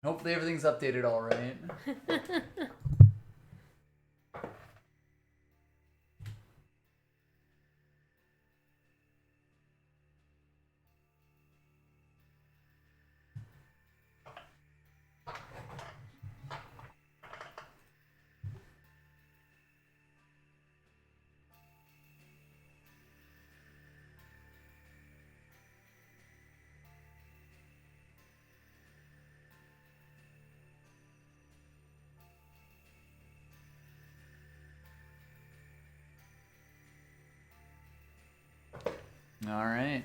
Hopefully everything's updated all right. All right.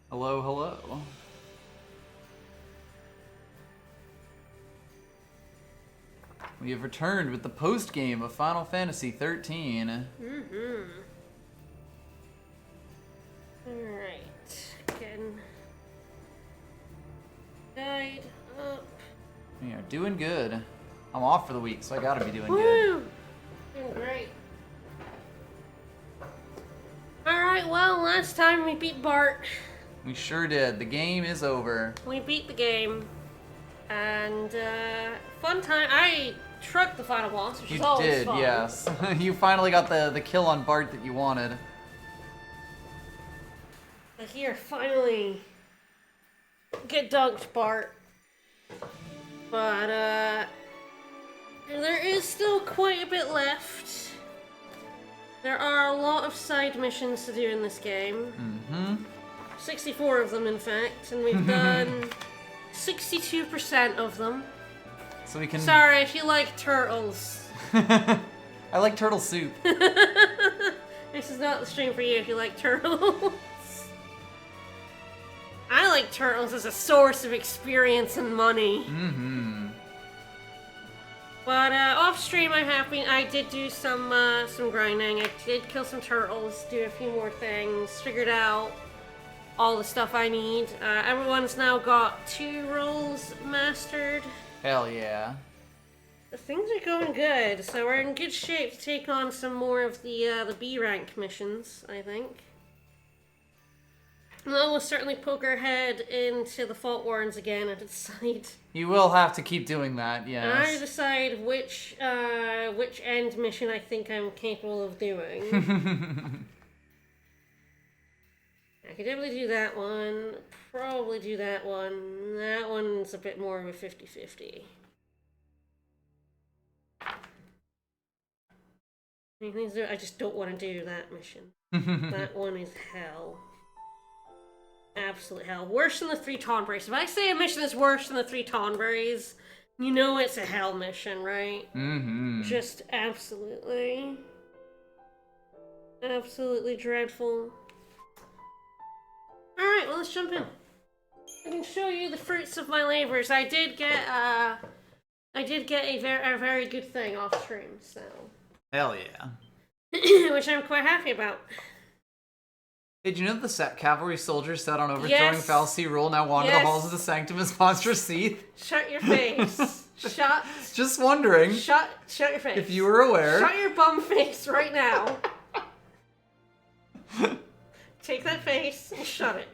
Hello, hello. We have returned with the post-game of Final Fantasy XIII. Alright. Getting guide up. We are doing good. I'm off for the week, so I gotta be doing good. Woo! Doing great. Alright, well, last time we beat Bart. We sure did. The game is over. We beat the game. And, fun time. I trucked the final boss, which You is always did, fun. yes. You finally got the kill on Bart that you wanted. But here, finally, get dunked, Bart. But, there is still quite a bit left. There are a lot of side missions to do in this game. 64 of them, in fact, and we've done 62% of them. So we can... Sorry, if you like turtles. I like turtle soup. This is not the stream for you if you like turtles. I like turtles as a source of experience and money. But off stream, I did do some grinding. I did kill some turtles, do a few more things, figured out all the stuff I need. Everyone's now got 2 roles mastered. Hell yeah. Things are going good, so we're in good shape to take on some more of the B rank missions, I think. And then we'll certainly poke our head into the Fault Warrens again and decide. You will have to keep doing that, I yes. decide which end mission I think I'm capable of doing. I could definitely do that one. Probably do that one. That one's a bit more of a 50-50. I just don't want to do that mission. That one is hell. Absolute hell. Worse than the 3 Tonberries. If I say a mission is worse than the 3 Tonberries, you know it's a hell mission, right? Just absolutely dreadful. Alright, well, let's jump in. I can show you the fruits of my labors. I did get a very good thing off stream, so. Hell yeah. Which I'm quite happy about. Did you know that the cavalry soldiers set on overthrowing Yes. fallacy rule now wander Yes. the halls of the sanctum as monstrous Seath? Shut your face. Shut Just wondering your face. if you were aware. Shut your bum face right now. Take that face and shut it.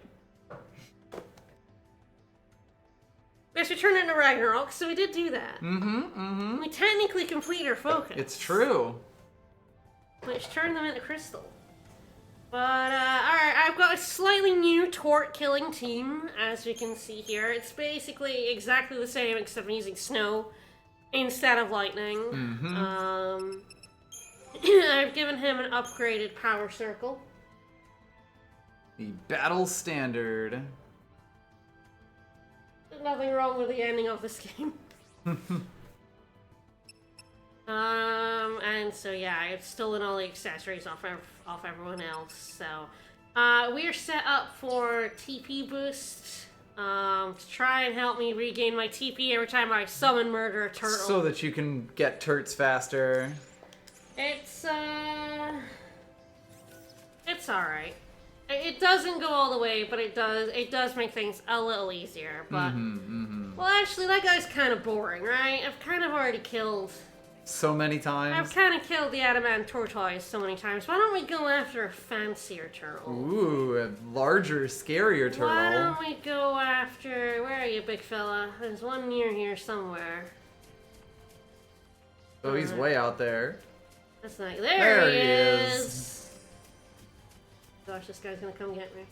Yes, we turned into Ragnarok, so we did do that. We technically complete our focus. It's true. Which turned them into crystal. But, alright, I've got a slightly new tort killing team, as you can see here. It's basically exactly the same, except I'm using snow instead of lightning. I've given him an upgraded power circle. The battle standard. Nothing wrong with the ending of this game. And so yeah, I've stolen all the accessories off everyone else, so. We are set up for TP boost, to try and help me regain my TP every time I summon murder a turtle. So that you can get turts faster. It's alright. It doesn't go all the way, but it does make things a little easier, but... Well, actually, that guy's kind of boring, right? I've kind of already killed so many I've times. kind of killed the adamant tortoise so many times. Why don't we go after a fancier turtle? Ooh, a larger, scarier turtle. Why don't we go after... Where are you, big fella? There's one near here somewhere. Oh, he's way out there. That's not... There he is. is! Gosh, this guy's gonna come get me.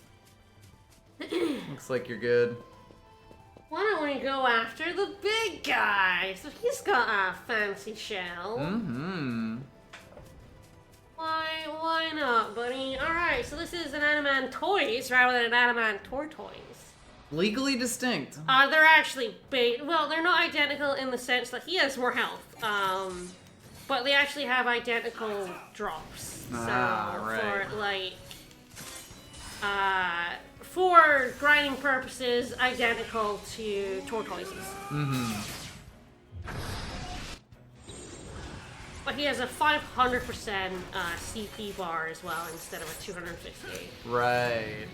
Looks like you're good. Why don't we go after the big guy? So he's got a fancy shell. Mm-hmm. Why not, buddy? Alright, so this is an adamant toys rather than an adamant tortoise. Legally distinct. They're actually well, they're not identical in the sense that he has more health. But they actually have identical drops. Right. For like for grinding purposes, identical to tortoises. Mm-hmm. But he has a 500% CP bar as well instead of a 250 Right.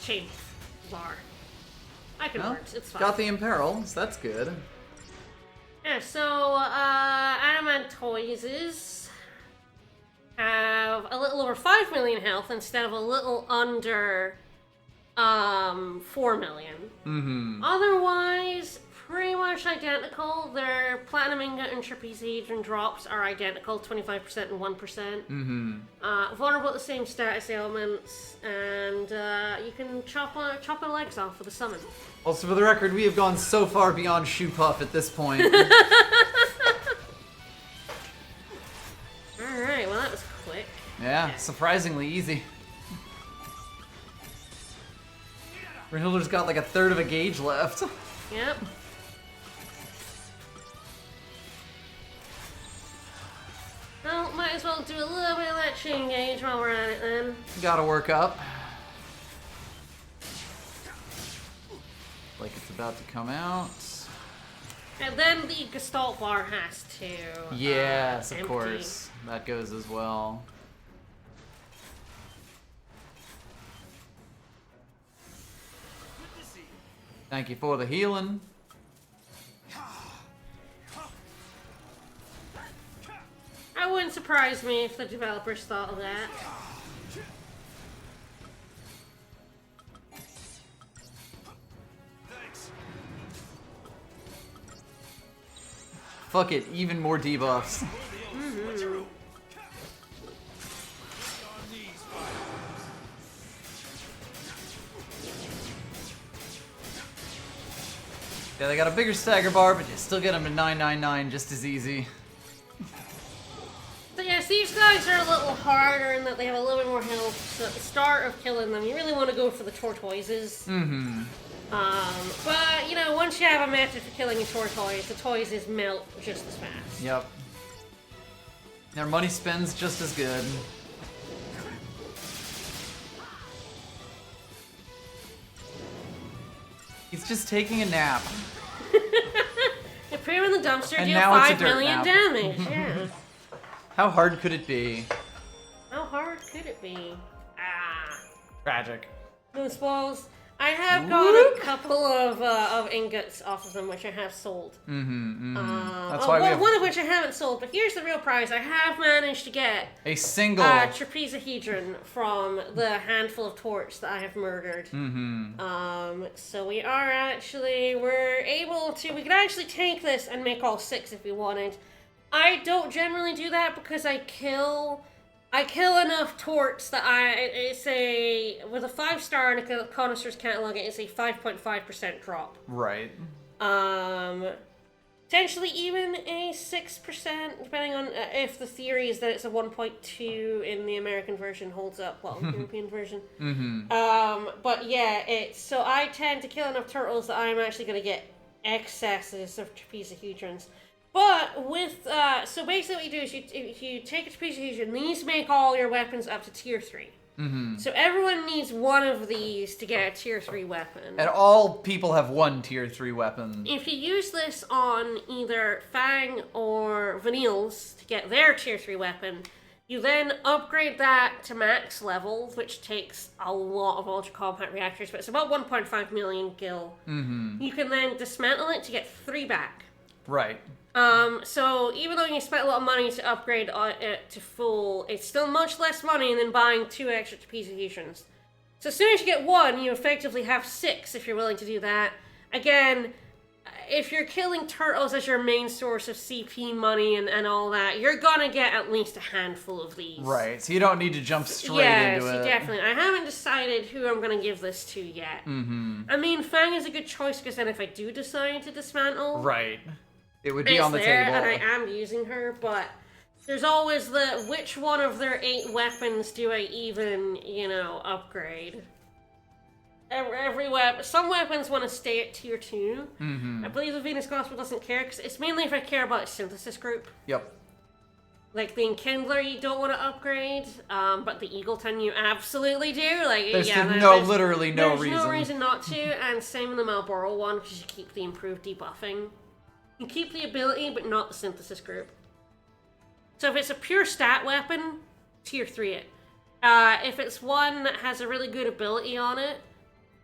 chain bar. I can work. It's fine. Got the imperil, so that's good. Yeah, so adamant toys have a little over 5 million health instead of a little under 4 million. Mm-hmm. Otherwise, pretty much identical. Their platinum ingot and trapezohedron drops are identical, 25% and 1%. Mm-hmm. Vulnerable to the same status ailments, and you can chop their legs off with a summon. Also, for the record, we have gone so far beyond Shoe Puff at this point. Alright, well that was quick. Yeah, surprisingly easy. Brunhilde's got like a third of a gauge left. Yep. Well, might as well do a little bit of that chain gauge while we're at it then. Gotta work up. Like it's about to come out. And then the Gestalt bar has to Yes, of empty. course. That goes as well. Thank you for the healing. That wouldn't surprise me if the developers thought of that. Fuck it, even more debuffs. Mm-hmm. Yeah, they got a bigger stagger bar, but you still get them to 999 just as easy. So yes, these guys are a little harder in that they have a little bit more health. So at the start of killing them, you really want to go for the tortoises. Mm-hmm. But, you know, once you have a method for killing a tortoise, the tortoises melt just as fast. Yep. Their money spends just as good. He's just taking a nap. You put him in the dumpster, And deal now it's a 5 dirt million nap. damage. Yeah. How hard could it be? How hard could it be? Tragic. Those balls. I have got a couple of ingots off of them, which I have sold. That's why we have one of which I haven't sold, but here's the real prize. I have managed to get a single. trapezohedron from the handful of torts that I have murdered. So we could actually take this and make all 6 if we wanted. I don't generally do that because I kill enough torts that with a 5-star and a connoisseur's catalog, it's a 5.5% drop. Right. Potentially even a 6%, depending on if the theory is that it's a 1.2 in the American version holds up, well, European version. But yeah, so I tend to kill enough turtles that I'm actually going to get excesses of trapezohedrons. But with, so basically what you do is you take a trapezohedron, these make all your weapons up to tier 3. So everyone needs one of these to get a tier 3 weapon. And all people have one tier 3 weapon. If you use this on either Fang or Vanille's to get their tier 3 weapon, you then upgrade that to max level, which takes a lot of ultra compact reactors, but it's about 1.5 million gil. You can then dismantle it to get 3 back. Right. So even though you spent a lot of money to upgrade it to full, it's still much less money than buying 2 extra piece fusions. So as soon as you get 1, you effectively have 6 if you're willing to do that. Again, if you're killing turtles as your main source of CP money and all that, you're gonna get at least a handful of these. Right, so you don't need to jump straight into it. Yes, definitely. I haven't decided who I'm gonna give this to yet. I mean, Fang is a good choice because then if I do decide to dismantle... Right. It would be on the there, table. And I am using her, but there's always the which one of their 8 weapons do I even, upgrade? Every weapon. Some weapons want to stay at tier 2. I believe the Venus Gospel doesn't care, because it's mainly if I care about a synthesis group. Yep. Like the Enkindler you don't want to upgrade, but the Eagleton you absolutely do. Like There's literally no reason. There's no reason not to, and same with the Malboro one, because you keep the improved debuffing. You keep the ability, but not the synthesis group. So if it's a pure stat weapon, tier 3 it. If it's one that has a really good ability on it,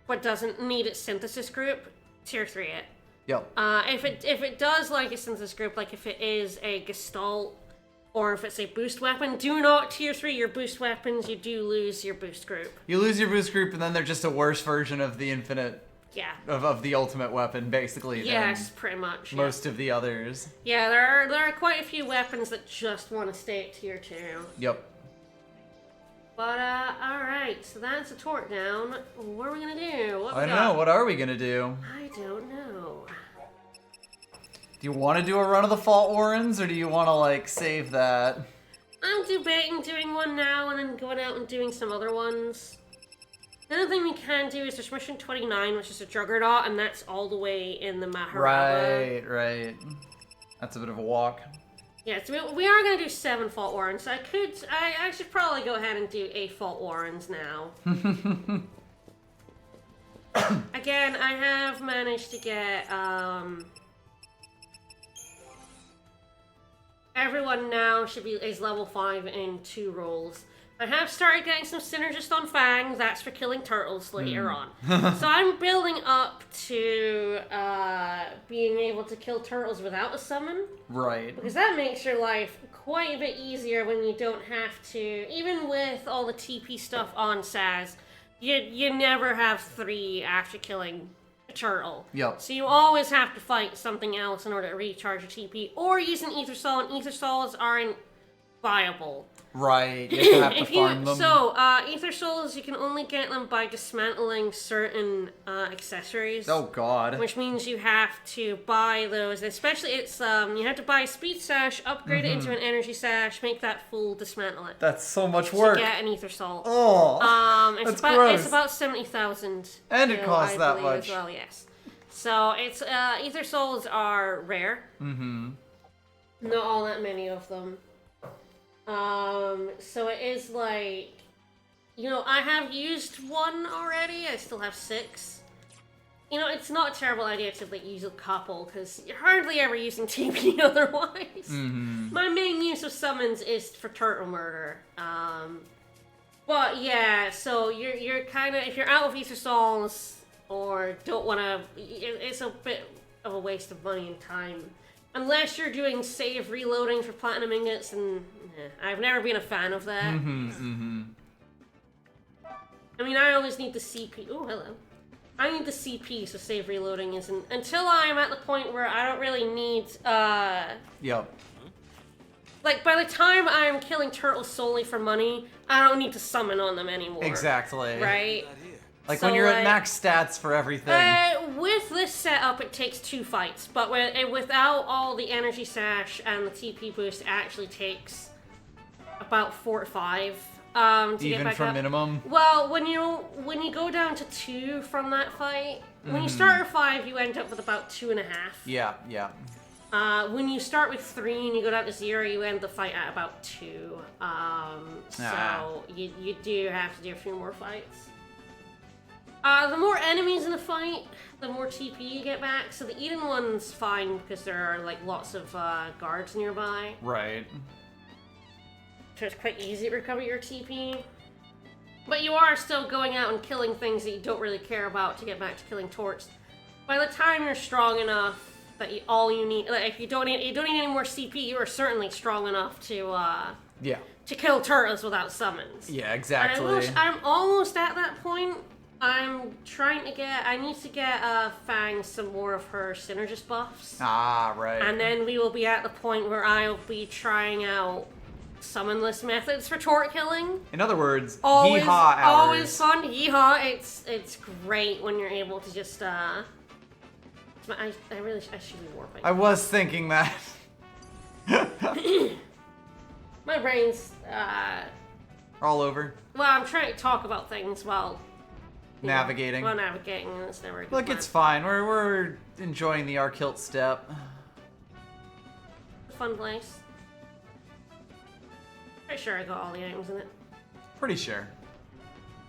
but doesn't need its synthesis group, tier 3 it. Yep. If it does like a synthesis group, like if it is a Gestalt, or if it's a boost weapon, do not tier 3 your boost weapons, you do lose your boost group. You lose your boost group, and then they're just a worse version of the infinite... Yeah. Of the ultimate weapon, basically. Yes, pretty much. Most of the others. Yeah, there are quite a few weapons that just want to stay at tier 2. Yep. But, alright, so that's a torque down. What are we gonna do? I don't know, what are we gonna do? I don't know. Do you want to do a run of the Fault Warrens, or do you want to, like, save that? I'm debating doing one now and then going out and doing some other ones. The other thing we can do is there's mission 29, which is a Juggernaut, and that's all the way in the Maharaba. Right. That's a bit of a walk. Yeah, so we are going to do 7 Fault Warrens. I should probably go ahead and do 8 Fault Warrens now. Again, I have managed to get, everyone now is level 5 in 2 roles. I have started getting some Synergist on Fang, that's for killing turtles later on. So I'm building up to being able to kill turtles without a summon. Right. Because that makes your life quite a bit easier when you don't have to, even with all the TP stuff on Saz, you never have 3 after killing a turtle. Yep. So you always have to fight something else in order to recharge your TP, or use an Ether Soul, and Ether Souls aren't viable. Right, you have to farm them. So, Ether Souls, you can only get them by dismantling certain accessories. Oh god. Which means you have to buy those, especially you have to buy a Speed Sash, upgrade it into an Energy Sash, make that full, dismantle it. That's so much work. To get an Ether Soul. Oh, it's gross. It's about 70,000. And it costs I that believe, much. as well, yes. So, it's, Ether Souls are rare. Not all that many of them. So it is like, I have used 1 already, I still have 6. It's not a terrible idea to use a couple, because you're hardly ever using TP otherwise. My main use of summons is for turtle murder. But yeah, so you're kind of, if you're out of Ether Souls, or don't want to, it's a bit of a waste of money and time. Unless you're doing save reloading for platinum ingots, and I've never been a fan of that. I mean, I always need the CP. Oh, hello. I need the CP, so save reloading isn't. Until I'm at the point where I don't really need. Yep. Like, by the time I'm killing turtles solely for money, I don't need to summon on them anymore. Exactly. Right? Like, so, when you're at max stats for everything. With this setup, it takes 2 fights, but without all the energy sash and the TP boost, it actually takes about 4 to 5 to Even get back for up. minimum? Well, when you go down to 2 from that fight, when you start at 5, you end up with about 2.5. Yeah. When you start with 3 and you go down to 0, you end the fight at about 2. So you do have to do a few more fights. The more enemies in the fight, the more TP you get back. So the Eden one's fine because there are like lots of guards nearby. Right. So it's quite easy to recover your TP. But you are still going out and killing things that you don't really care about to get back to killing torts. By the time you're strong enough that all you need, like, if you don't need any more CP, you are certainly strong enough to kill turtles without summons. Yeah, exactly. I'm almost at that point. I need to get Fang some more of her synergist buffs. Ah, right. And then we will be at the point where I'll be trying out summonless methods for tort killing. In other words, Always, yeehaw hours. always fun. Yeehaw! It's great when you're able to just I should be warping. I was thinking that. My brain's All over. well, I'm trying to talk about things while Navigating. While navigating, and it's never a good Look, plan. it's fine. We're enjoying the Arkilt step. Fun place. Pretty sure I got all the items in it. Pretty sure.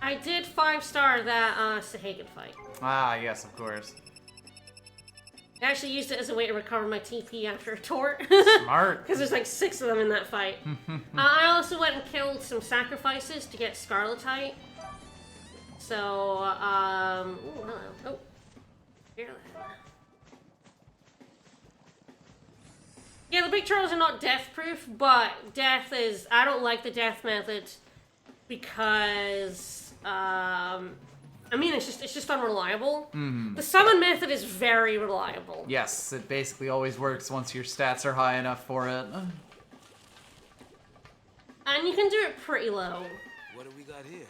I did 5-star that Sahagan fight. Ah, yes, of course. I actually used it as a way to recover my TP after a tort. Smart. Because there's like 6 of them in that fight. I also went and killed some sacrifices to get Scarletite. So, ooh, hello. Oh, here then. Yeah, the big turtles are not death-proof, but I don't like the death method because, I mean, it's just unreliable. Mm-hmm. The summon method is very reliable. Yes, it basically always works once your stats are high enough for it. And you can do it pretty low. What do we got here?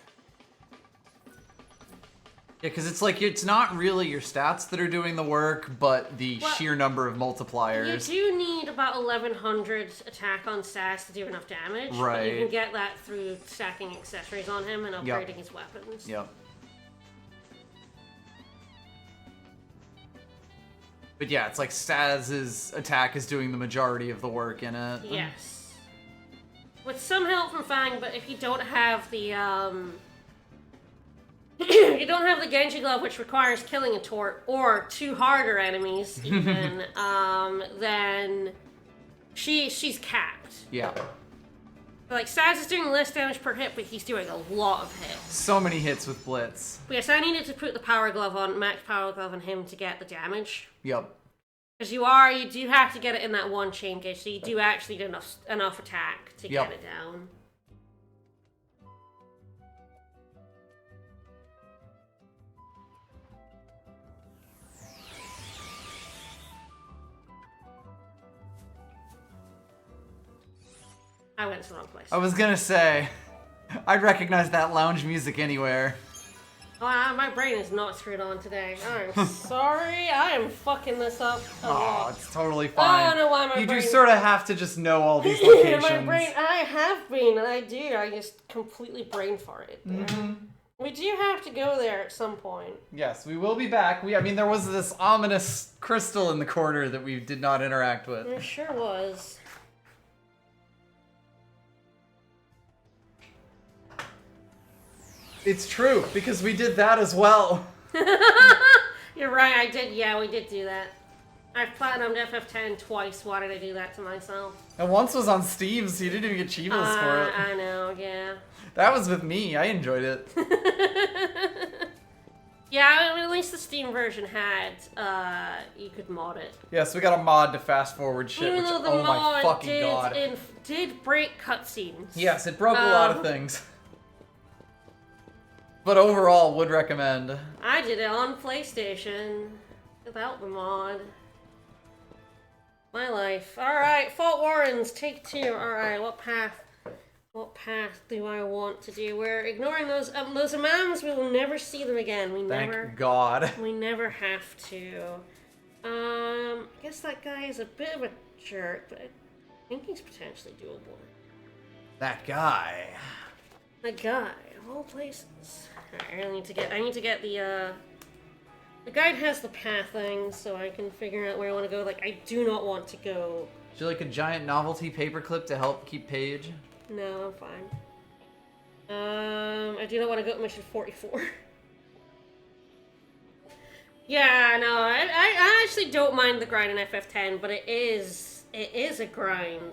Yeah, because it's like, it's not really your stats that are doing the work, but the sheer number of multipliers. You do need about 1100 attack on Sass to do enough damage. Right. But you can get that through stacking accessories on him and upgrading his weapons. Yep. But yeah, it's like Staz's attack is doing the majority of the work in it. Yes. With some help from Fang, but if you don't have the, you don't have the Genji Glove, which requires killing a Tort, or 2 harder enemies, even, then she's capped. Yeah. Like, Saz is doing less damage per hit, but he's doing a lot of hits. So many hits with Blitz. But yes, I needed to put the Power Glove on, Max Power Glove on him to get the damage. Yep. Because you do have to get it in that one chain gauge, so you do actually do enough attack to get it down. I went to the wrong place. I was gonna say, I'd recognize that lounge music anywhere. Oh, my brain is not screwed on today. I'm sorry. I am fucking this up a Oh, lot. it's totally fine. I don't know why my you brain... do sort of have to just know all these locations. My brain, I have been, and I do. I just completely brain farted there. We do have to go there at some point. Yes, we will be back. I mean, there was this ominous crystal in the corner that we did not interact with. There sure was. It's true, because we did that as well. You're right, I did. Yeah, we did do that. I've platinumed FF10 twice. Why did I do that to myself? And once was on Steam, so you didn't even get Chivas for it. I know, yeah. That was with me. I enjoyed it. Yeah, I mean, at least the Steam version had, you could mod it. Yes, we got a mod to fast forward shit, Even which, though the oh my mod fucking god. did break cutscenes. Yes, it broke a lot of things. But overall, would recommend. I did it on PlayStation without the mod. My life. Alright, Fault Warrens, take 2. Alright, what path do I want to do? We're ignoring those imams. We will never see them again. Thank God. We never have to. I guess that guy is a bit of a jerk, but I think he's potentially doable. That guy. The guy, of all places. Alright, I need to get the guide has the path thing, so I can figure out where I want to go. Like, I do not want to go... Would you like a giant novelty paperclip to help keep page? No, I'm fine. I do not want to go to mission 44. Yeah, no, I actually don't mind the grind in FF10, but it is a grind.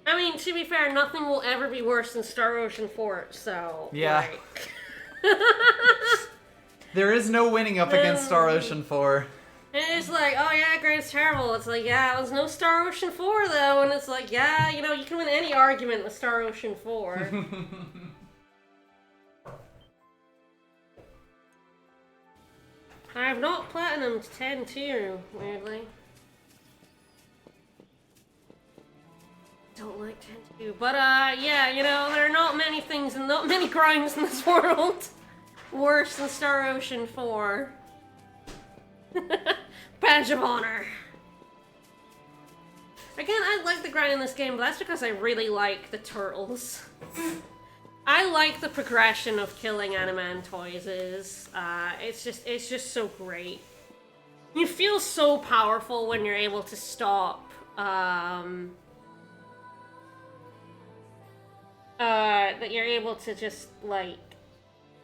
I mean, to be fair, nothing will ever be worse than Star Ocean Fort, so... Yeah. Like... There is no winning up against Star Ocean 4. And it's like, oh yeah, Grant's terrible. It's like, yeah, it was no Star Ocean 4 though. And it's like, yeah, you know, you can win any argument with Star Ocean 4. I have not platinumed 10-2, weirdly. Don't like 10-2. But, yeah, you know, there are not many things and not many grinds in this world worse than Star Ocean 4. Badge of honor. Again, I like the grind in this game, but that's because I really like the turtles. I like the progression of killing Animantoises. It's just so great. You feel so powerful when you're able to stop, that you're able to just, like,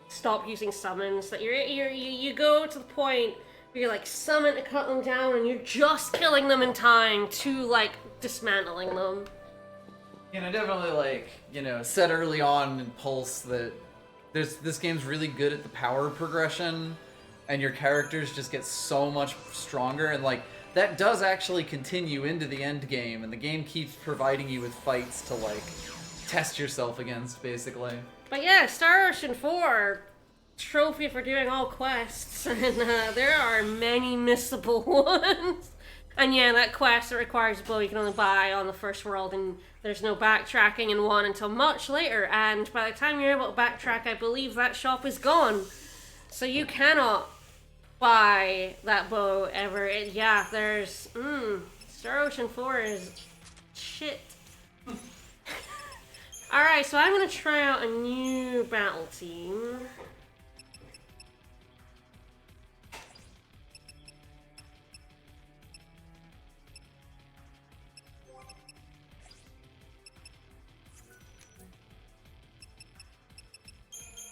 stop using summons. That you go to the point where you're like, summon to cut them down, and you're just killing them in time to, like, dismantling them. And I definitely, like, you know, said early on in Pulse that this game's really good at the power progression, and your characters just get so much stronger, and, like, that does actually continue into the end game, and the game keeps providing you with fights to, like, test yourself against, basically. But yeah, Star Ocean 4, trophy for doing all quests, and there are many missable ones. And yeah, that quest that requires a bow you can only buy on the first world, and there's no backtracking in one until much later, and by the time you're able to backtrack, I believe that shop is gone. So you cannot buy that bow ever. Yeah, there's... Star Ocean 4 is shit. Alright, so I'm gonna try out a new battle team.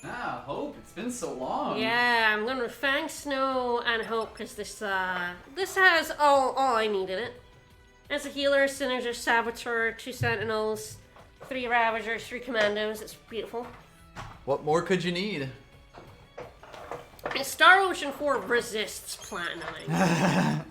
Ah, Hope, it's been so long. Yeah, I'm gonna Fang Snow and Hope, because this has all I need in it. As a healer, Synergist, Saboteur, 2 Sentinels, 3 Ravagers, 3 Commandos. It's beautiful. What more could you need? And Star Ocean 4 resists platinuming.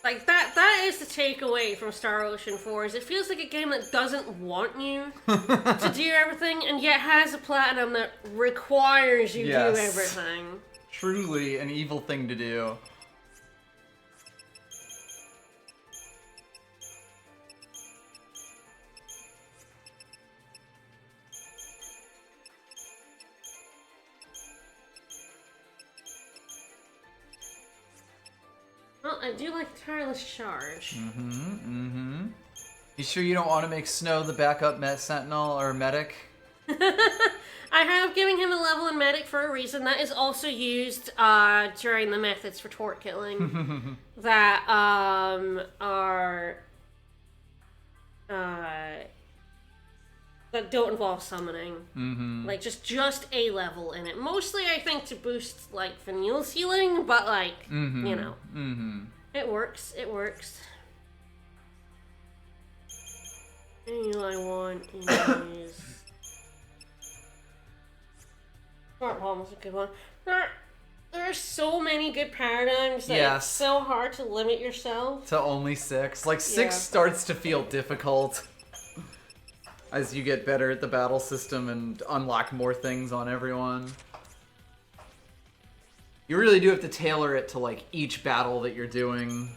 Like, that is the takeaway from Star Ocean 4, is it feels like a game that doesn't want you to do everything, and yet has a platinum that requires you to do everything. Truly an evil thing to do. Well, I do like Tireless Charge. You sure you don't want to make Snow the backup Sentinel or Medic? I have given him a level in Medic for a reason. That is also used during the methods for tort killing that are that don't involve summoning. Like just a level in it. Mostly, I think, to boost like Vanille's healing, but like you know, it works. It works. And I want is Smart Bomb is a good one. There are so many good paradigms that it's so hard to limit yourself. To only 6. Like, 6 starts to feel difficult as you get better at the battle system and unlock more things on everyone. You really do have to tailor it to, like, each battle that you're doing.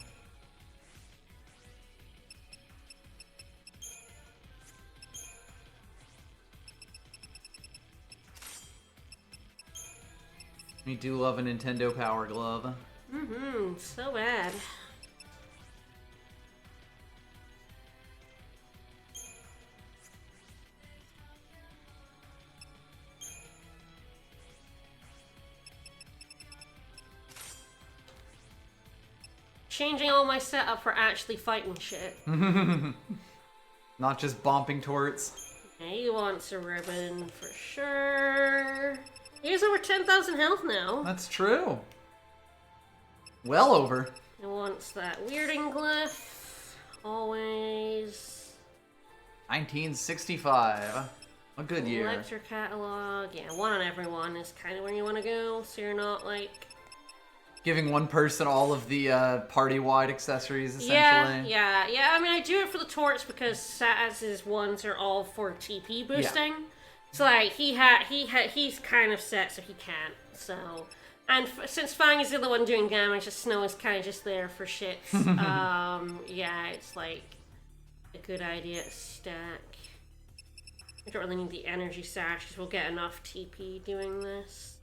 We do love a Nintendo Power Glove. So bad. Changing all my setup for actually fighting shit. Not just bomping torts. He wants a ribbon for sure. He has over 10,000 health now. That's true. Well over. He wants that weirding glyph. Always. 1965. A good year. Lecture catalog. Yeah, one on everyone is kind of where you want to go, so you're not like... Giving one person all of the party-wide accessories, essentially. Yeah. I mean, I do it for the torch because Saz's ones are all for TP boosting. Yeah. So, like, he's kind of set, so he can't. So, and since Fang is the other one doing damage, the Snow is kind of just there for shits. Yeah, it's like a good idea to stack. I don't really need the energy sash because we'll get enough TP doing this.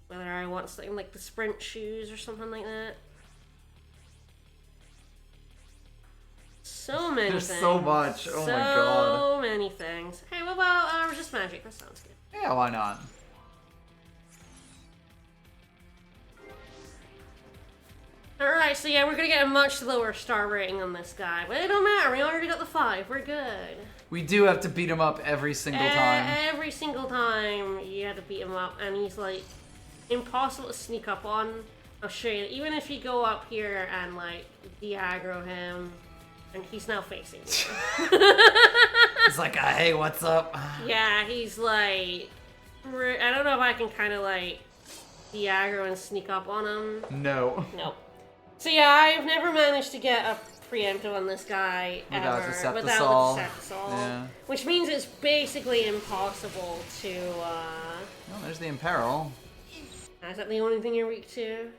Whether I want something like the sprint shoes or something like that. So many things. There's so much. Oh my god. So many things. Hey, what about resist magic? That sounds good. Yeah, why not? Alright, so yeah, we're gonna get a much lower star rating on this guy. But it don't matter, we already got the 5. We're good. We do have to beat him up every single time. Every single time you have to beat him up, and he's like impossible to sneak up on. I'll show you. Even if you go up here and like de-aggro him, and he's now facing you. He's like, hey, what's up? Yeah, he's like, I don't know if I can kind of like de-aggro and sneak up on him. No. Nope. So yeah, I've never managed to get a preemptive on this guy without ever the without the Septisol. Yeah. Which means it's basically impossible to. Oh, there's the Imperil. Is that the only thing you're weak to?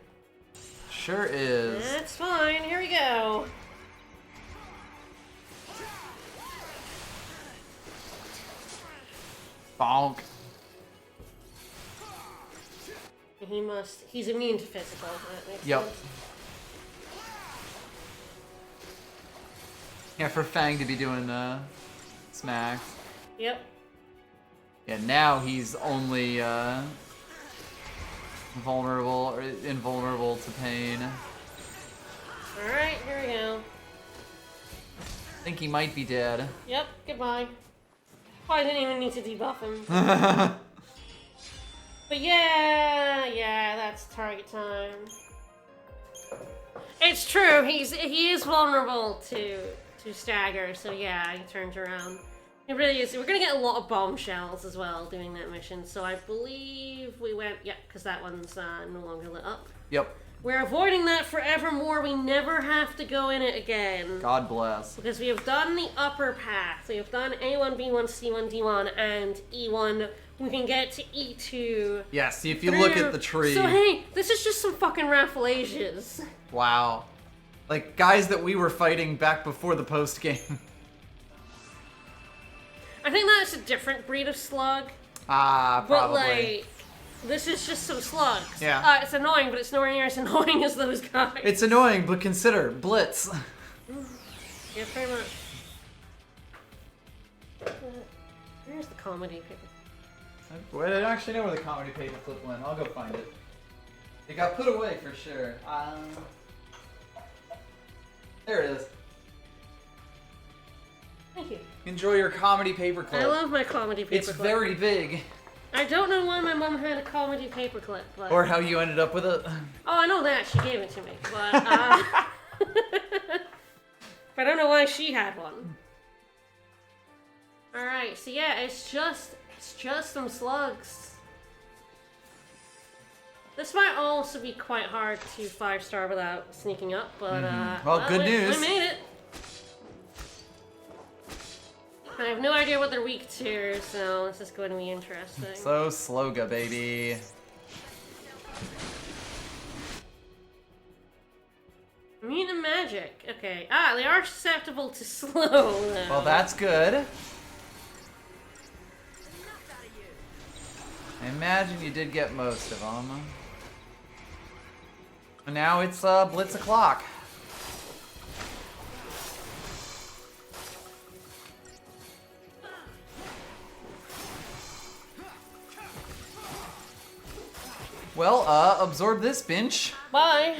Sure is. That's fine. Here we go. Bonk. He's immune to physical. That makes yep. sense. Yeah, for Fang to be doing smacks. Yep. Yeah, now he's only vulnerable or invulnerable to pain. Alright, here we go. I think he might be dead. Yep, goodbye. Probably didn't even need to debuff him. But yeah, that's target time. It's true, he is vulnerable to stagger, so yeah, he turns around. It really is. We're gonna get a lot of bombshells as well doing that mission, so I believe we went, yep, because that one's no longer lit up. Yep. We're avoiding that forevermore. We never have to go in it again. God bless. Because we have done the upper path. We have done A1, B1, C1, D1, and E1. We can get to E2. Yeah, see, if you look at the tree. So hey, this is just some fucking Rafflesias. Wow. Like, guys that we were fighting back before the post-game. I think that's a different breed of slug. Ah, probably. But, like, this is just some slugs. Yeah. It's annoying, but it's nowhere near as annoying as those guys. It's annoying, but consider Blitz. Yeah, pretty much. Where's the comedy paper? I don't actually know where the comedy paper clip went. I'll go find it. It got put away for sure. There it is. Thank you. Enjoy your comedy paperclip. I love my comedy paperclip. It's very big. I don't know why my mom had a comedy paperclip, but... Or how you ended up with it. Oh, I know that. She gave it to me, but, but I don't know why she had one. Alright, so yeah, it's just some slugs. This might also be quite hard to 5-star without sneaking up, but, well, good news. I made it. I have no idea what they're weak to, so this is going to be interesting. So Sloga, baby. Immune to magic. Okay. Ah, they are susceptible to slow, though. Well, that's good. I imagine you did get most of them. And now it's Blitz o'clock. Well, absorb this, Binch. Bye.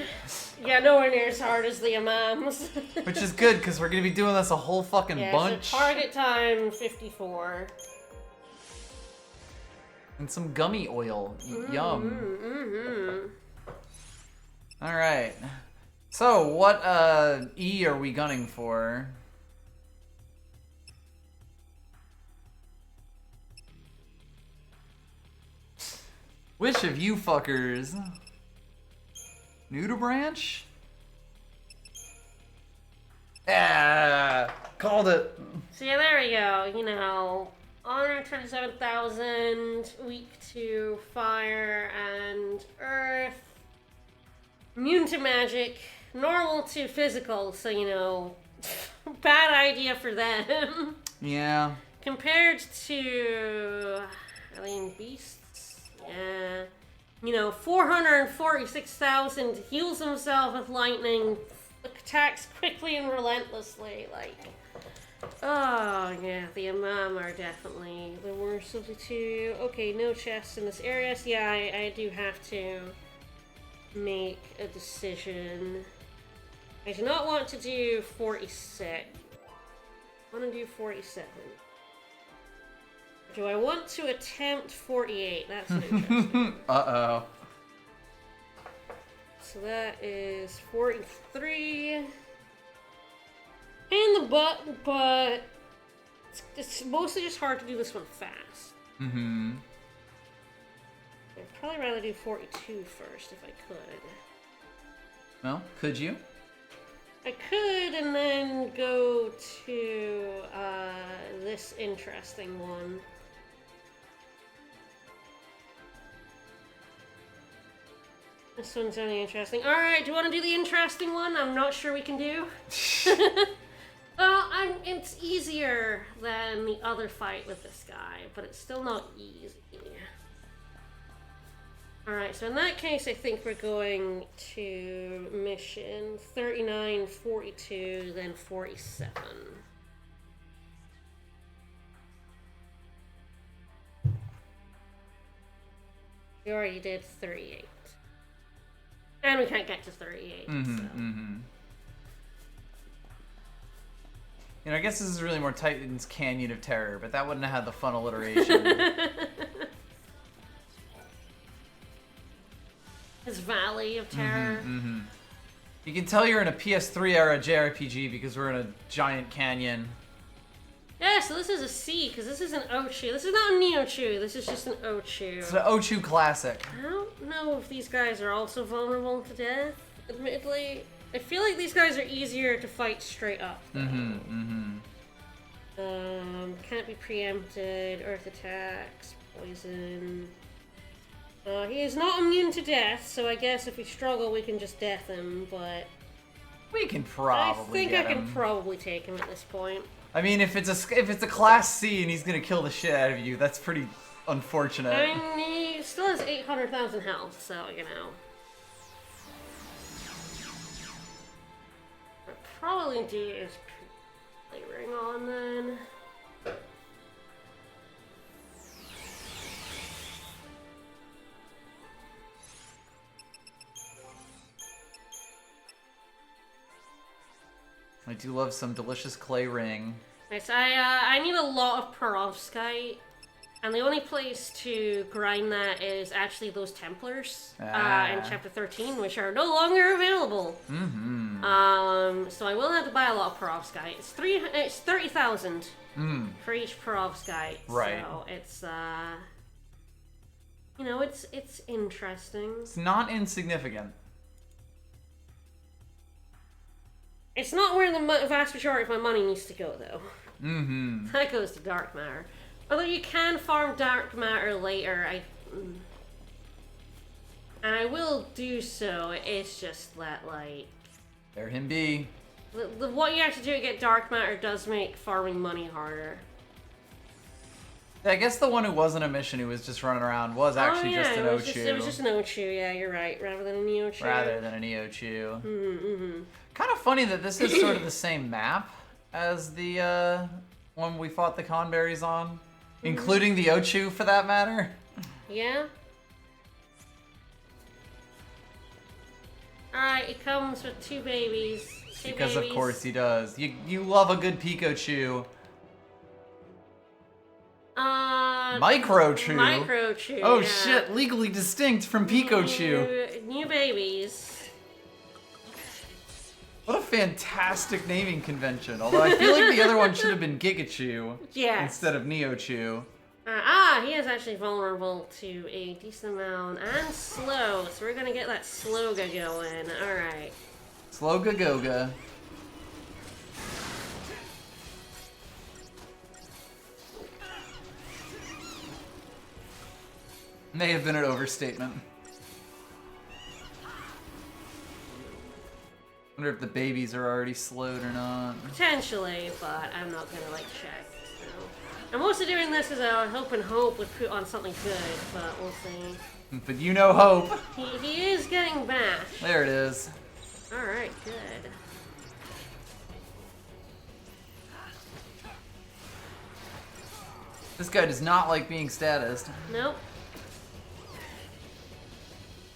Yeah, nowhere near as hard as the imams. Which is good, because we're going to be doing this a whole fucking bunch. So target time 54. And some gummy oil. Yum. Mm-hmm. Alright. So, what E are we gunning for? Which of you fuckers? Nudibranch? Yeah, called it. So yeah, there we go. You know, honor 27,000, weak to fire and earth, immune to magic, normal to physical. So you know, bad idea for them. Yeah. Compared to alien beasts, yeah. You know, 446,000 heals himself with lightning, attacks quickly and relentlessly, like. Oh, yeah, the Imam are definitely the worst of the two. Okay, no chests in this area, so yeah, I do have to make a decision. I do not want to do 46. I want to do 47. Do I want to attempt 48? That's interesting. Uh-oh. So that is 43. In the butt, but it's mostly just hard to do this one fast. Mm-hmm. I'd probably rather do 42 first if I could. Well, could you? I could, and then go to this interesting one. This one's only interesting. Alright, do you want to do the interesting one? I'm not sure we can do. Well, it's easier than the other fight with this guy, but it's still not easy. Alright, so in that case, I think we're going to mission 39, 42, then 47. We already did 38. And we can't get to 38, so. You know, I guess this is really more Titan's Canyon of Terror, but that wouldn't have had the fun alliteration. His Valley of Terror. You can tell you're in a PS3 era JRPG because we're in a giant canyon. Yeah, so this is a C, because this is an Ochu. This is not a Neochu, this is just an Ochu. It's an Ochu classic. I don't know if these guys are also vulnerable to death, admittedly. I feel like these guys are easier to fight straight up, though. Can't be preempted, earth attacks, poison. He is not immune to death, so I guess if we struggle we can just death him, but... We can probably get him. I think I can probably take him at this point. I mean, if it's a Class C and he's gonna kill the shit out of you, that's pretty unfortunate. I mean, he still has 800,000 health, so, you know. What I'll probably do is play Ring on, then. I do love some delicious clay ring. Nice. I need a lot of perovskite, and the only place to grind that is actually those Templars in Chapter 13, which are no longer available. So I will have to buy a lot of perovskite. It's 30,000 for each perovskite. Right. So it's you know, it's interesting. It's not insignificant. It's not where the vast majority of my money needs to go, though. That goes to dark matter. Although you can farm dark matter later, and I will do so. It's just that, like, There him be. what you have to do to get dark matter does make farming money harder. Yeah, I guess the one who wasn't a mission who was just running around was actually just an Ochu. It was just an Ochu, yeah, you're right, rather than a Neochu. Rather than an Eochu. Kind of funny that this is sort of the same map as the one we fought the Conberries on, including the Ochu for that matter. Yeah. Alright, it comes with two babies. Because of course he does. You love a good Pikachu. Microchu. Microchu. Oh yeah. shit! Legally distinct from Pikachu. New babies. What a fantastic naming convention. Although I feel like the other one should have been Gigachu Yes. instead of Neochu. He is actually vulnerable to a decent amount and slow, so we're gonna get that Sloga going. Alright. Sloga Goga. May have been an overstatement. Wonder if the babies are already slowed or not. Potentially, but I'm not gonna like check. So. I'm mostly doing this as a hope would put on something good, but we'll see. But you know hope. He is getting bashed. There it is. Alright, good. This guy does not like being statused. Nope.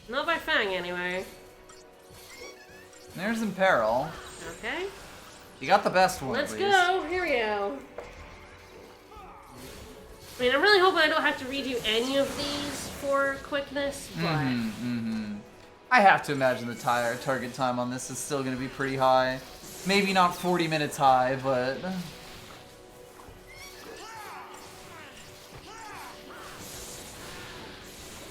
Not by Fang, anyway. There's Imperil. Okay. You got the best one. Let's at least. go. Here we go. I mean, I'm really hoping I don't have to redo any of these for quickness, but... I have to imagine the target time on this is still going to be pretty high. Maybe not 40 minutes high, but...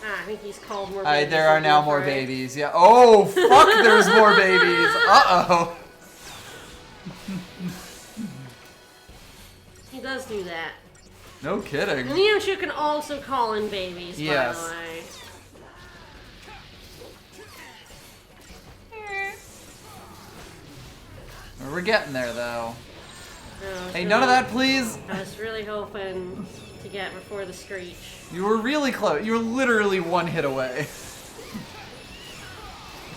I think he's called more babies. There are now more babies, yeah. Oh, fuck, there's more babies. Uh-oh. He does do that. No kidding. And Mewtwo can also call in babies, yes. by the way. We're getting there, though. Hey, Really, none of that, please. I was really hoping to get before the Screech. You were really close. You were literally one hit away.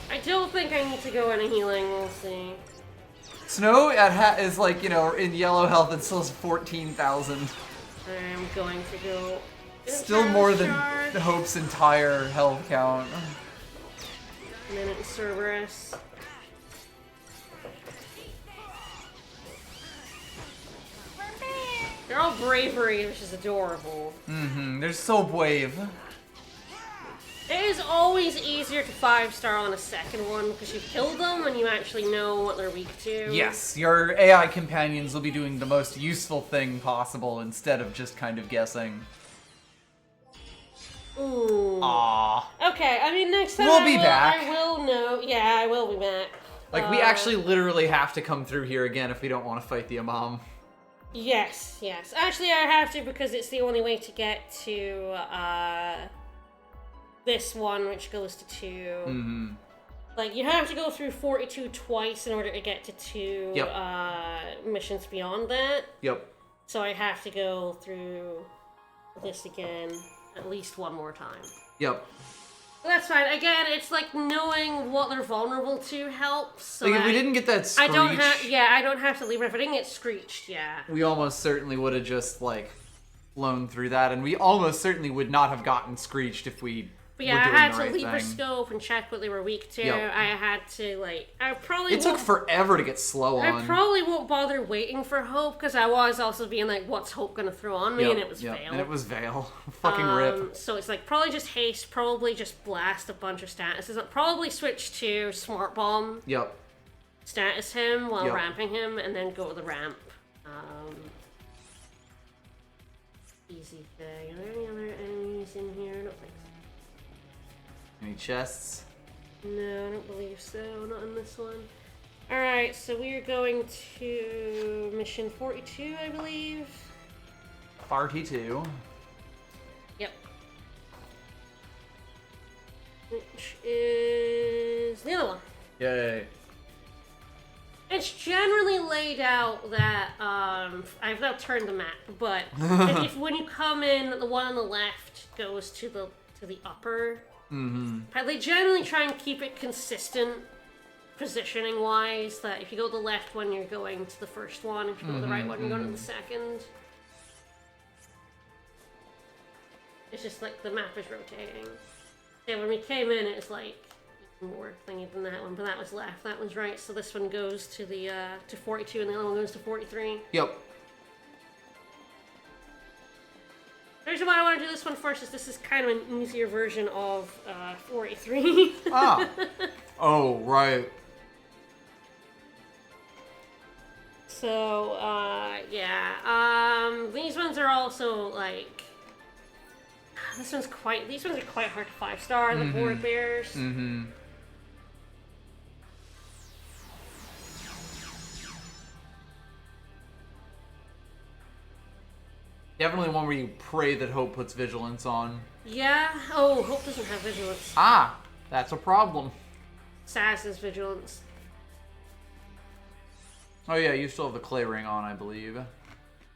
I don't think I need to go into healing, we'll see. Snow is like, you know, in yellow health, it still has 14,000. I'm going to go... Still more than Hope's entire health count. And then it's Cerberus. They're all bravery, which is adorable. They're so brave. It is always easier to 5-star on a second one because you've killed them and you actually know what they're weak to. Yes, your AI companions will be doing the most useful thing possible instead of just kind of guessing. Ooh. Aww. Okay, I mean, next time We'll be back. I will know. Yeah, I will be back. Like, we actually literally have to come through here again if we don't want to fight the Imam. Yes, yes. Actually, I have to because it's the only way to get to, this one, which goes to 2. Like, you have to go through 42 twice in order to get to 2 missions beyond that. Yep. So I have to go through this again at least one more time. Yep. That's fine. Again, it's like knowing what they're vulnerable to helps. So like, if we didn't get that Screech... I don't have to leave it. If I didn't get Screeched, yeah. We almost certainly would have just, like, flown through that, and we almost certainly would not have gotten Screeched if we... But yeah, I had to lever scope and check what they were weak to. Yep. I had to, like, It took forever to get slow on. I probably won't bother waiting for Hope, because I was also being like, what's Hope gonna throw on me? And it was Veil. And it was Veil. Fucking rip. So it's like, probably just haste, probably just blast a bunch of statuses. I'll probably switch to Smart Bomb. Yep. Status him while ramping him, and then go to the ramp. Easy thing. Are there any other enemies in here? I don't think so. Any chests? No, I don't believe so. Not in this one. Alright, so we are going to mission 42, I believe. 42. Yep. Which is the other one. Yay. It's generally laid out that, I've now turned the map, but if when you come in, the one on the left goes to the upper. They generally try and keep it consistent positioning-wise, that if you go to the left one, you're going to the first one. If you go to the right one, you're going to the second. It's just like the map is rotating. Yeah, when we came in, it was like more thingy than that one, but that was left, that one's right. So this one goes to the to 42, and the other one goes to 43. Yep. The reason why I want to do this one first is this is kind of an easier version of 43. Oh, right. So, yeah. These ones are also, like, These ones are quite hard to 5-star, the board bears. Mm-hmm. Definitely one where you pray that Hope puts vigilance on. Yeah. Oh, Hope doesn't have vigilance. Ah, that's a problem. Sass is vigilance. Oh yeah, you still have the clay ring on, I believe.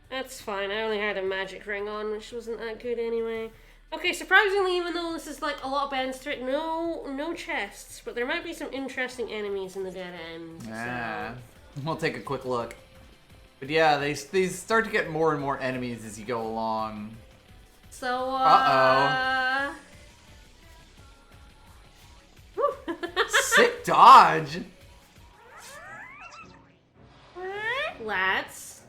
That's fine. I only had a magic ring on, which wasn't that good anyway. Okay, surprisingly, even though this is like a lot of bends to it, no chests, but there might be some interesting enemies in the dead end. Yeah. So. We'll take a quick look. But yeah, they start to get more and more enemies as you go along. So, Uh-oh. Woo. Sick dodge! Lads.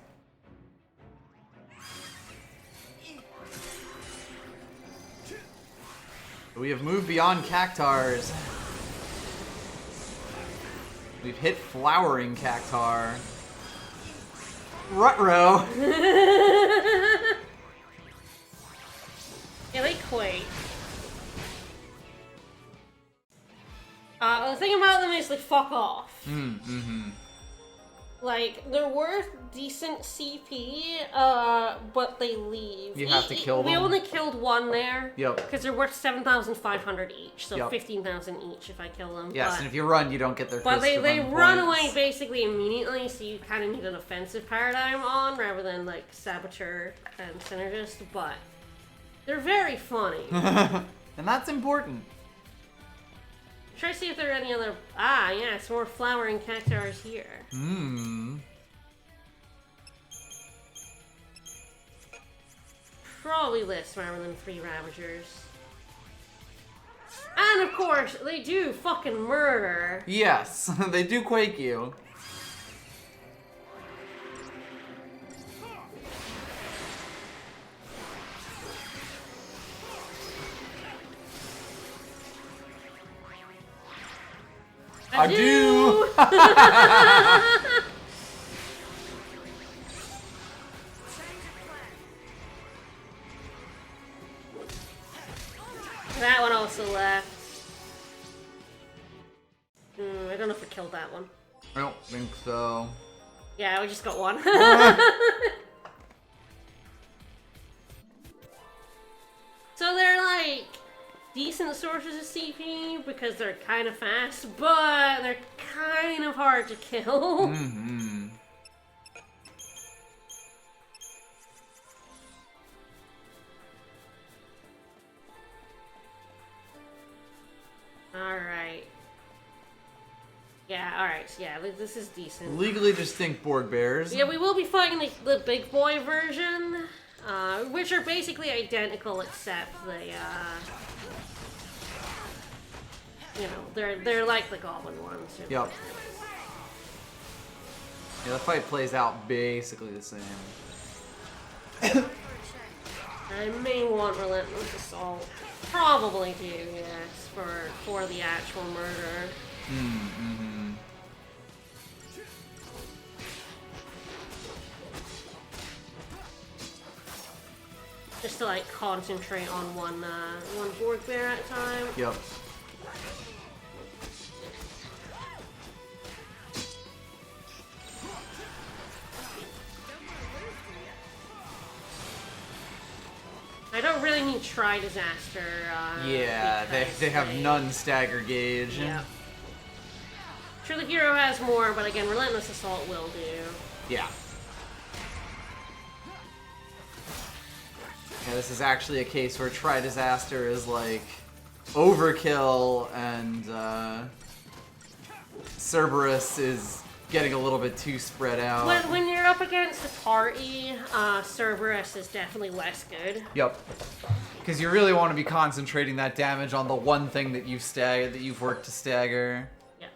We have moved beyond cactars. We've hit flowering cactar. Ruh-roh! Yeah, they quake. The thing about them is, like, fuck off. Mm-hmm. Like, they're worth decent CP, but they leave. You have to kill them. We only killed one there. Yep. Because they're worth 7,500 each, so Yep. 15,000 each if I kill them. Yes, but, and if you run, you don't get their but Fist they of run points. away basically immediately, so you kind of need an offensive paradigm on rather than, like, Saboteur and Synergist, but they're very funny. And that's important. Try to see if there are any other... Ah, yeah, some more flowering cactars here. Mmm. Probably this rather than 3 Ravagers. And of course, they do fucking murder. Yes, they do quake you. I do. That one also left. I don't know if we killed that one. I don't think so. Yeah, we just got one. So they're like decent sources of CP because they're kind of fast, but they're kind of hard to kill. Mm-hmm. Alright. Yeah, alright, yeah, this is decent. Legally distinct Borg bears. Yeah, we will be fighting the big boy version, which are basically identical except they, you know, they're like the goblin ones. Yep. Yeah, the fight plays out basically the same. I may want Relentless Assault. Probably do, yes, for the actual murder. Mm-hmm. Just to like concentrate on one Borg bear at a time. Yep. I don't really need Try Disaster. Yeah, they have they- none stagger gauge. Yeah. Sure, the hero has more, but again, Relentless Assault will do. Yeah. Yeah, this is actually a case where Try Disaster is like overkill and Cerberus is getting a little bit too spread out. When you're up against a party, Cerberus is definitely less good. Yep. Because you really want to be concentrating that damage on the one thing that you've worked to stagger. Yeah.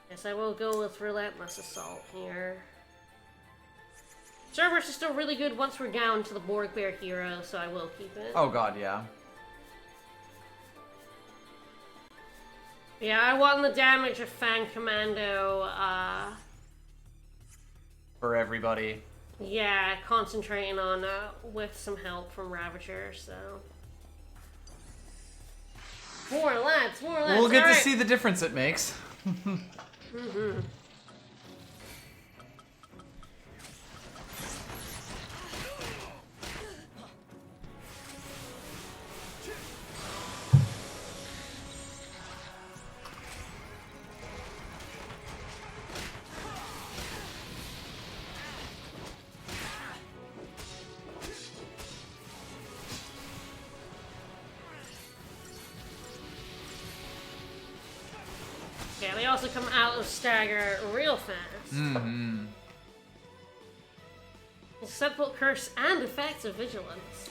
Yes, I will go with Relentless Assault here. Cerberus is still really good once we're down to the Borg Bear hero, so I will keep it. Oh god, yeah. Yeah, I want the damage of Fang Commando, for everybody. Yeah, concentrating on with some help from Ravager, so. More lads, more lads. We'll get to Alright. see the difference it makes. Yeah, they also come out of stagger real fast. Mm-hmm. Sepulchre curse and effects of vigilance.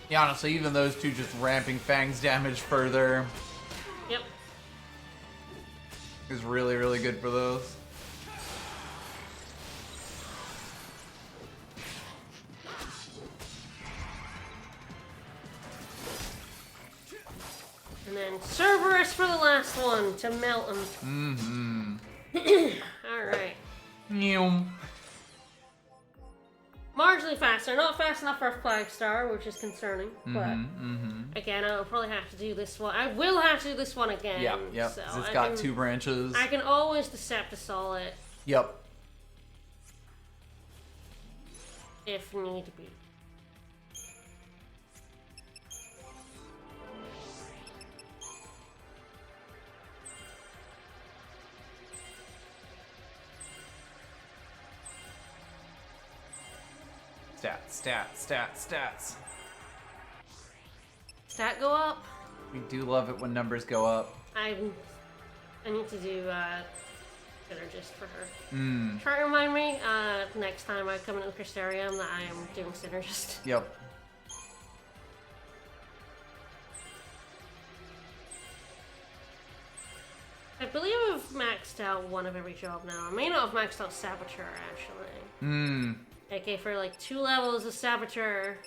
Yeah, honestly, even those two just ramping Fang's damage further Yep. is really, really good for those. And then Cerberus for the last one to melt him. Mm-hmm. Alright. Neum. Marginally faster. Not fast enough for a 5-star, which is concerning. But Mm-hmm. again, I'll probably have to do this one. I will have to do this one again. Yep. So 'Cause it's I got can, 2 branches. I can always Deceptisol it Yep. if need be. Stats. Stat go up? We do love it when numbers go up. I need to do Synergist for her. Mm. Try to remind me next time I come into the Crystarium that I am doing Synergist. Yep. I believe I've maxed out one of every job now. I may not have maxed out Saboteur, actually. Hmm. Okay, for like 2 levels of Saboteur.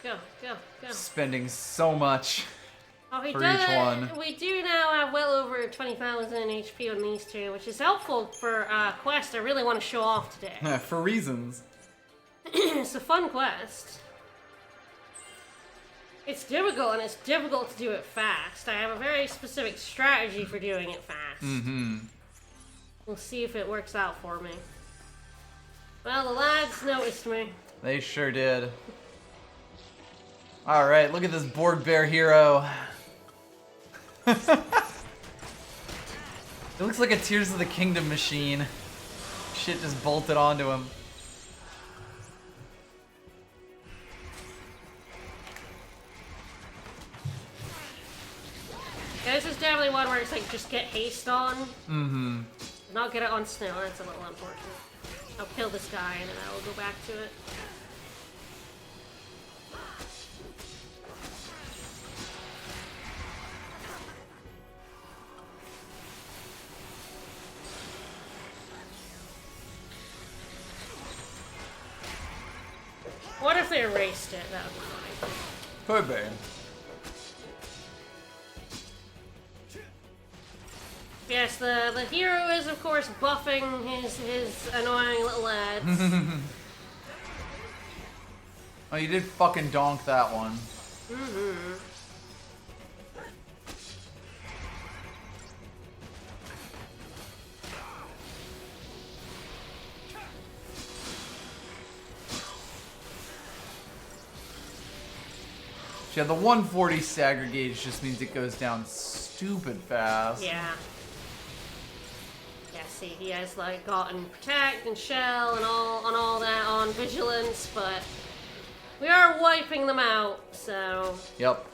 Go. Spending so much. Oh, he For does. each one. We do now have well over 20,000 HP on these two, which is helpful for quest I really want to show off today. For reasons. It's a fun quest. It's difficult, and it's difficult to do it fast. I have a very specific strategy for doing it fast. Mm-hmm. We'll see if it works out for me. Well, the lads noticed me. They sure did. Alright, look at this board bear hero. It looks like a Tears of the Kingdom machine. Shit just bolted onto him. Yeah, this is definitely one where it's like just get haste on. Mm-hmm. Not get it on snow, that's a little unfortunate. I'll kill this guy and then I will go back to it. What if they erased it? That would be funny. Could be. Yes, the hero is of course buffing his annoying little lads. Oh, you did fucking donk that one. Mm-hmm. Yeah, the 140 stagger gauge just means it goes down stupid fast. Yeah. Yeah, see, he has like gotten protect and shell and all that on vigilance, but We are wiping them out, so... Yep.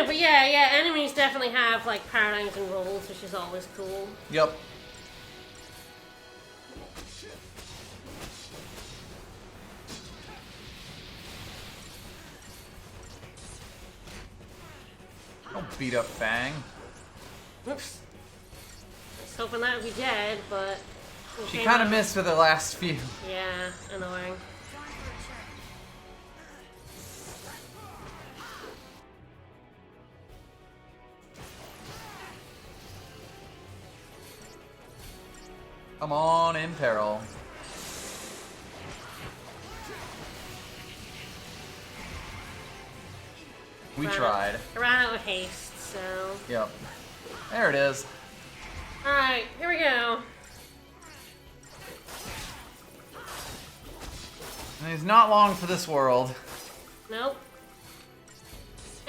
But yeah, enemies definitely have, like, paradigms and rolls, which is always cool. Yep. Don't beat up Fang. Oops. I was hoping that would be dead, but... She kind of missed with the last few. Yeah, annoying. Come on, in peril. We tried. I ran out of haste, so... Yep. There it is. Alright, here we go. And he's not long for this world. Nope.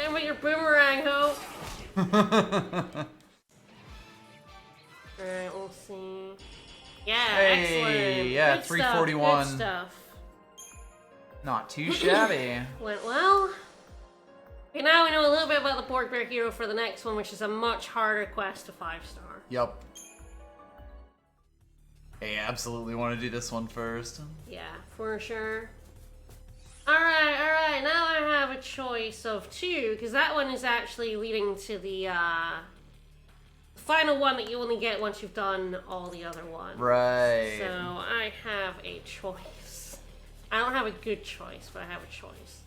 And with your boomerang, Hope. Alright, we'll see. Yeah, Hey, excellent. yeah, Good 341. Stuff, good stuff. Not too shabby. Went well. Okay, now we know a little bit about the Pork Bear Hero for the next one, which is a much harder quest to 5-star. Yep. Hey, absolutely want to do this one first. Yeah, for sure. Alright, now I have a choice of 2, because that one is actually leading to the, final one that you only get once you've done all the other ones. Right. So, I have a choice. I don't have a good choice, but I have a choice.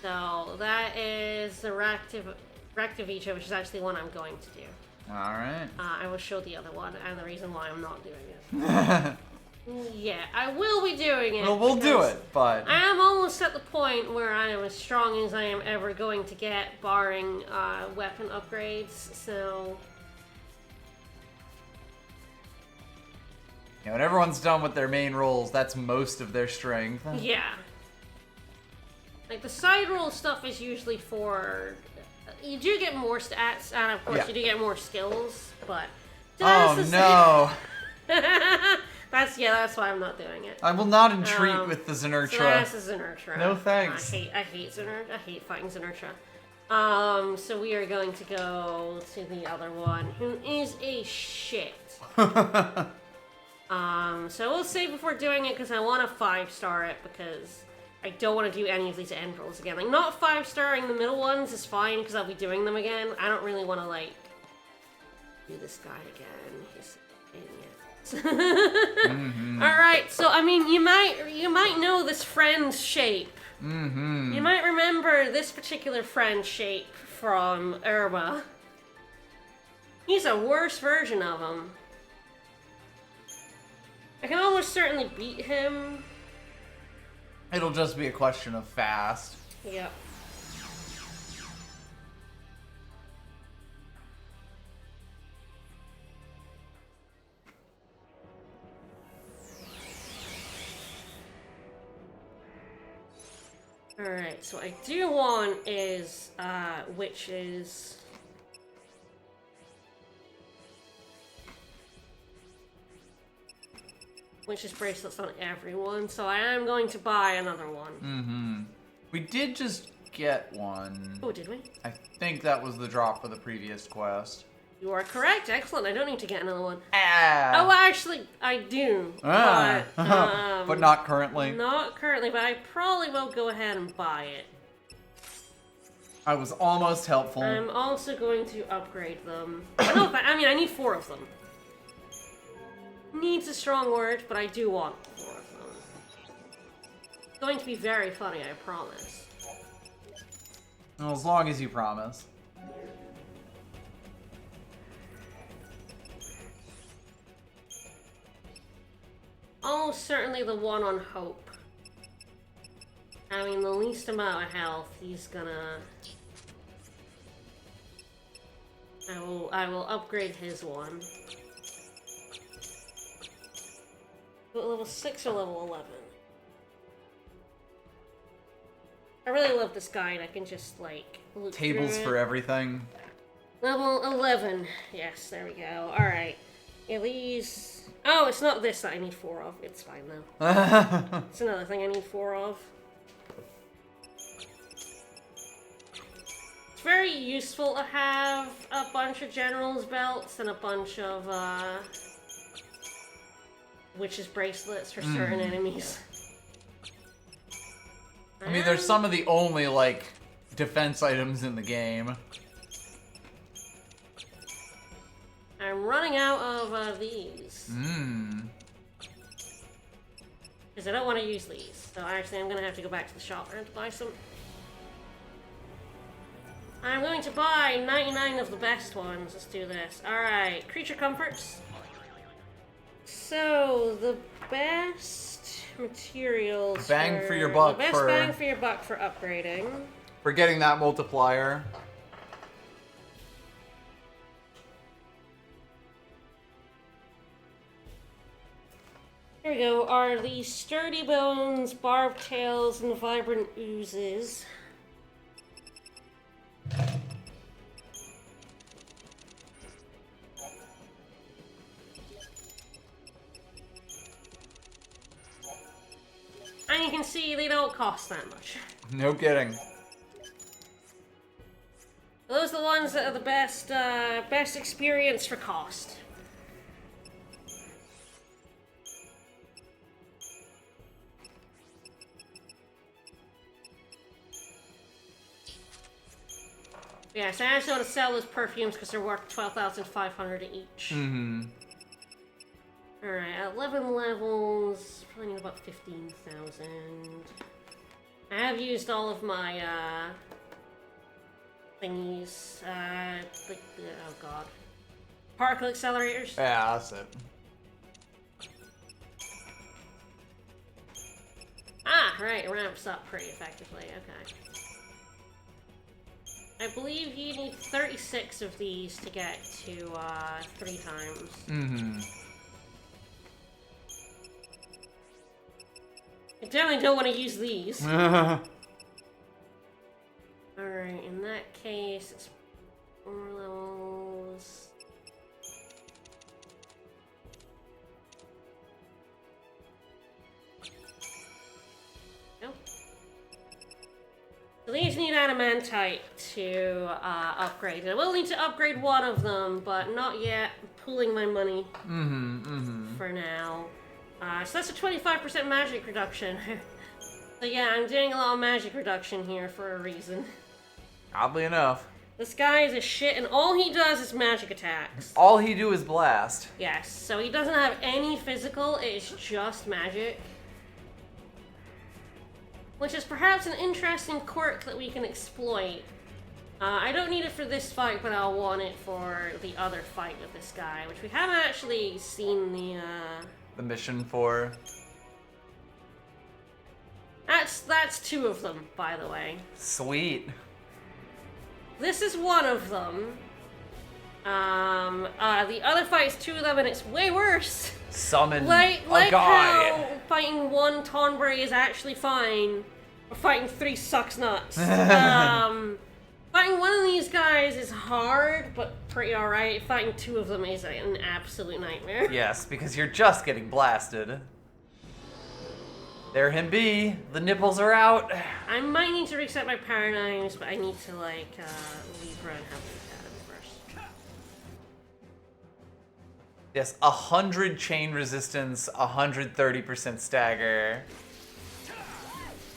So, that is the Ractivicha, which is actually one I'm going to do. Alright. I will show the other one and the reason why I'm not doing it. Yeah, I will be doing it. Well, we'll do it, but... I am almost at the point where I am as strong as I am ever going to get, barring weapon upgrades, so... You know, when everyone's done with their main roles, that's most of their strength. Yeah. Like, the side roll stuff is usually for... You do get more stats, and of course you do get more skills, but... Oh, no! That's why I'm not doing it. I will not entreat with the Xenertra. So that's a Xenertra. No thanks. I hate Xenertra. I hate fighting Xenertra. So we are going to go to the other one, who is a shit. So we'll save before doing it, because I want to 5-star it, because I don't want to do any of these end rolls again. Like, not 5-starring the middle ones is fine, because I'll be doing them again. I don't really want to, like, do this guy again. He's an idiot. Alright, so, I mean, you might know this friend's shape. You might remember this particular friend's shape from Irma. He's a worse version of him. I can almost certainly beat him. It'll just be a question of fast. Yep. Alright, so what I do want is, witches. Witches bracelets on everyone, so I am going to buy another one. We did just get one. Oh, did we? I think that was the drop for the previous quest. You are correct. Excellent. I don't need to get another one. Ah. Oh, actually, I do. Ah. But, but not currently. Not currently, but I probably will go ahead and buy it. I was almost helpful. I'm also going to upgrade them. I need 4 of them. Needs a strong word, but I do want 4 of them. It's going to be very funny, I promise. Well, as long as you promise. Almost certainly the one on Hope. I mean, the least amount of health, he's gonna... I will upgrade his one. Level 6 or level 11? I really love this guide. I can just, like, look Tables through for it. everything. Level 11. Yes, there we go. Alright. At least... Oh, it's not this that I need 4 of. It's fine, though. It's another thing I need 4 of. It's very useful to have a bunch of general's belts and a bunch of, witch's bracelets for certain enemies. I mean, they're some of the only, like, defense items in the game. I'm running out of these. Because I don't want to use these. So actually, I'm going to have to go back to the shop and buy some. I'm going to buy 99 of the best ones. Let's do this. Alright, creature comforts. So, the best materials Bang for your buck the best bang for your buck for upgrading. For getting that multiplier. Here we go, are the sturdy bones, barbed tails, and vibrant oozes. And you can see they don't cost that much. No kidding. Those are the ones that are the best, best experience for cost. Yes, I actually want to sell those perfumes because they're worth 12,500 each. Alright, at 11 levels, probably need about 15,000. I have used all of my, thingies, like, oh god. Particle accelerators. Yeah, that's it. Ah, right, it ramps up pretty effectively, okay. I believe you need 36 of these to get to, 3 times. I definitely don't want to use these. Alright, in that case, it's 4 levels. Nope. So these need adamantite to upgrade. I will need to upgrade one of them, but not yet. I'm pooling my money for now. So that's a 25% magic reduction. So yeah, I'm doing a lot of magic reduction here for a reason. Oddly enough. This guy is a shit, and all he does is magic attacks. All he do is blast. Yes, so he doesn't have any physical, it's just magic. Which is perhaps an interesting quirk that we can exploit. I don't need it for this fight, but I'll want it for the other fight with this guy, which we haven't actually seen the mission for. That's 2 of them, by the way. Sweet. This is one of them. The other fight's 2 of them, and it's way worse. Summon like a guy. How fighting 1 Tonbray is actually fine, or fighting 3 sucks nuts. Fighting one of these guys is hard, but pretty alright. Fighting 2 of them is an absolute nightmare. Yes, because you're just getting blasted. There him be. The nipples are out. I might need to reset my paradigms, but I need to, like, Libra and have a first. Yes, 100 chain resistance, 130% stagger.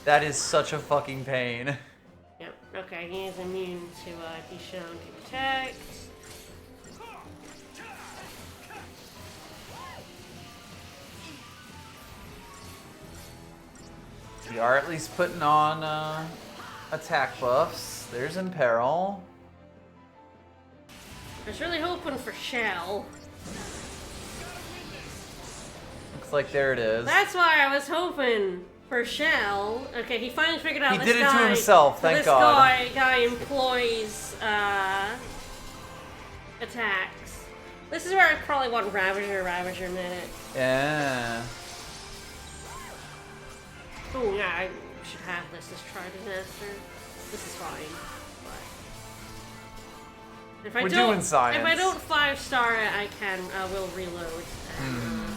That is such a fucking pain. Yep, okay, he is immune to be shown to protect. We are at least putting on attack buffs. There's Imperil. I was really hoping for Shell. Looks like there it is. That's why I was hoping for Shell. Okay, he finally figured out He this did it guy, to himself, thank God. This guy employs attacks. This is where I probably want Ravager minute. Yeah. Oh yeah, I should have this as Try Disaster. This is fine. If We're doing science. If I don't 5-star it, I will reload and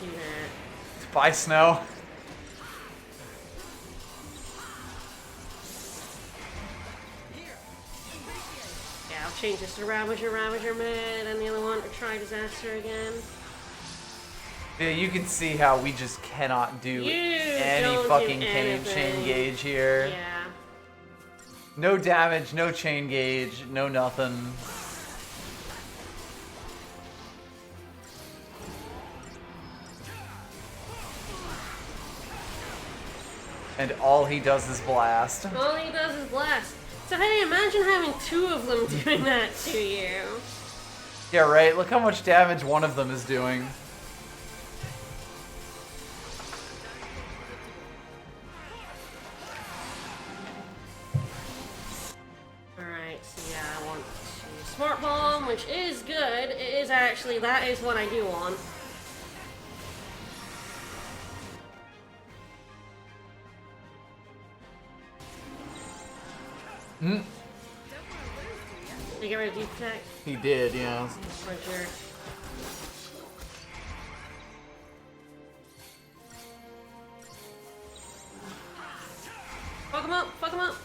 do that. Bye, Snow. Yeah, I'll change this to Ravager mid, and the other one to try Disaster again. Yeah, you can see how we just cannot do any don't fucking do chain anything. gauge here. Yeah. No damage, no chain gauge, no nothing. And all he does is blast. All he does is blast. So hey, imagine having 2 of them doing that to you. Yeah, right? Look how much damage one of them is doing. Alright, so yeah, I want to Smart Bomb, which is good. It is actually, that is what I do want. Did you get rid of Deep Attack? He did, yeah. For sure. Fuck him up! Fuck him up!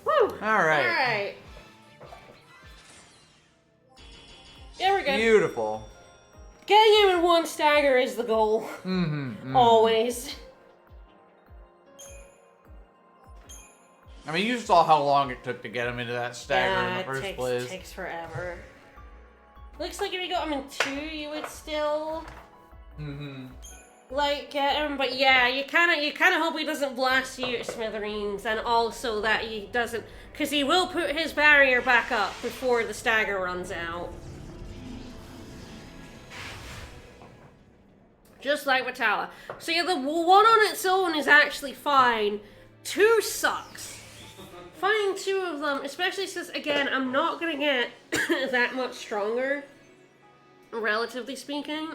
Woo! Alright. Alright. Yeah, we're good. Beautiful. Getting him in 1 stagger is the goal. Always. I mean, you saw how long it took to get him into that stagger in the first place. It takes forever. Looks like if you got him in 2, you would still like get him, but yeah, you kind of hope he doesn't blast you to smithereens, and also that he doesn't, because he will put his barrier back up before the stagger runs out. Just like Watala. So yeah, the 1 on its own is actually fine. 2 sucks. Finding 2 of them, especially since, again, I'm not gonna get that much stronger, relatively speaking.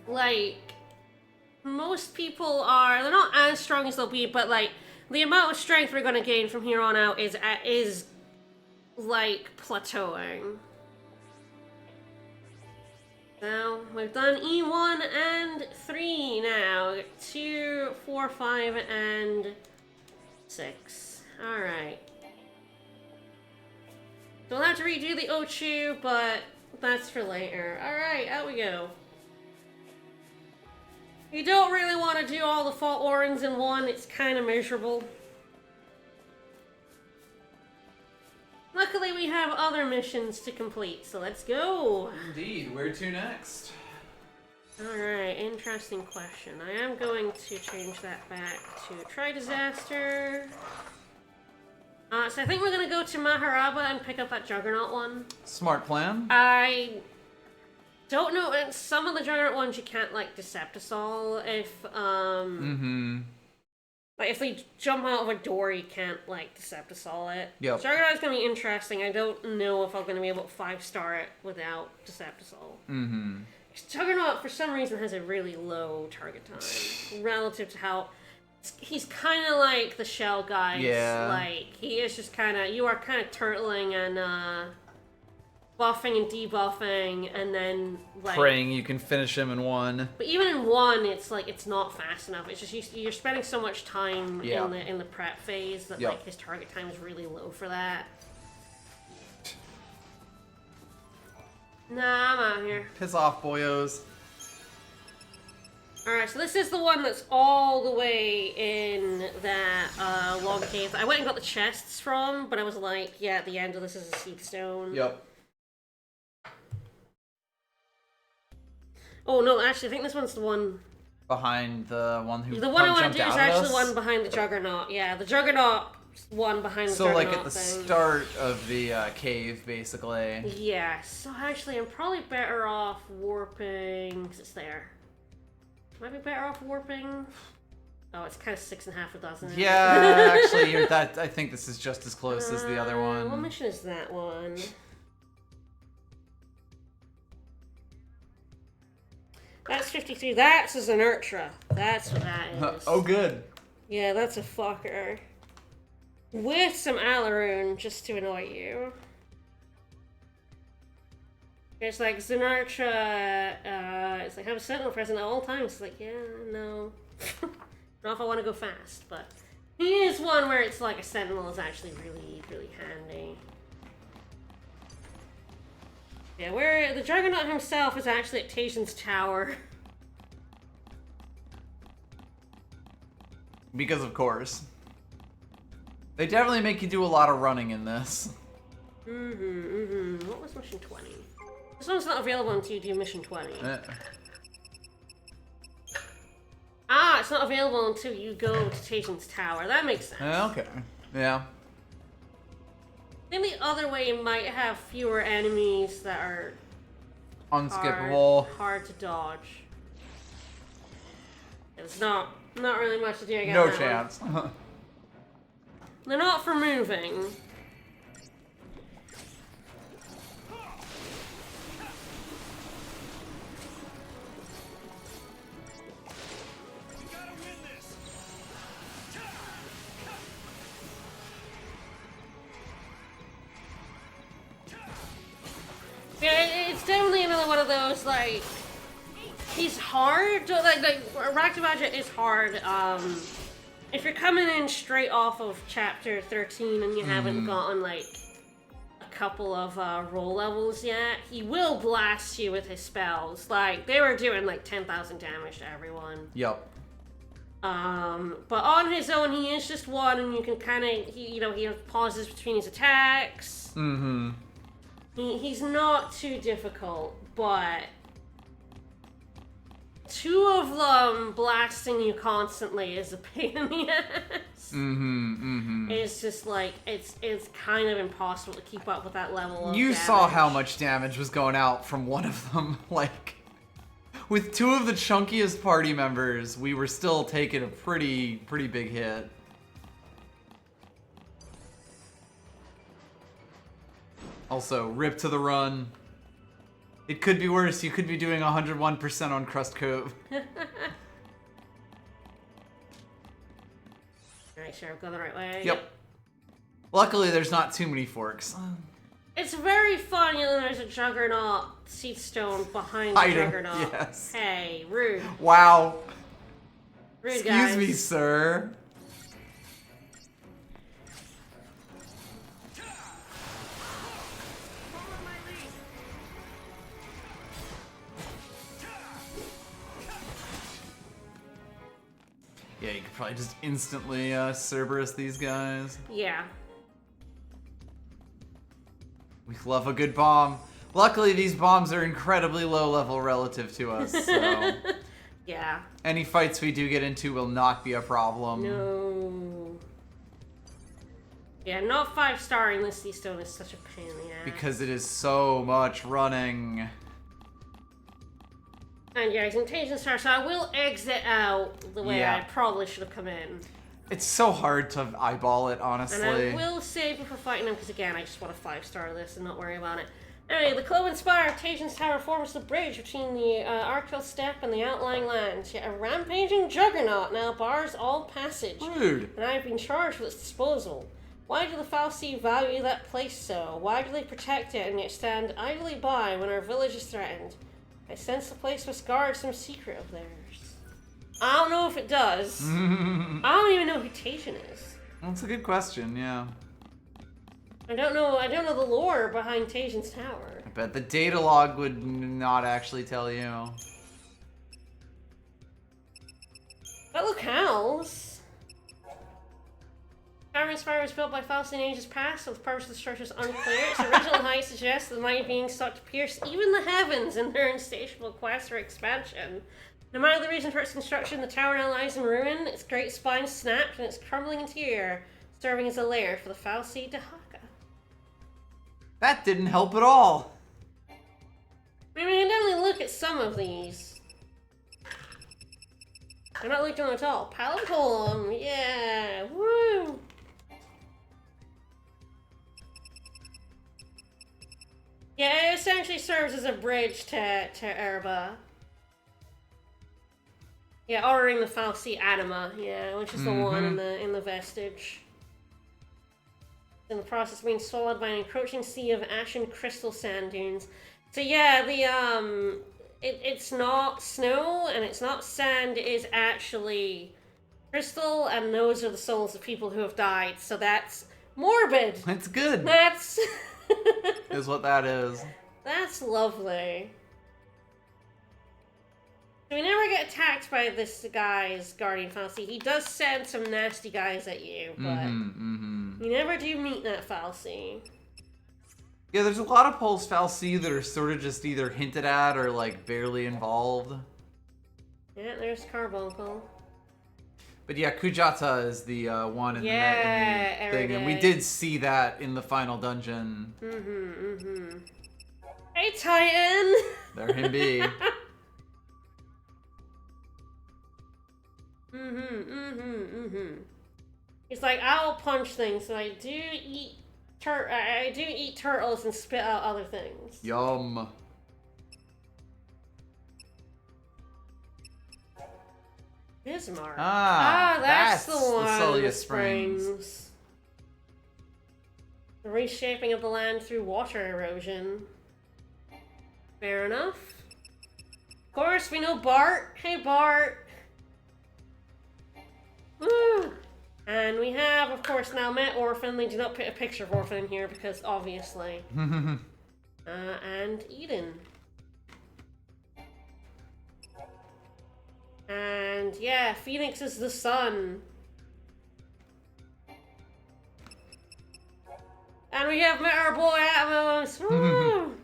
Like, most people are, they're not as strong as they'll be, but like, the amount of strength we're gonna gain from here on out is like, plateauing. Now, we've done E1 and 3 now. 2, 4, 5, and 6. Alright. Don't have to redo the Ochu, but that's for later. Alright, out we go. You don't really want to do all the Fault Orans in one, it's kind of miserable. Luckily, we have other missions to complete, so let's go! Indeed. Where to next? Alright, interesting question. I am going to change that back to Try Disaster. So I think we're gonna go to Maharaba and pick up that Juggernaut one. Smart plan. I don't know, and some of the Juggernaut ones you can't, like, Deceptisol if, like, if they jump out of a door, you can't, like, Deceptisol it. Yep. Juggernaut's gonna be interesting. I don't know if I'm gonna be able to 5-star it without Deceptisol. Juggernaut, for some reason, has a really low target time relative to how... He's kind of like the Shell guys. Yeah. Like, he is just kind of... You are kind of turtling and, buffing and debuffing, and then, like... Praying you can finish him in 1. But even in 1, it's like, it's not fast enough. It's just, you're spending so much time in the prep phase that, like, his target time is really low for that. Nah, I'm out here. Piss off, boyos. Alright, so this is the one that's all the way in that long cave. I went and got the chests from, but I was like, yeah, at the end of this is a seed stone. Yep. Oh no, actually, I think this one's the one Behind the one who The one I want jumped to do is out at actually us? the one behind the Juggernaut. Yeah, the Juggernaut one behind the So Juggernaut like at the thing. start of the cave, basically. Yeah, so actually I'm probably better off warping, because it's there. Might be better off warping Oh, it's kind of 6.5 a dozen. Yeah, actually, I think this is just as close as the other one. What mission is that one? That's 53. That's a Xenertra. That's what that is. Oh, good. Yeah, that's a fucker. With some Alarune, just to annoy you. It's like, Xenertra, it's like, have a Sentinel present at all times. It's like, yeah, no. I don't know if I want to go fast, but he is one where it's like a Sentinel is actually really, really handy. Yeah, where the Juggernaut himself is actually at Tation's Tower. Because of course. They definitely make you do a lot of running in this. What was mission 20? This one's not available until you do mission 20. Ah, it's not available until you go to Tation's Tower. That makes sense. Okay. Yeah. I think the other way you might have fewer enemies that are unskippable, hard to dodge. It's not really much to do again. No chance. They're not for moving. Yeah, it's definitely another one of those, like, he's hard. Like Rakhtamaja is hard. If you're coming in straight off of chapter 13 and you haven't gotten, like, a couple of roll levels yet, he will blast you with his spells. Like, they were doing, like, 10,000 damage to everyone. Yep. But on his own, he is just one, and you can kind of, he has pauses between his attacks. Mm-hmm. He's not too difficult, but two of them blasting you constantly is a pain in the ass. It's just like, it's kind of impossible to keep up with that level of damage. Saw how much damage was going out from one of them. Like, with two of the chunkiest party members, we were still taking a pretty big hit. Also, rip to the run. It could be worse. You could be doing 101% on Crust Cove. Alright, sure, I've gone the right way. Yep. Luckily, there's not too many forks. It's very fun, there's a Juggernaut Seed Stone behind Hiding, the Juggernaut. yes. Hey, rude. Wow. Rude, guys. Excuse me, sir. Yeah, you could probably just instantly Cerberus these guys. Yeah. We love a good bomb. Luckily, these bombs are incredibly low level relative to us, so... Yeah. Any fights we do get into will not be a problem. No. Yeah, not 5-starring this Sea Stone is such a pain in the ass. Because it is so much running. And yeah, he's in Tation's Tower, so I will exit out the way I probably should have come in. It's so hard to eyeball it, honestly. And I will save before fighting him, because again, I just want to 5-star this and not worry about it. Anyway, the Cloven Spire of Tation's Tower forms the bridge between the Arkhill Steppe and the outlying lands. Yet a rampaging juggernaut now bars all passage. Rude. And I have been charged with its disposal. Why do the Fal'Cie value that place so? Why do they protect it and yet stand idly by when our village is threatened? I sense the place must guard some secret of theirs. I don't know if it does. I don't even know who Tation is. That's a good question, yeah. I don't know the lore behind Tation's Tower. I bet the data log would not actually tell you. But look, Howls. Tavern Spire was built by Fal'Cie in ages past, with purpose of the structure is unclear. Its original height suggests that the mighty beings sought to pierce even the heavens in their insatiable quest for expansion. No matter the reason for its construction, the tower now lies in ruin, its great spine snapped, and its crumbling interior serving as a lair for the Fal'Cie Dahaka. That didn't help at all. I mean, we can definitely look at some of these. They're not linked on at all. Palindrome, yeah, woo! Yeah, it essentially serves as a bridge to Erba. Yeah, ordering the Falsi Anima, yeah, which is the one in the vestige. In the process being swallowed by an encroaching sea of ashen crystal sand dunes. So yeah, the it's not snow and it's not sand, it is actually crystal, and those are the souls of people who have died. So that's morbid. It's good. That's is what that is. That's lovely. So we never get attacked by this guy's guardian Falsi. He does send some nasty guys at you, but you never do meet that Falsi. Yeah, there's a lot of Pulse Falsi that are sort of just either hinted at or like barely involved. Yeah, there's Carbuncle. But yeah, Kujata is the one in the thing, and we did see that in the final dungeon. Hey, Titan! There him be. He's like, I'll punch things, so I do eat turtles and spit out other things. Yum. Bismarck. That's the one. The Sullia Springs. Springs. The reshaping of the land through water erosion. Fair enough. Of course, we know Bart. Hey, Bart. Woo! And we have, of course, now met Orphan. They do not put a picture of Orphan in here because, obviously. And Eden. And, yeah, Phoenix is the sun. And we have met our boy Atmos. Woo!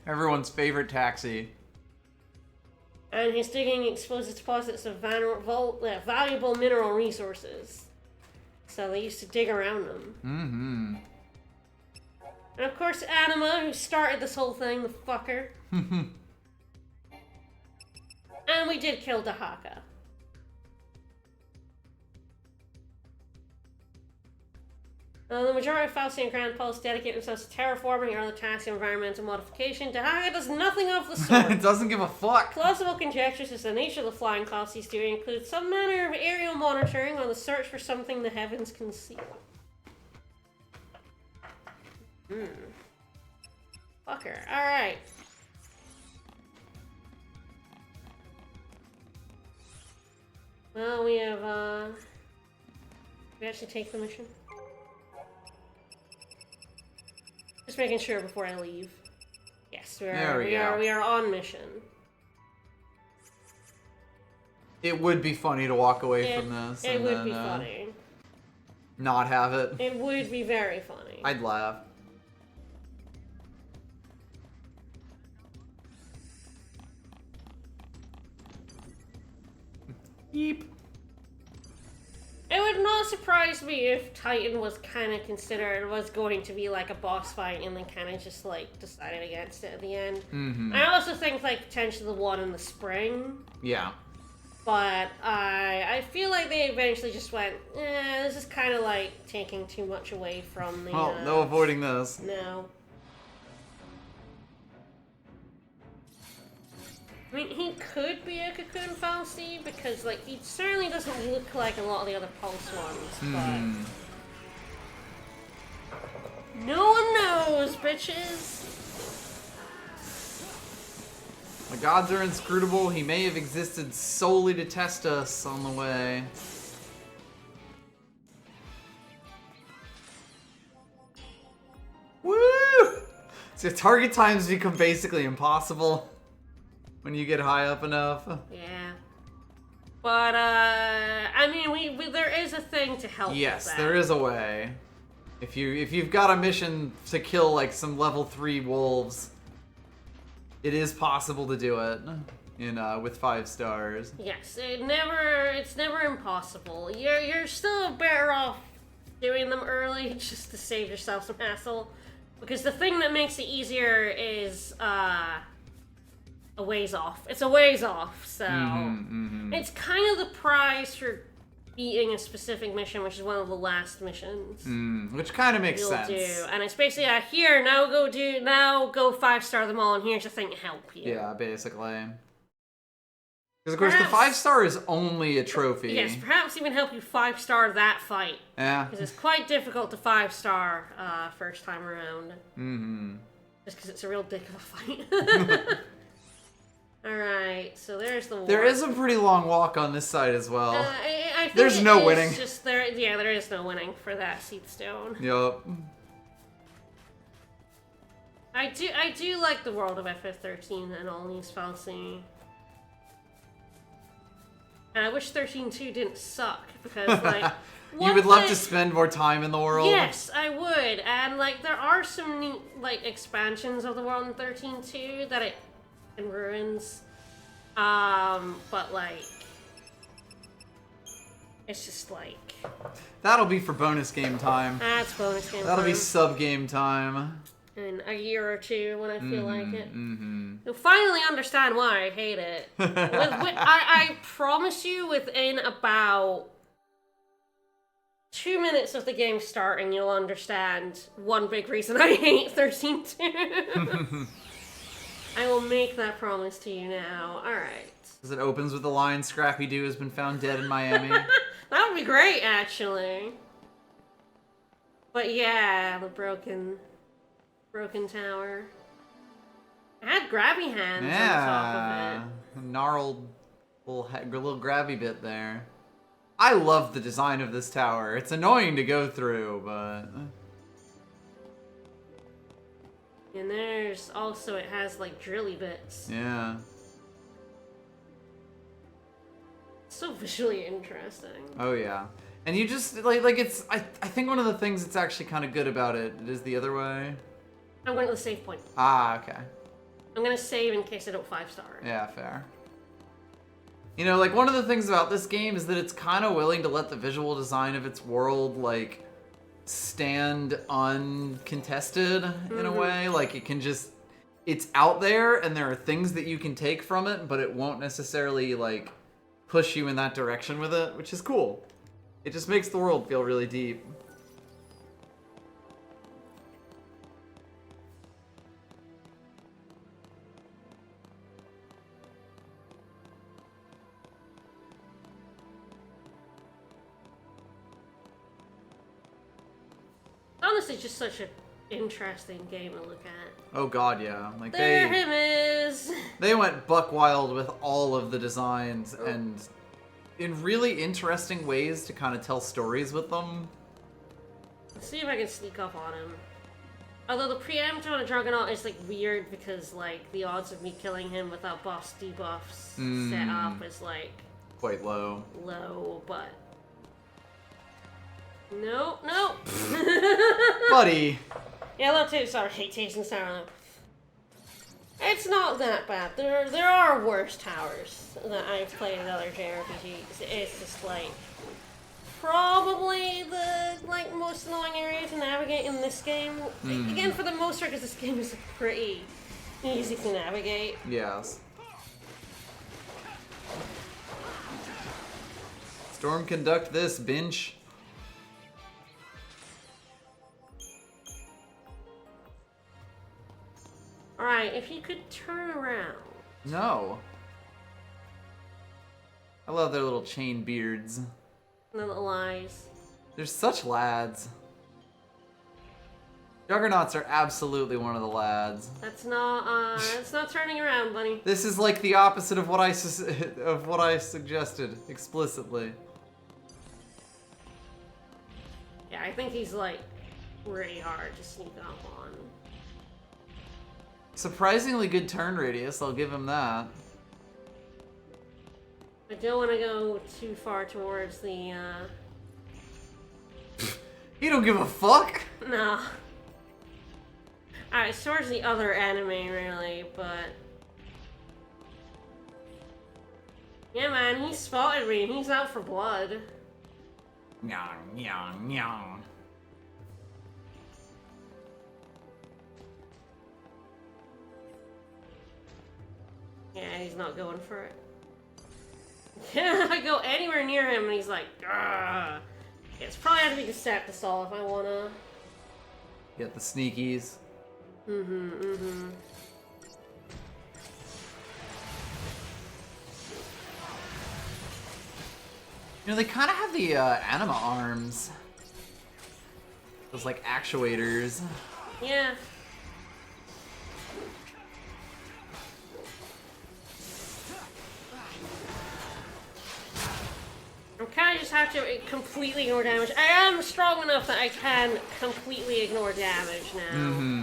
Everyone's favorite taxi. And he's digging explosive deposits of valuable mineral resources. So they used to dig around them. And of course, Anima, who started this whole thing, the fucker. And we did kill Dahaka. The majority of Faustian Grand Pulse dedicate themselves to terraforming or other tasks of environmental modification. Dahaka does nothing of the sort. It doesn't give a fuck. Plausible conjectures as the nature of the flying Fausties do include some manner of aerial monitoring on the search for something the heavens can see. Fucker. Alright. Well, we have, we actually take the mission? Just making sure before I leave. Yes, we are on mission. It would be funny to walk away from this. It would be funny. Not have it. It would be very funny. I'd laugh. Yeep. It would not surprise me if Titan was going to be like a boss fight and then kind of just like decided against it at the end. I also think like potentially the one in the spring. Yeah. But I feel like they eventually just went, this is kind of like taking too much away from the... Oh, no avoiding this. No. I mean, he could be a Cocoon Falsi, because, like, he certainly doesn't look like a lot of the other Pulse ones, but... No one knows, bitches! The gods are inscrutable. He may have existed solely to test us on the way. Woo! So target times become basically impossible when you get high up enough. Yeah. But, I mean, there is a thing to help with that. There is a way. If you've got a mission to kill, like, some level 3 wolves, it is possible to do it with 5 stars. Yes, it's never impossible. You're still better off doing them early just to save yourself some hassle. Because the thing that makes it easier is, a ways off. It's a ways off, so Mm-hmm. it's kind of the prize for beating a specific mission, which is one of the last missions. Which kind of makes You'll sense. do, and it's basically here now go 5-star them all, and here's the thing to help you. Yeah, basically. Because of course Perhaps- the 5-star is only a trophy. Yes, perhaps even help you 5-star that fight. Yeah. Because it's quite difficult to 5-star first time around. Mm-hmm. Just because it's a real dick of a fight. Alright, so there's the war. There is a pretty long walk on this side as well. I think There's it no is winning. Just there is no winning for that seed stone. Yup. I do like the world of FF13 and all these fancy. And I wish 13.2 didn't suck because like You would love to spend more time in the world? Yes, I would. And like there are some neat like expansions of the world in 13.2 that it in ruins. But like it's just like That'll be for bonus game time. that's bonus game. That'll be time. sub-game time. In a year or two when I feel like it. Mm-hmm. You'll finally understand why I hate it. I promise you, within about 2 minutes of the game starting, you'll understand one big reason I hate 13.2. I will make that promise to you now. Alright. Because it opens with the line, Scrappy-Doo has been found dead in Miami. That would be great, actually. But yeah, the broken tower. It had grabby hands on the top of it. Gnarled little grabby bit there. I love the design of this tower. It's annoying to go through, but... And there's also, it has like drilly bits. Yeah. It's so visually interesting. Oh yeah. And you just, like it's, I think one of the things that's actually kind of good about it is the other way. I'm going to the save point. Ah, okay. I'm going to save in case I don't 5-star it. Yeah, fair. You know, like, one of the things about this game is that it's kind of willing to let the visual design of its world, like, stand uncontested in a way. Like, it can just... It's out there, and there are things that you can take from it, but it won't necessarily, like, push you in that direction with it, which is cool. It just makes the world feel really deep. Honestly, just such an interesting game to look at. Oh god, yeah. Like, There him is! They went buck wild with all of the designs and in really interesting ways to kind of tell stories with them. Let's see if I can sneak up on him. Although the preempt on a Juggernaut is like weird because like the odds of me killing him without boss debuffs set up is like Quite low. low, but no. Buddy! Yellow too. Sorry, hate tasting sour. It's not that bad. There are worse towers that I've played in other JRPGs. It's just like probably the like most annoying area to navigate in this game. Again, for the most part, because this game is pretty easy to navigate. Yes. Storm conduct this, binge. Alright, if you could turn around. No. I love their little chain beards. The little eyes. They're such lads. Juggernauts are absolutely one of the lads. That's not turning around, buddy. This is like the opposite of what I suggested explicitly. Yeah, I think he's like pretty hard to sneak up on. Surprisingly good turn radius, I'll give him that. I don't want to go too far towards the, You don't give a fuck? no. Alright, it's towards the other enemy, really, but... Yeah, man, he spotted me, and he's out for blood. Nyong, nyong, nyong. Yeah, he's not going for it. Yeah, I go anywhere near him and he's like, "Grr." It's probably have to be Decepticol if I wanna get the sneakies. Mm-hmm. You know, they kind of have the anima arms. Those like actuators. Yeah. I kind of just have to completely ignore damage. I am strong enough that I can completely ignore damage now.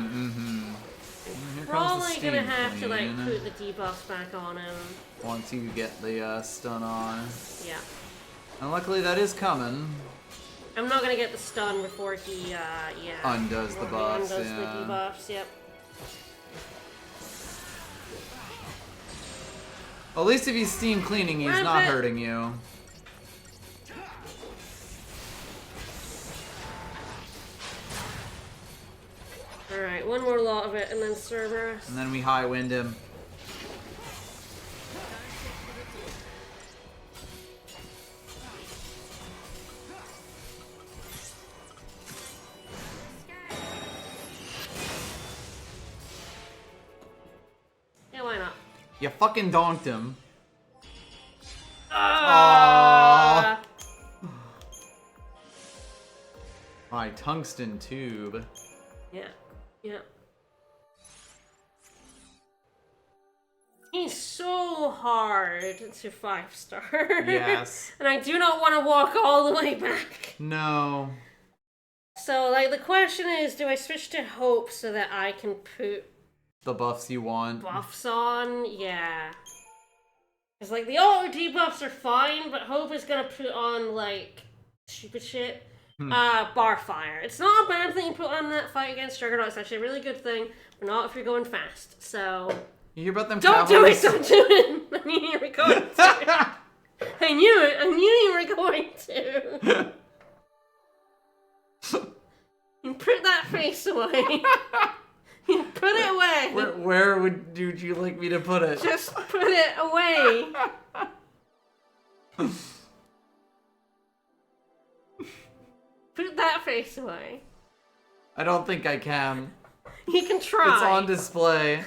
Probably gonna have to like put the debuffs back on him. Once you get the stun on. Yeah. And luckily that is coming. I'm not gonna get the stun before he, undoes the buffs, undoes the debuffs, yep. Well, at least if he's steam cleaning, he's not hurting you. Alright, one more lot of it, and then Cerberus. And then we high wind him. Yeah, why not? You fucking donked him. Ah! My tungsten tube. Yeah. Yeah. He's so hard to 5-star. Yes. And I do not want to walk all the way back. No. So, like, the question is, do I switch to Hope so that I can put the buffs you want? Buffs on? Yeah. Because, like, the auto debuffs are fine, but Hope is gonna put on, like, stupid shit. Bar fire. It's not a bad thing to put on that fight against Juggernaut. It's actually a really good thing, but not if you're going fast. So you hear about them? Don't do it! Don't do it! I knew you were going to. I knew it. I knew you were going to. You put that face away. You put it away. Where would you like me to put it? Just put it away. Put that face away. I don't think I can. You can try. It's on display.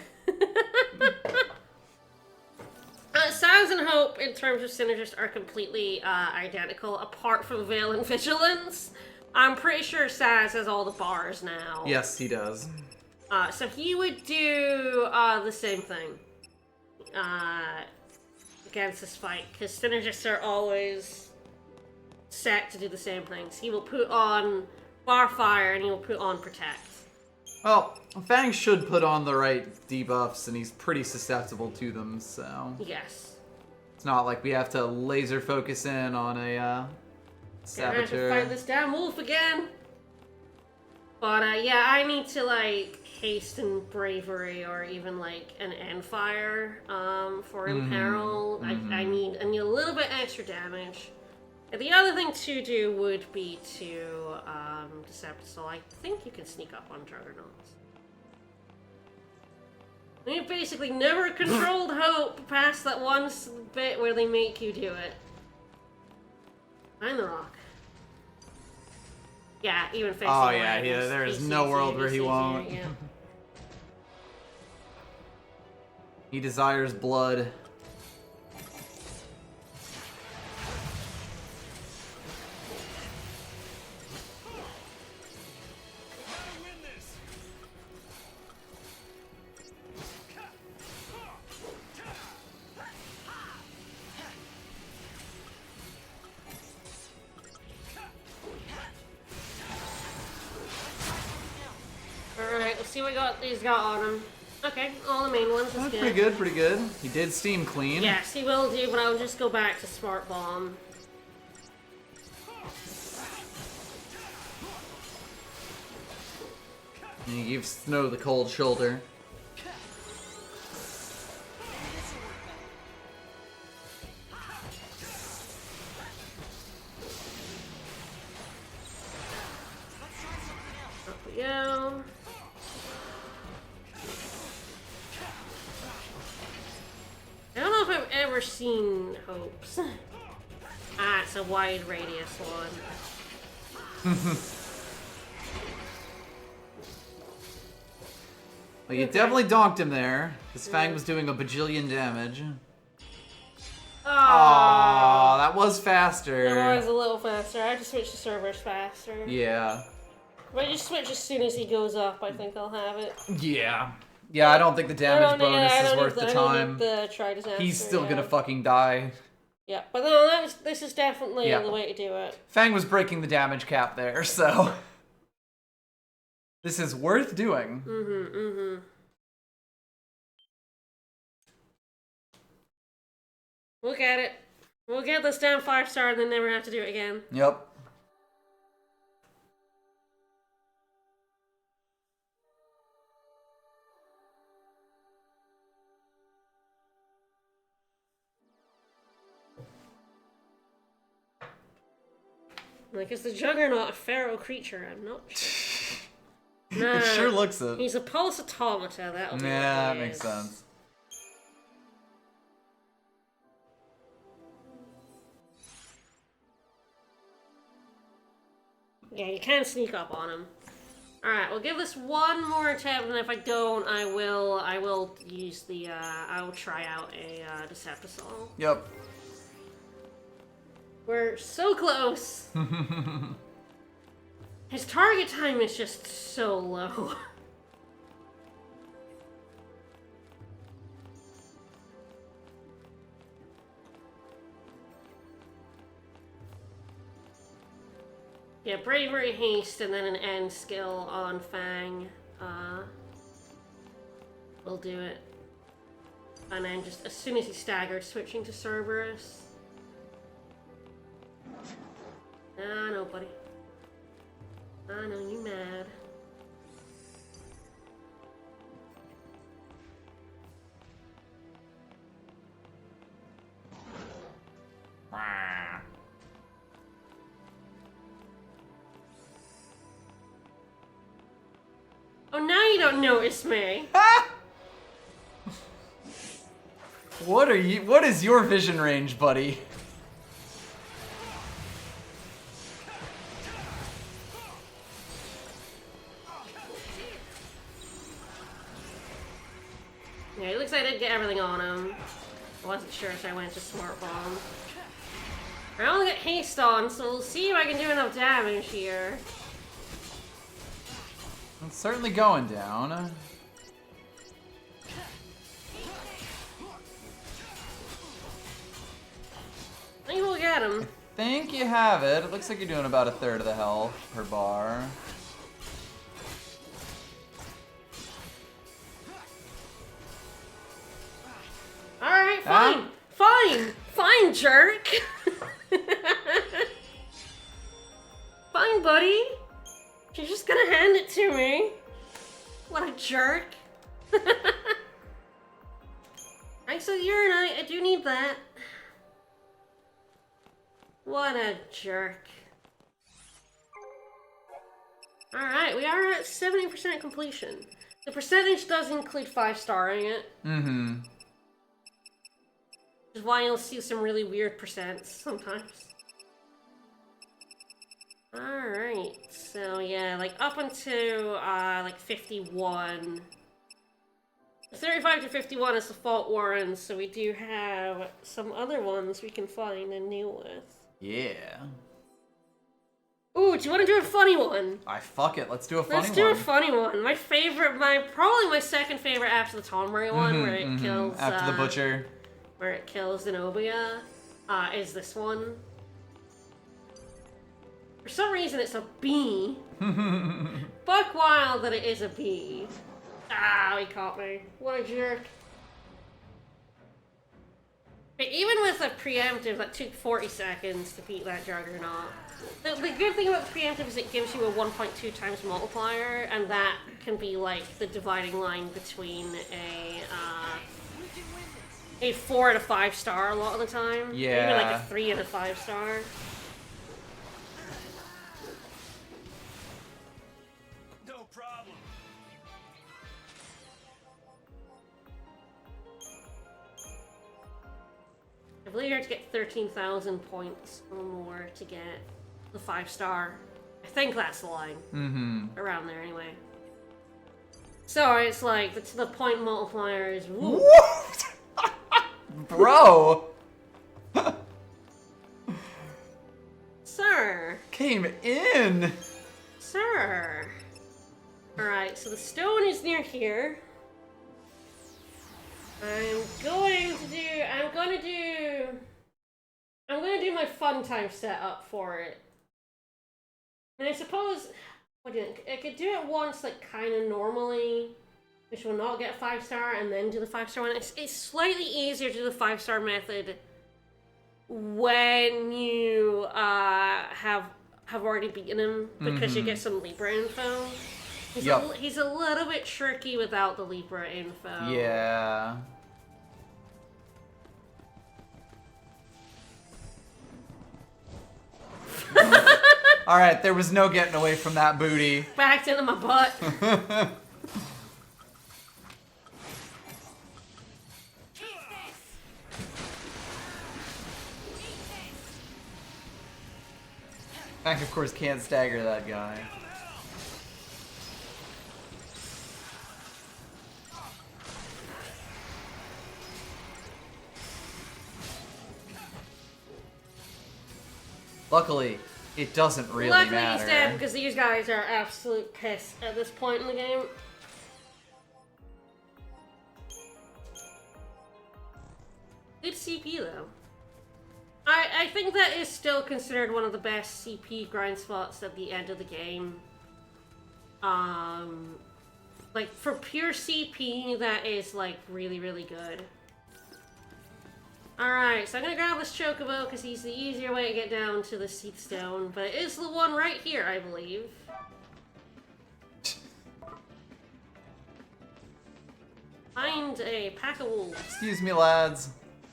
Sans and Hope, in terms of Synergist, are completely identical, apart from Veil and Vigilance. I'm pretty sure Sans has all the bars now. Yes, he does. So he would do the same thing against this fight, because Synergists are always set to do the same things. He will put on Bar Fire and he will put on Protect. Well, Fang should put on the right debuffs, and he's pretty susceptible to them, so... Yes. It's not like we have to laser focus in on a Saboteur. I have to fight this damn wolf again! But, yeah, I need to, like, haste and bravery, or even, like, an end fire for Imperil. I need a little bit extra damage. The other thing to do would be to Decepticol. I think you can sneak up on Juggernauts. We've basically never controlled Hope past that one bit where they make you do it. Find the rock. Yeah, even facing oh yeah, there is no world where he won't. Yeah. He desires blood. Alright, let's see what he's got on him. Okay, all the main ones. That's good. Pretty good, pretty good. He did steam clean. Yes, he will do, but I'll just go back to Smart Bomb. And he gives Snow the cold shoulder. Up we go. never seen hopes. Ah, it's a wide radius one. Well, you definitely donked him there. His Fang was doing a bajillion damage. Aww, that was faster. It was a little faster. I had to switch to servers faster. Yeah. If I just switch as soon as he goes up, I think I'll have it. Yeah. Yeah, I don't think the damage bonus is worth the time. He's still gonna fucking die. Yeah, but no, this is definitely the way to do it. Fang was breaking the damage cap there, so... This is worth doing. We'll get it. We'll get this damn 5-star and then never have to do it again. Yep. Like, is the Juggernaut a feral creature? I'm not sure. Nah, it sure looks it. He's a pulse automata, that'll be that makes sense. Yeah, you can sneak up on him. Alright, we'll give this one more attempt, and if I don't, I will use the, I will try out a, Decepticon. Yep. We're so close! His target time is just so low. Yeah, Bravery, Haste, and then an end skill on Fang. Will do it. And then just as soon as he staggers, switching to Cerberus. Ah, no, buddy. I know you mad. Oh, now you don't notice me. What is your vision range, buddy? Yeah, it looks like I did get everything on him. I wasn't sure, so I went to Smart Bomb. I only got Haste on, so we'll see if I can do enough damage here. It's certainly going down. I think we'll get him. I think you have it. It looks like you're doing about a third of the health per bar. Alright, fine. Fine. Fine, jerk. Fine, buddy. You're just gonna hand it to me. What a jerk. Thanks for the urinite. I do need that. What a jerk. Alright, we are at 70% completion. The percentage does include 5-starring it. Mm-hmm. Which is why you'll see some really weird percents sometimes. Alright, so yeah, like up until like 51. 35 to 51 is the Fault Warrens, so we do have some other ones we can find and deal with. Yeah. Ooh, do you want to do a funny one? Fuck it, let's do a funny one. Let's do a funny one. My favorite, probably my second favorite after the Tonberry one, where it kills... After the Butcher. Where it kills Zenobia, is this one. For some reason it's a B. Buck wild that it is a B. Ah, he caught me. What a jerk. But even with a preemptive, that took 40 seconds to beat that Juggernaut. The good thing about the preemptive is it gives you a 1.2 times multiplier, and that can be like the dividing line between a 4 and a 5-star a lot of the time. Yeah. Maybe like a 3 and a 5-star. No problem. I believe you have to get 13,000 points or more to get the 5-star. I think that's the line. Mm-hmm. Around there, anyway. So it's like the point multiplier is woo. What? Bro! Sir. Came in! Sir. Alright, so the stone is near here. I'm going to do my fun time setup for it. And I suppose I could do it once, like, kind of normally, which will not get 5-star, and then do the 5-star one. It's slightly easier to do the 5-star method when you have already beaten him, because you get some Libra info. He's a little bit tricky without the Libra info. Yeah. Alright, there was no getting away from that booty. Backed into my butt. Mac, of course, can't stagger that guy. Luckily, it doesn't really Luckily matter. he's dead, because these guys are absolute piss at this point in the game. Good CP though. I think that is still considered one of the best CP grind spots at the end of the game. Like for pure CP, that is like really, really good. Alright, so I'm gonna grab this Chocobo because he's the easier way to get down to the Seath Stone, but it is the one right here, I believe. Find a pack of wolves. Excuse me, lads.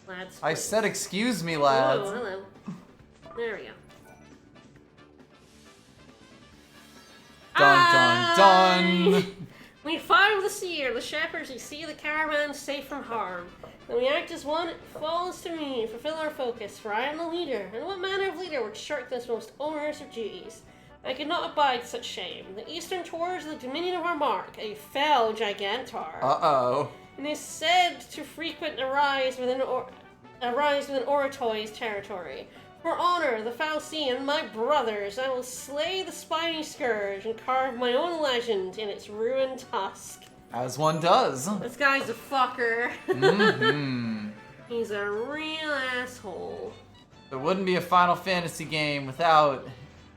Lads, I please. said excuse me, lads. Oh, hello. There we go. Dun, dun, dun. We follow the seer, the shepherds who see the caravan safe from harm. Then we act as one, it falls to me, fulfill our focus, for I am the leader. And what manner of leader would shirk this most onerous of duties? I could not abide such shame. The eastern tours the dominion of our mark, a fell gigantor. Uh-oh. And is said to frequent arise within Oratoi's territory. For honor, the Falci, and my brothers, I will slay the spiny scourge and carve my own legend in its ruined tusk. As one does. This guy's a fucker. Mm-hmm. He's a real asshole. There wouldn't be a Final Fantasy game without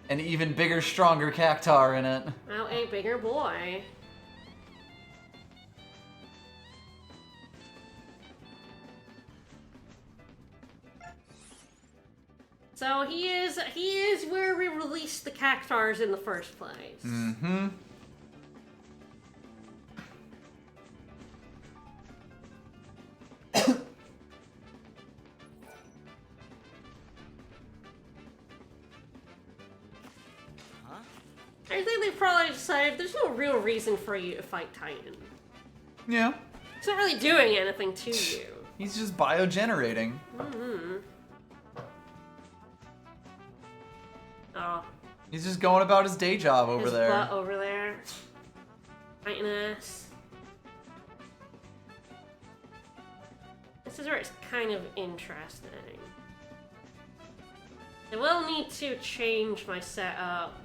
an even bigger, stronger Cactar in it. Now a bigger boy. So he is where we released the Cactars in the first place. Mm-hmm. I think they probably decided there's no real reason for you to fight Titan. Yeah. It's not really doing anything to you. He's just biogenerating. Mm-hmm. Oh. He's just going about his day job over His there. butt over there. Titan ass. This is where it's kind of interesting. I will need to change my setup.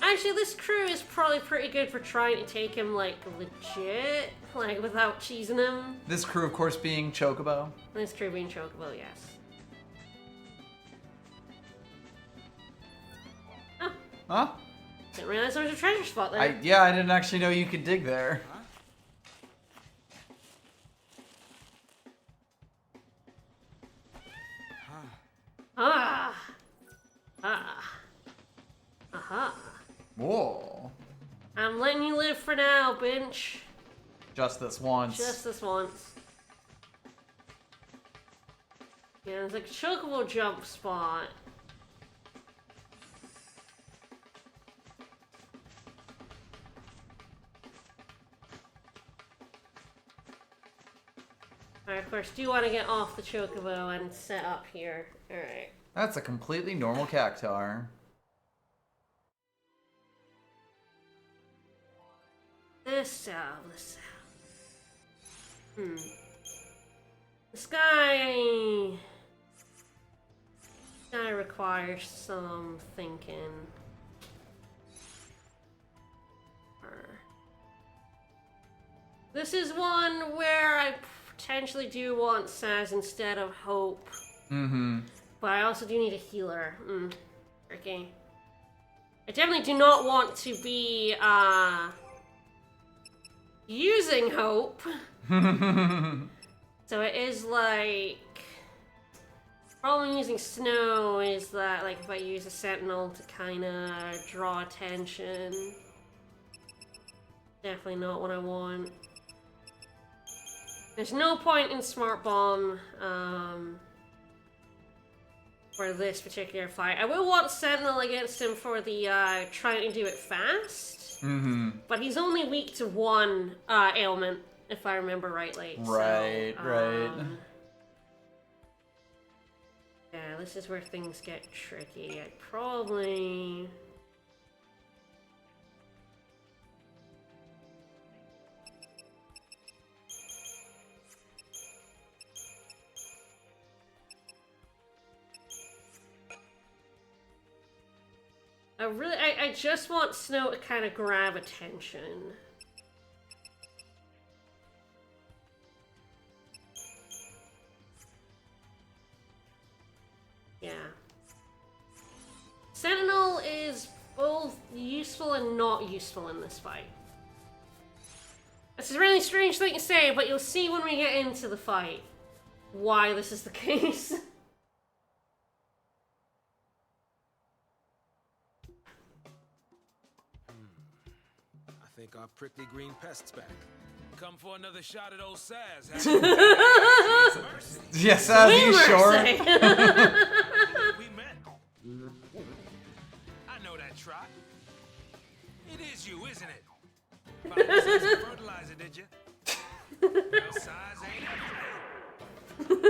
Actually, this crew is probably pretty good for trying to take him, like, legit. Like, without cheesing him. This crew, of course, being Chocobo. This crew being Chocobo, yes. Oh, Huh? didn't realize there was a treasure spot there. Yeah, I didn't actually know you could dig there. Ah. Ah. Aha. Whoa. I'm letting you live for now, Bench. Just this once. Just this once. Yeah, there's like a chocobo jump spot. I, of course, do want to get off the chocobo and set up here. Alright. That's a completely normal cactuar. This salve. This guy requires some thinking. This is one where I potentially do want Saz instead of Hope. But I also do need a healer. Tricky. I definitely do not want to be, using Hope. So it is like... Problem using Snow is that, like, if I use a Sentinel to kind of draw attention... Definitely not what I want. There's no point in Smart Bomb, for this particular fight. I will want Sentinel against him for the, trying to do it fast. But he's only weak to one, ailment, if I remember rightly. Right, so, right. Yeah, this is where things get tricky. I'd probably... I just want Snow to kind of grab attention. Yeah. Sentinel is both useful and not useful in this fight. It's a really strange thing to say, but you'll see when we get into the fight why this is the case. I think our prickly green pest's back. Come for another shot at old Saz. Yes, Saz, you sure? We met. I know that trot. It is you, isn't it? Found some fertilizer, did you? Well, Saz ain't everything.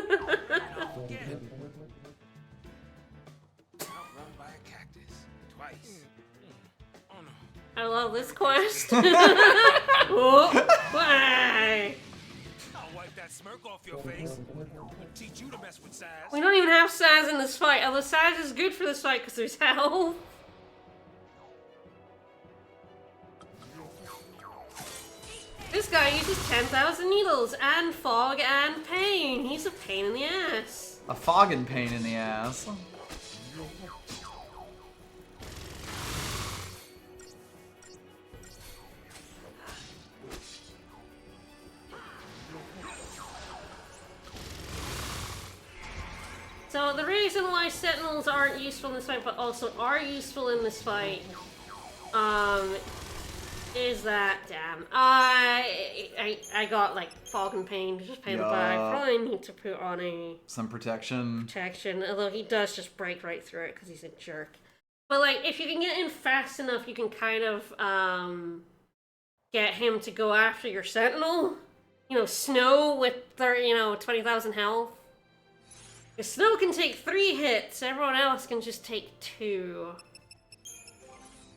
Don't forget. Outrun by a cactus twice. Oh no. I love this quest. Oh, bye. I'll wipe that smirk off your face. Teach you to mess with Saz. We don't even have Saz in this fight, although Saz is good for this fight because there's health. This guy uses 10,000 needles and fog and pain. He's a pain in the ass. A fogging pain in the ass. So the reason why Sentinels aren't useful in this fight, but also are useful in this fight, is that, damn, I got, like, fog and pain, just pain in the back. Probably need to put on some protection, although he does just break right through it because he's a jerk. But, like, if you can get in fast enough, you can kind of, get him to go after your Sentinel. You know, Snow with 20,000 health. If Snow can take 3 hits, everyone else can just take 2.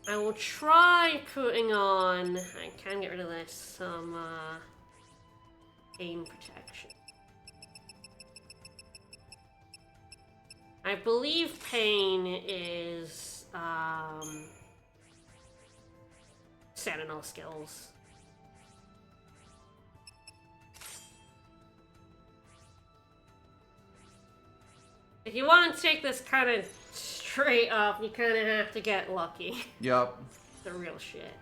I will try putting on, I can get rid of this, some pain protection. I believe pain is Sentinel skills. If you want to take this kind of straight up, you kind of have to get lucky. Yep. The real shit.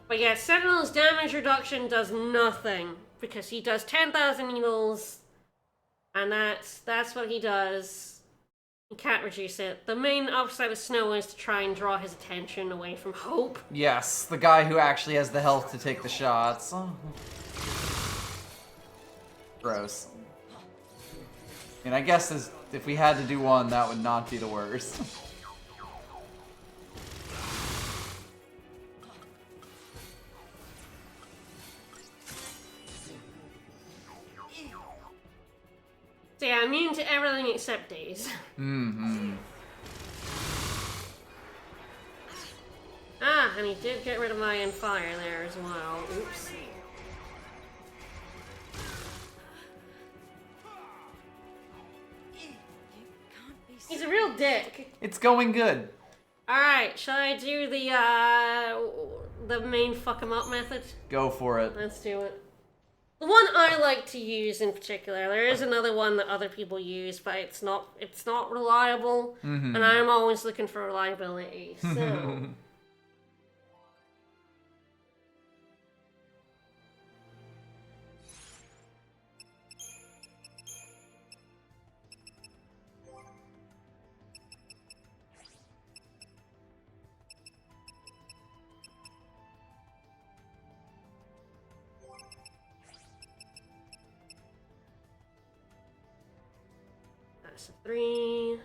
But yeah, Sentinel's damage reduction does nothing, because he does 10,000 needles, and that's what he does. You can't reduce it. The main upside of Snow is to try and draw his attention away from Hope. Yes, the guy who actually has the health to take the shots. Gross. And I guess if we had to do one, that would not be the worst. yeah, immune to everything except daze. Mm-hmm. Ah, and he did get rid of my fire there as well. Oops. He's a real dick. It's going good. Alright, shall I do the main fuck 'em up method? Go for it. Let's do it. The one I like to use in particular, there is another one that other people use, but it's not reliable, and I'm always looking for reliability, so... That's a 3.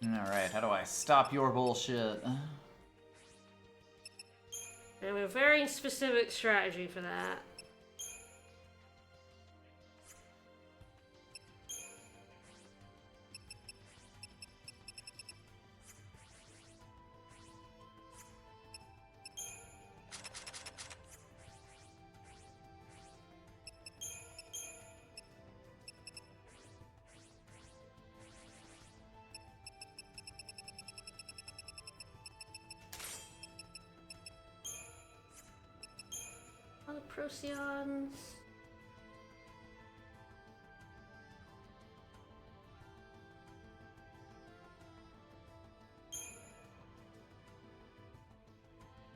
Alright, how do I stop your bullshit? I have a very specific strategy for that. All the Procyon.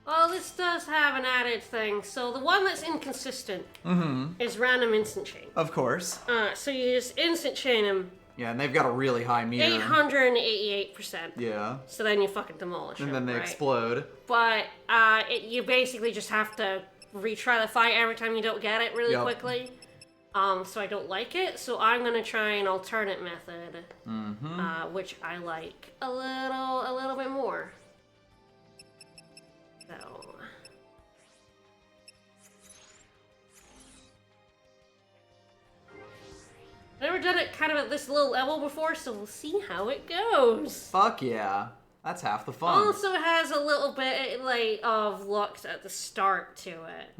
Well, this does have an added thing. So the one that's inconsistent is random instant chain. Of course. So you just instant chain them. Yeah, and they've got a really high meter. 888%. Yeah. So then you fucking demolish them, And then they right? explode. But you basically just have to retry the fight every time you don't get it really quickly. So I don't like it. So I'm gonna try an alternate method, which I like a little bit more. So. Never done it kind of at this low level before, so we'll see how it goes. Fuck yeah. That's half the fun. Also has a little bit like of luck at the start to it.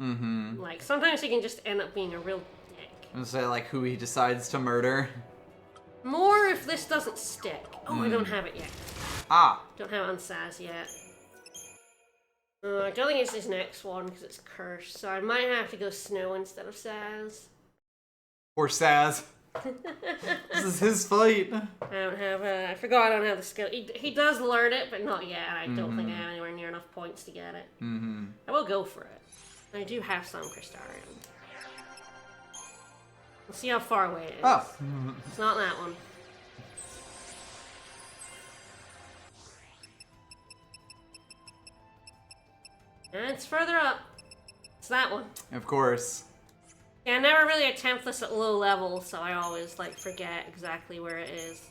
Like sometimes he can just end up being a real dick. I'm gonna say like who he decides to murder. More if this doesn't stick. Oh, I don't have it yet. Ah. Don't have it on Saz yet. I don't think it's his next one because it's cursed, so I might have to go Snow instead of Saz. Or Saz. This is his fight. I don't have I forgot I don't have the skill. He does learn it, but not yet. I don't think I have anywhere near enough points to get it. I will go for it. I do have some Crystarium. We'll see how far away it is. Oh. It's not that one. And it's further up. It's that one. Of course. Yeah, I never really attempt this at low level, so I always like forget exactly where it is.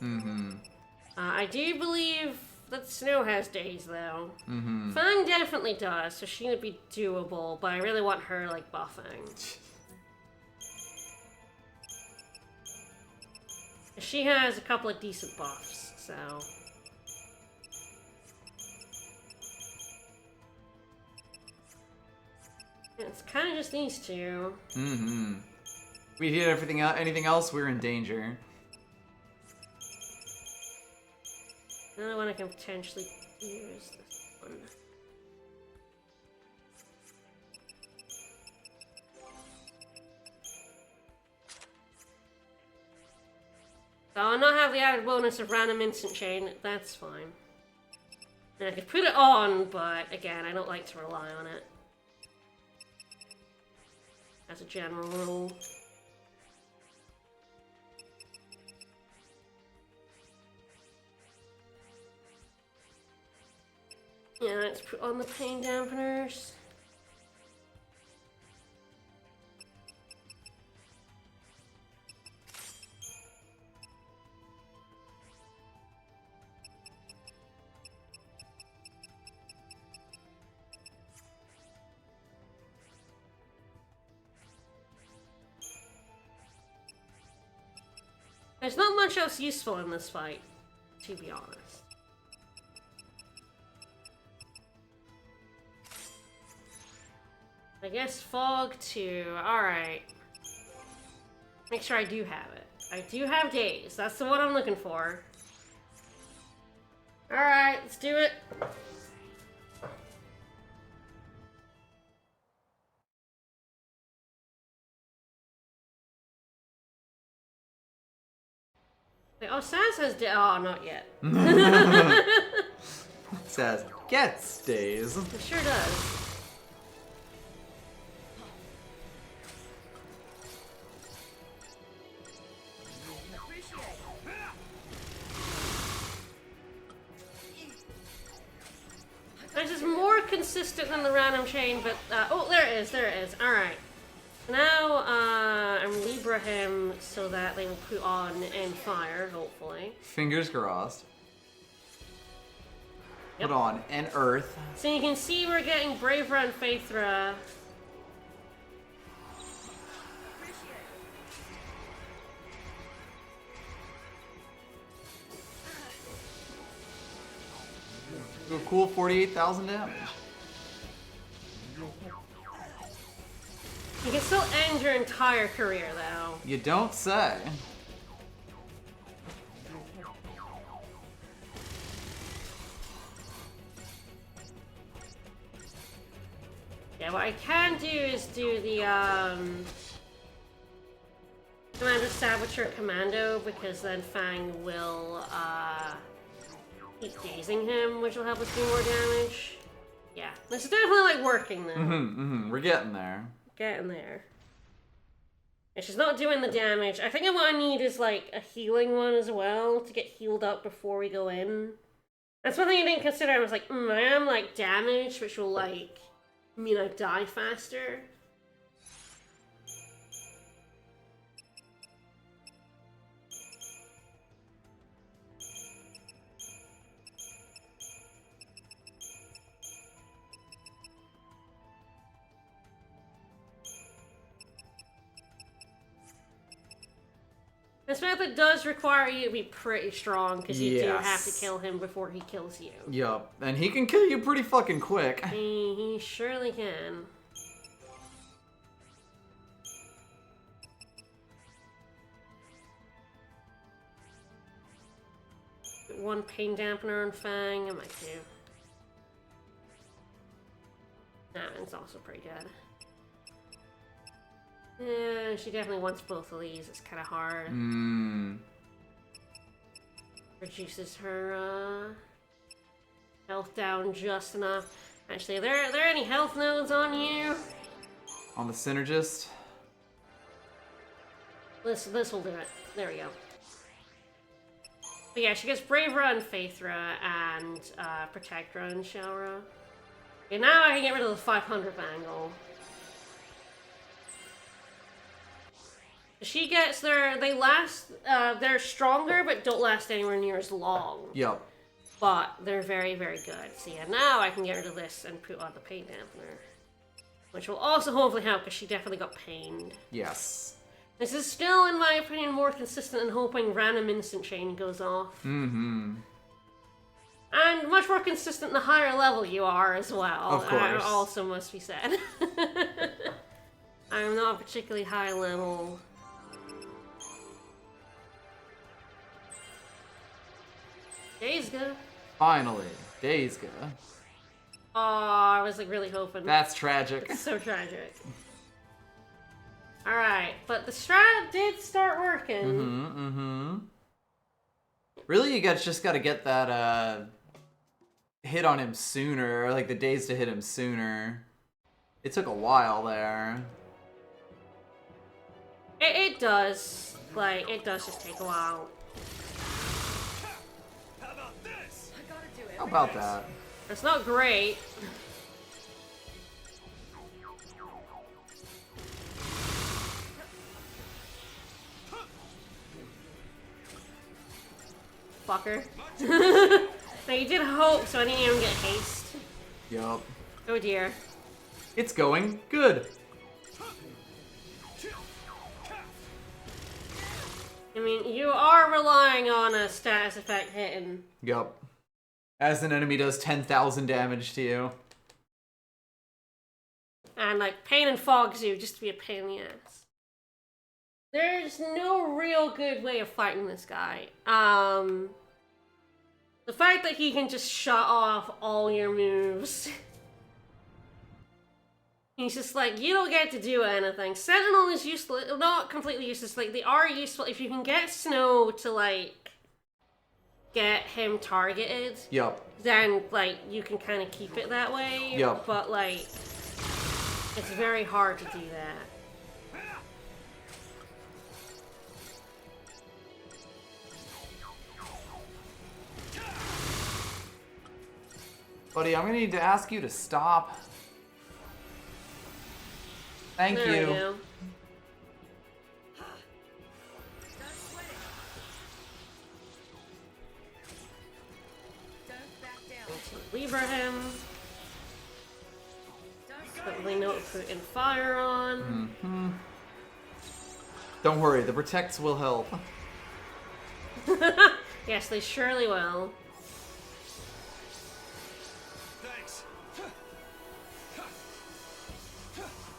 I do believe that Snow has days though. Fang definitely does, so she would be doable, but I really want her like buffing. She has a couple of decent buffs, so. It's kind of just these two. We did anything else, we're in danger. Another one I can potentially use this one. So I'll not have the added bonus of random instant chain, that's fine. And I could put it on, but again, I don't like to rely on it. As a general rule. Yeah, let's put on the pain dampeners. There's not much else useful in this fight, to be honest. I guess fog 2. Alright. Make sure I do have it. I do have days. That's the one I'm looking for. Alright, let's do it. Wait, oh, Saz has oh, not yet. Says gets days. It sure does. This is more consistent than the random chain, but oh, there it is. Alright. Now, I'm Libra him so that they will put on and fire, hopefully. Fingers crossed. Yep. Put on an earth. So you can see we're getting Bravera and Phaethra. A cool 48,000 damage. You can still end your entire career, though. You don't say. Yeah, what I can do is do the, Commander Saboteur Commando, because then Fang will, keep dazing him, which will help us do more damage. Yeah, this is definitely, like, working, though. We're getting there. Getting there. And she's not doing the damage. I think what I need is, like, a healing one as well, to get healed up before we go in. That's one thing I didn't consider. I was like, I am, like, damaged, which will, like, mean I die faster. This method does require you to be pretty strong, because you do have to kill him before he kills you. Yup, and he can kill you pretty fucking quick. He surely can. One pain dampener on Fang, I might do. That one's also pretty good. Yeah, she definitely wants both of these. It's kind of hard. Reduces her health down just enough. Actually, are there any health nodes on you? On the Synergist? This will do it. There we go. But yeah, she gets Bravera and Phaethra and Protectra and Shaura. Okay, now I can get rid of the 500 angle. She gets they last, they're stronger, but don't last anywhere near as long. Yup. But they're very, very good. So yeah, now I can get rid of this and put on the pain dampener. Which will also hopefully help, because she definitely got pained. Yes. This is still, in my opinion, more consistent than hoping random instant chain goes off. And much more consistent the higher level you are as well. Of course. Also must be said. I'm not particularly high level. Days go. Finally, Dazed. Oh, I was like really hoping. That's tragic. It's so tragic. Alright, but the strat did start working. Really, you guys just gotta get that, hit on him sooner, or like the days to hit him sooner. It took a while there. It does. Like, it does just take a while. How about this? How about that? It's not great. Fucker. Now you did hope, so I didn't even get haste. Yup. Oh dear. It's going good. I mean, you are relying on a status effect hitting. Yup. As an enemy does 10,000 damage to you. And like, pain and fogs you just to be a pain in the ass. There's no real good way of fighting this guy. The fact that he can just shut off all your moves. He's just like, you don't get to do anything. Sentinel is useless, not completely useless, like they are useful if you can get Snow to like, get him targeted. Yup. Then like, you can kind of keep it that way. Yup. But like, it's very hard to do that. Buddy, I'm gonna need to ask you to stop. Thank There we you. go. Libra him. Probably know what to put in fire on. Don't worry, the protects will help. Yes, they surely will. Thanks.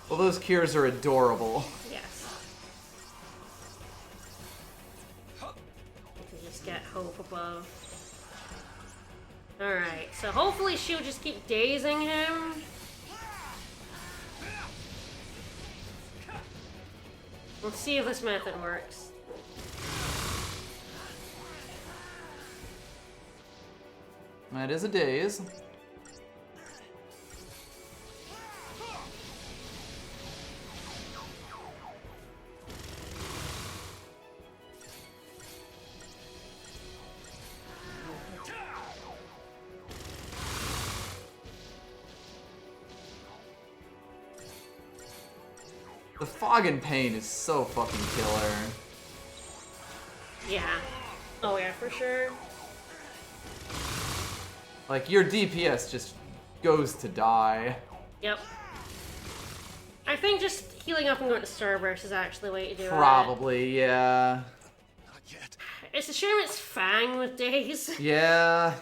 Well, those cures are adorable. Yes. We can just get hope above. Alright, so hopefully she'll just keep dazing him. We'll see if this method works. That is a daze. The fog and pain is so fucking killer. Yeah. Oh yeah, for sure. Like, your DPS just goes to die. Yep. I think just healing up and going to Starburst is actually the way to do it. Probably, yeah. Not yet. It's a shame it's Fang with days. Yeah.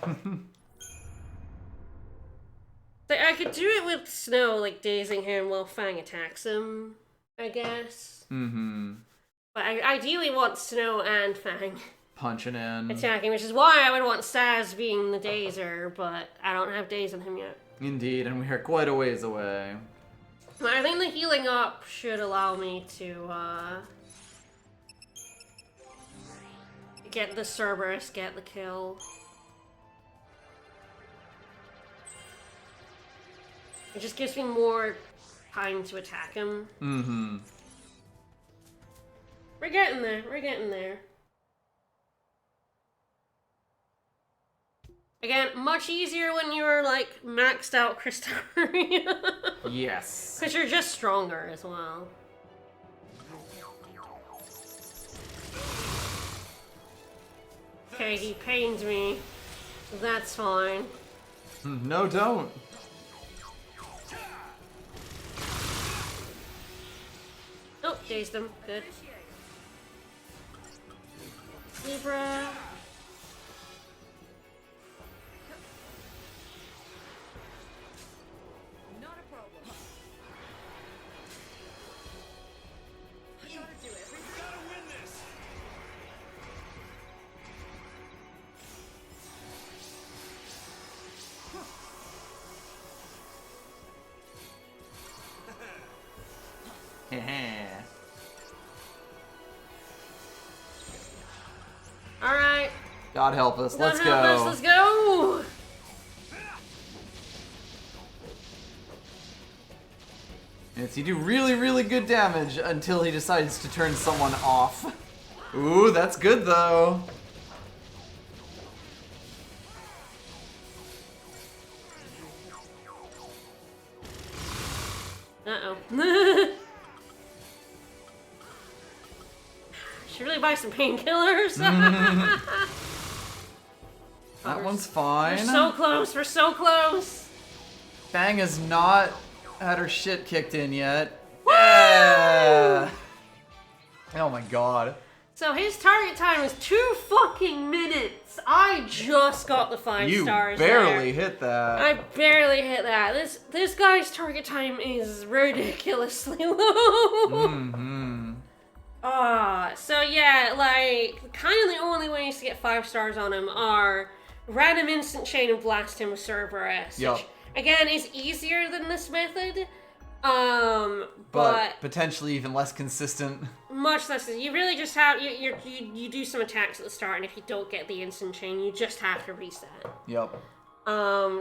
Like, I could do it with Snow, like dazing him while Fang attacks him, I guess. But I ideally want Snow and Fang Punching in. attacking, which is why I would want Saz being the dazer, but I don't have daze on him yet. Indeed, and we are quite a ways away. But I think the healing up should allow me to, get the Cerberus, get the kill. It just gives me more time to attack him. We're getting there, we're getting there. Again, much easier when you're like maxed out Crystallery. Yes. Because you're just stronger as well. Okay, he pains me. So that's fine. No, don't. Oh, dazed him. Good. Libra. Not a problem. I gotta do everything. We gotta win this. Alright. God help us. Let's go. Let's go. Yes, you do really, really good damage until he decides to turn someone off. Ooh, that's good though. Uh-oh. Should really buy some painkillers. That one's fine. We're so close. We're so close. Fang has not had her shit kicked in yet. Yeah! Oh my god. So his target time is 2 fucking minutes. I just got the 5 stars. You barely hit that. I barely hit that. This guy's target time is ridiculously low. Mm-hmm. So yeah, like, kind of the only ways to get 5 stars on him are random instant chain and blast him with Cerberus. Yup. Which, again, is easier than this method. But potentially even less consistent. Much less. You really just have you do some attacks at the start, and if you don't get the instant chain, you just have to reset. Yup.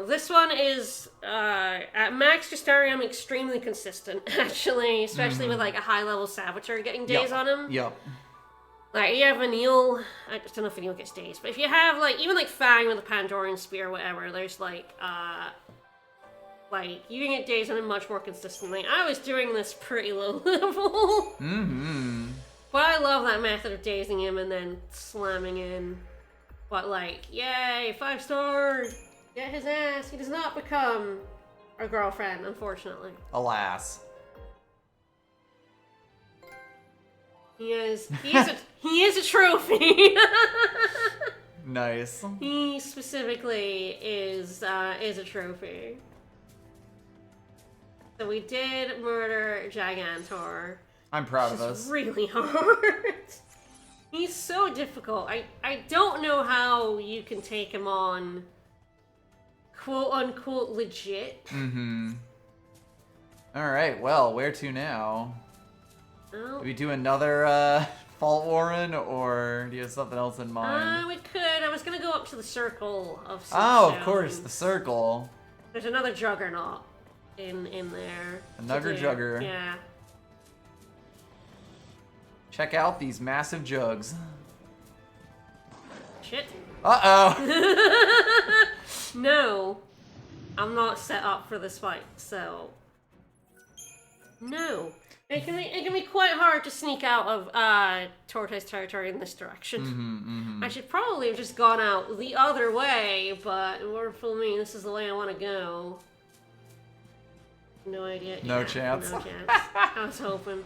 This one is at max Justarium extremely consistent, actually, especially with like a high level Saboteur getting days on him. Yup. Like you have Anil, I just don't know if Anil gets days, but if you have like even like Fang with the Pandorian Spear or whatever, there's like you can get days on him much more consistently. I was doing this pretty low level. Mm-hmm. But I love that method of dazing him and then slamming in. But like, yay, 5 stars! Get his ass. He does not become our girlfriend, unfortunately. Alas. He is a trophy. Nice. He specifically is a trophy. So we did murder Gigantor. I'm proud of It's us. really hard. He's so difficult. I don't know how you can take him on quote unquote legit. Mm-hmm. Alright, well, where to now? Oh. Do we do another Fault Warren, or do you have something else in mind? We could. I was gonna go up to the circle of Oh, of Soapstone. course, the circle. There's another Juggernaut in there. Another to do. Jugger. Yeah. Check out these massive jugs. Shit. Uh-oh! No. I'm not set up for this fight, so... No. It can be quite hard to sneak out of Tortoise territory in this direction. Mm-hmm. I should probably have just gone out the other way, but for me, this is the way I want to go. No idea. No Yeah, chance. No chance. I was hoping.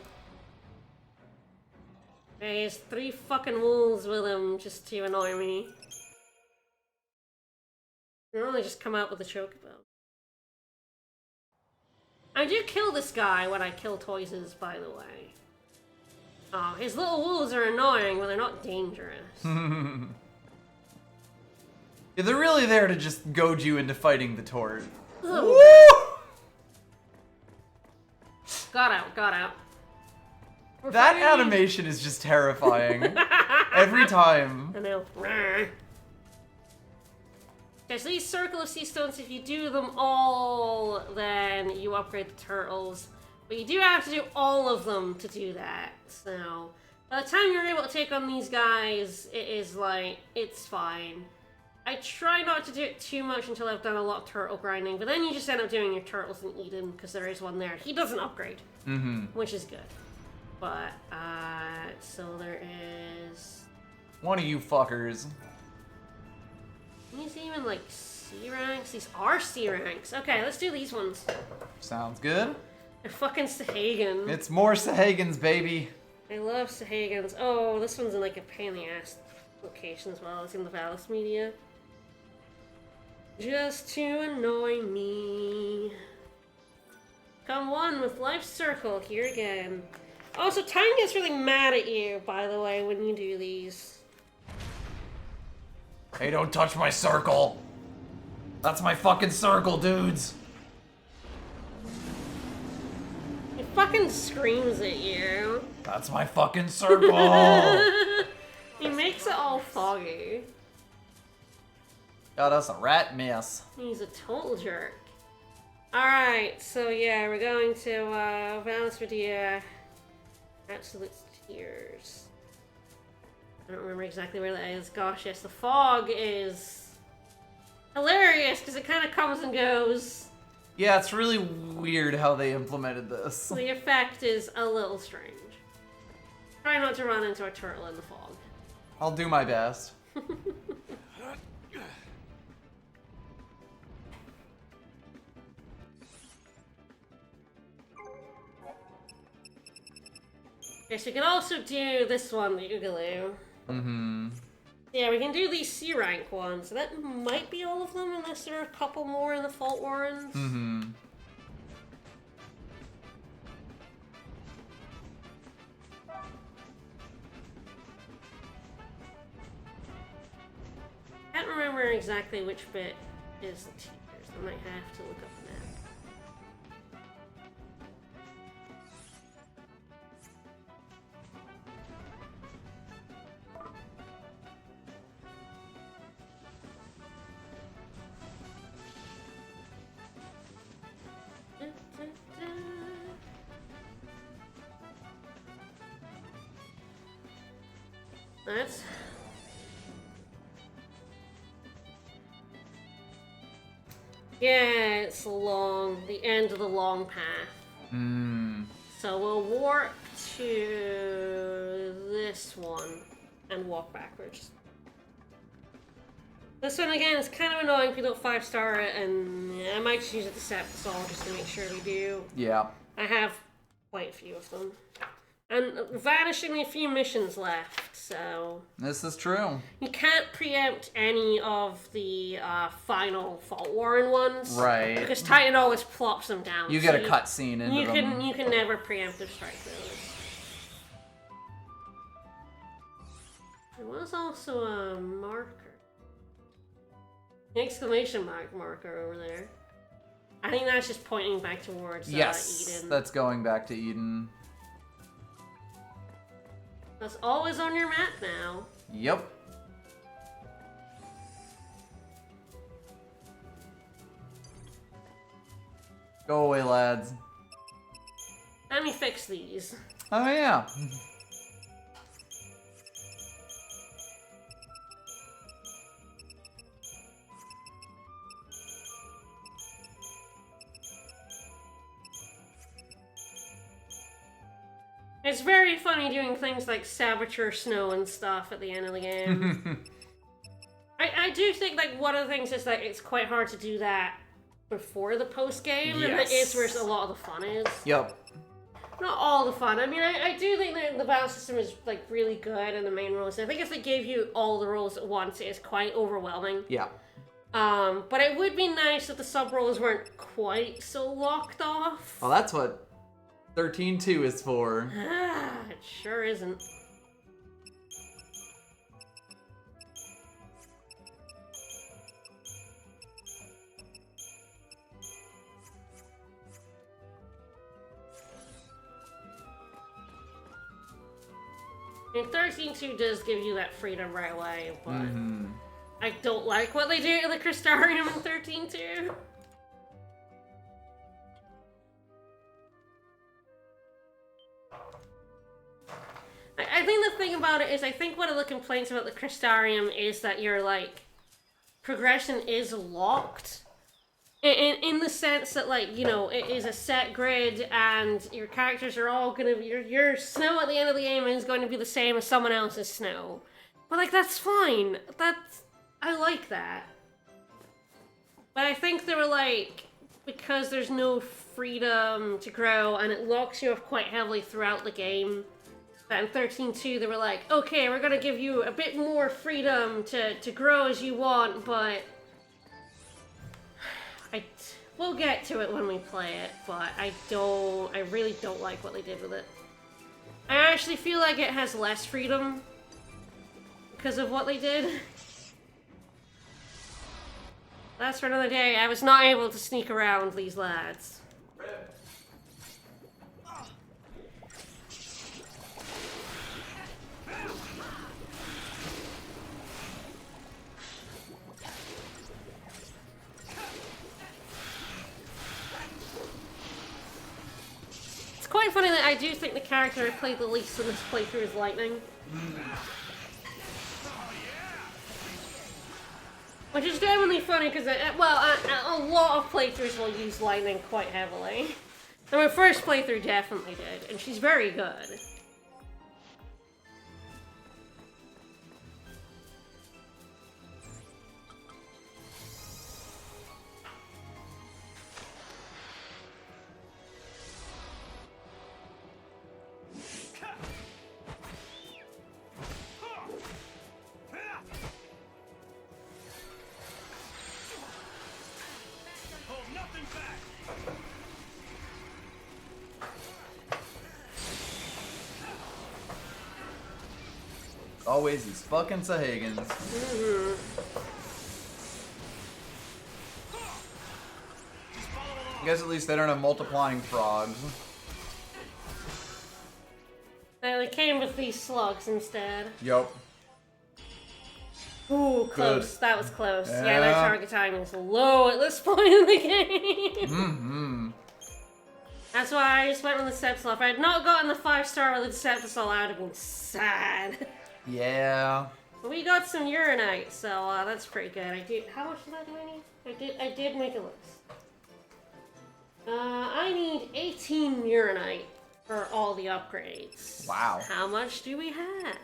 Okay, he has 3 fucking wolves with him just to annoy me. They only just come out with a chocobo. I do kill this guy when I kill Toyses, by the way. Oh, his little wolves are annoying, but they're not dangerous. Yeah, they're really there to just goad you into fighting the Tort. Woo! Got out. We're That free! animation is just terrifying. Every time. I know. There's these Circle of Sea Stones. If you do them all, then you upgrade the turtles. But you do have to do all of them to do that. So, by the time you're able to take on these guys, it is like, it's fine. I try not to do it too much until I've done a lot of turtle grinding, but then you just end up doing your turtles in Eden, because there is one there. He doesn't upgrade, which is good. But, so there is... One of you fuckers. These even like C ranks? These are C ranks. Okay, let's do these ones. Sounds good. They're fucking Sahagin. It's more Sahagins, baby. I love Sahagins. Oh, this one's in like a pain in the ass location as well. It's in the Valis media. Just to annoy me. Come one with Life Circle here again. Also, Time gets really mad at you, by the way, when you do these. Hey, don't touch my circle. That's my fucking circle, dudes. If fucking screams at you. That's my fucking circle. He makes it all foggy. Got us a rat mess. He's a total jerk. Alright, so yeah, we're going to Valence Medea. Absolute Tears. I don't remember exactly where that is. Gosh, yes, the fog is hilarious because it kind of comes and goes. Yeah, it's really weird how they implemented this. The effect is a little strange. Try not to run into a turtle in the fog. I'll do my best. Okay, so we can also do this one, the Oogaloo. Mm-hmm. Yeah, we can do these C rank ones. That might be all of them, unless there are a couple more in the Fault Warrens. Mm-hmm. Can't remember exactly which bit is the tears. I might have to look up the map. That's... Yeah, it's long. The end of the long path. Mm. So we'll warp to this one and walk backwards. This one again is kind of annoying if you don't 5-star it, and I might just use it to set this all just to make sure we do. Yeah. I have quite a few of them. And vanishingly few missions left, so... This is true. You can't preempt any of the final Fault Warren ones. Right. Because Titan always plops them down. You so get a cutscene into them. You can never preemptive strike those. There was also a marker. An exclamation marker over there. I think that's just pointing back towards Yes, Eden. that's going back to Eden. That's always on your map now. Yep. Go away, lads. Let me fix these. Oh, yeah. It's very funny doing things like Saboteur Snow and stuff at the end of the game. I do think like one of the things is that it's quite hard to do that before the post game, and that is where a lot of the fun is. Yep. Not all the fun. I mean, I do think that the battle system is like really good and the main rules. I think if they gave you all the rules at once, it's quite overwhelming. Yeah. But it would be nice if the sub roles weren't quite so locked off. Well, that's what 13.2 is for. It sure isn't. I mean, 13.2 does give you that freedom right away, but I don't like what they do to the Crystarium in 13.2. I think the thing about it is, I think one of the complaints about the Crystarium is that your, like, progression is locked. In the sense that, like, you know, it is a set grid and your characters are all gonna be, your snow at the end of the game is going to be the same as someone else's snow. But, like, that's fine. I like that. But I think they were like, because there's no freedom to grow and it locks you off quite heavily throughout the game, that in 13.2 they were like, okay, we're gonna give you a bit more freedom to grow as you want, but we'll get to it when we play it, but I really don't like what they did with it. I actually feel like it has less freedom because of what they did. That's for another day. I was not able to sneak around these lads. do think the character I played the least in this playthrough is Lightning. Which is genuinely funny because, a lot of playthroughs will use Lightning quite heavily. And my first playthrough definitely did, and she's very good. Hold nothing back. Always these fucking Sahagins. I guess at least they don't have multiplying frogs. They came with these slugs instead. Yup. Ooh, close. Good. That was close. Yeah, Yeah. their target timing is low at this point in the game. Mm-hmm. That's why I just went with the Decepticel. If I had not gotten the 5-star with the Decepticel, I would have been sad. Yeah. But we got some Uranite, so that's pretty good. How much of that do I need? I did make a list. I need 18 Uranite for all the upgrades. Wow. How much do we have?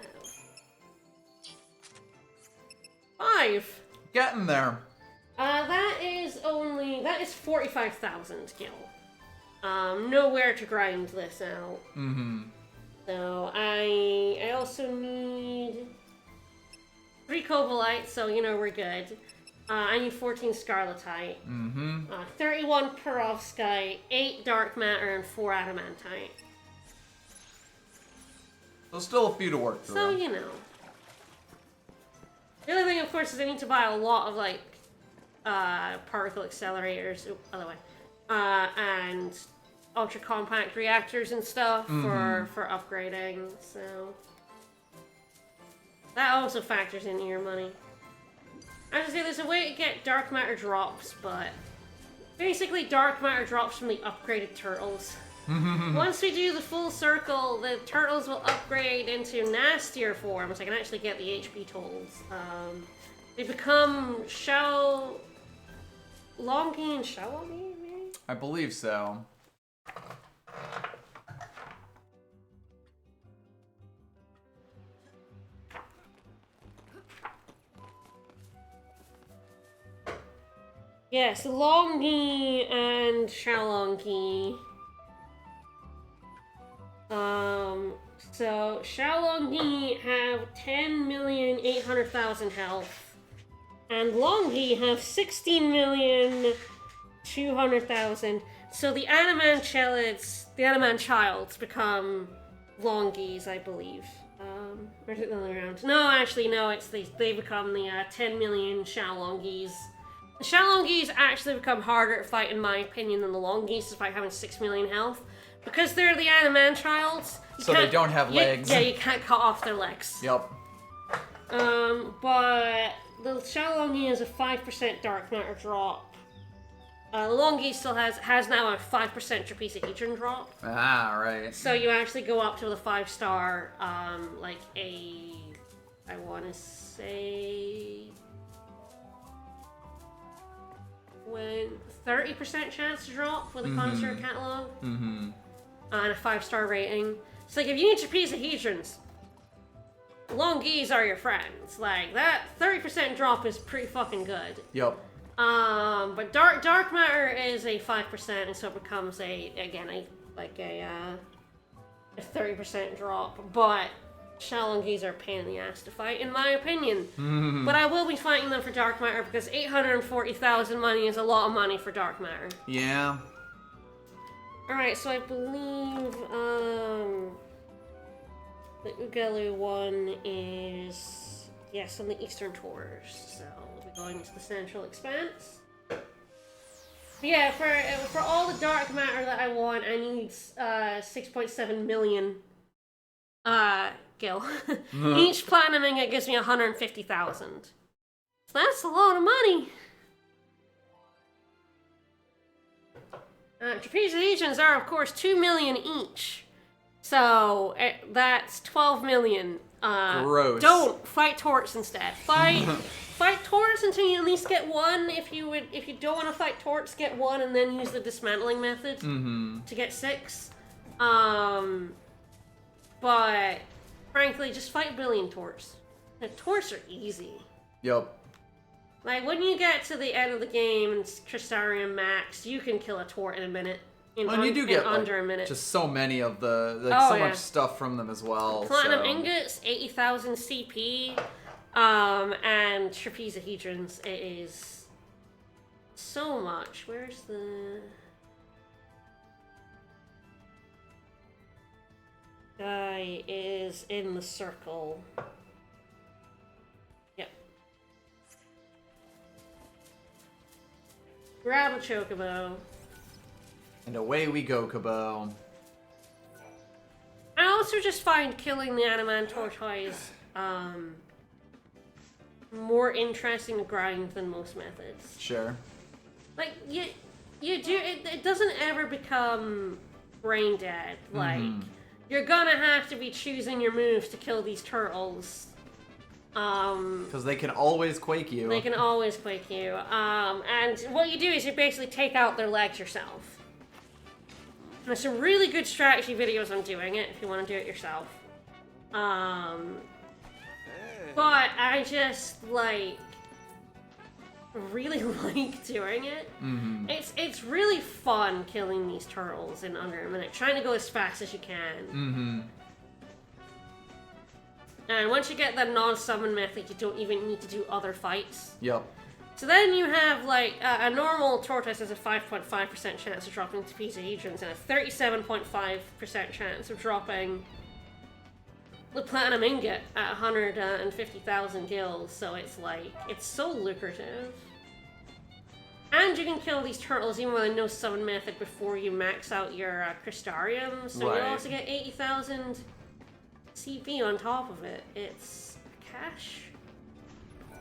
5. Getting there. That is 45,000 gil. Nowhere to grind this out. Mm-hmm. So I also need 3 Cobalite, so you know we're good. I need 14 Scarletite, 31 Perovskite, 8 Dark Matter, and 4 Adamantite. So still a few to work through. So, you know. The other thing, of course, is I need to buy a lot of, like, particle accelerators, other way, and ultra-compact reactors and stuff for upgrading, so... That also factors into your money. I was gonna say, there's a way to get dark matter drops, but... Basically, dark matter drops from the upgraded turtles. Once we do the full circle, the turtles will upgrade into nastier forms. I can actually get the HP totals. They become Longi and Xiaolongi, maybe? I believe so. Yes, Longi and Xiaolongi. So Xiaolongi have 10,800,000 health, and Longi have 16,200,000. So the Anaman childs become Longis, I believe. Or is it the other way around? No, actually, no. They become the 10 million Xiaolongis. The Xiaolongis actually become harder to fight, in my opinion, than the Longis, despite having 6 million health. Because they're the Anaman childs. So they don't have legs. Yeah, you can't cut off their legs. Yep. But the Xiaolongi has a 5% dark matter drop. The Longi still has now a 5% trapezohedron drop. Ah, right. So you actually go up to the 5-star, I want to say... when 30% chance to drop with a connoisseur catalog. And a 5-star rating. So like if you need trapezohedrons, Longis are your friends. Like that 30% drop is pretty fucking good. Yep. But dark matter is a 5%, and so it becomes a 30% drop. But Xiaolongis are a pain in the ass to fight, in my opinion. But I will be fighting them for dark matter because 840,000 money is a lot of money for dark matter. Yeah. Alright, so I believe the Ugalu one is on the Eastern Tours, so we'll be going to the Central Expanse. But yeah, for all the dark matter that I want, I need 6.7 million gil. Each platinum ingot gives me 150,000. So that's a lot of money. Trapezohedrons are, of course, 2 million each. So that's 12 million. Gross. Don't fight Torts instead. Fight Torts until you at least get one. If you don't want to fight Torts, get one and then use the dismantling method to get 6. But frankly, just fight a billion Torts. The Torts are easy. Yep. Like when you get to the end of the game and Crystarium max, you can kill a Tort in a minute. And you do get under a minute. Just so many of the much stuff from them as well. Platinum ingots, 80,000 CP, and trapezahedrons. It is so much. Where's the guy? Is in the circle. Yep. Grab a chocobo. And away we go, Kabo. I also just find killing the Adamant Tortoise more interesting to grind than most methods. Sure. Like, you do, it doesn't ever become brain dead. Like, you're gonna have to be choosing your moves to kill these turtles. Because they can always quake you. They can always quake you. And what you do is you basically take out their legs yourself. There's some really good strategy videos on doing it if you want to do it yourself. But I just really like doing it. It's really fun killing these turtles in under a minute, trying to go as fast as you can. And once you get that non-summon method, you don't even need to do other fights. Yep. So then you have, like, a normal tortoise has a 5.5% chance of dropping trapezahedrons and a 37.5% chance of dropping the platinum ingot at 150,000 gills. So it's, like, it's so lucrative. And you can kill these turtles even with a no summon method before you max out your Crystarium. So Right. you also get 80,000 CP on top of it. It's cash.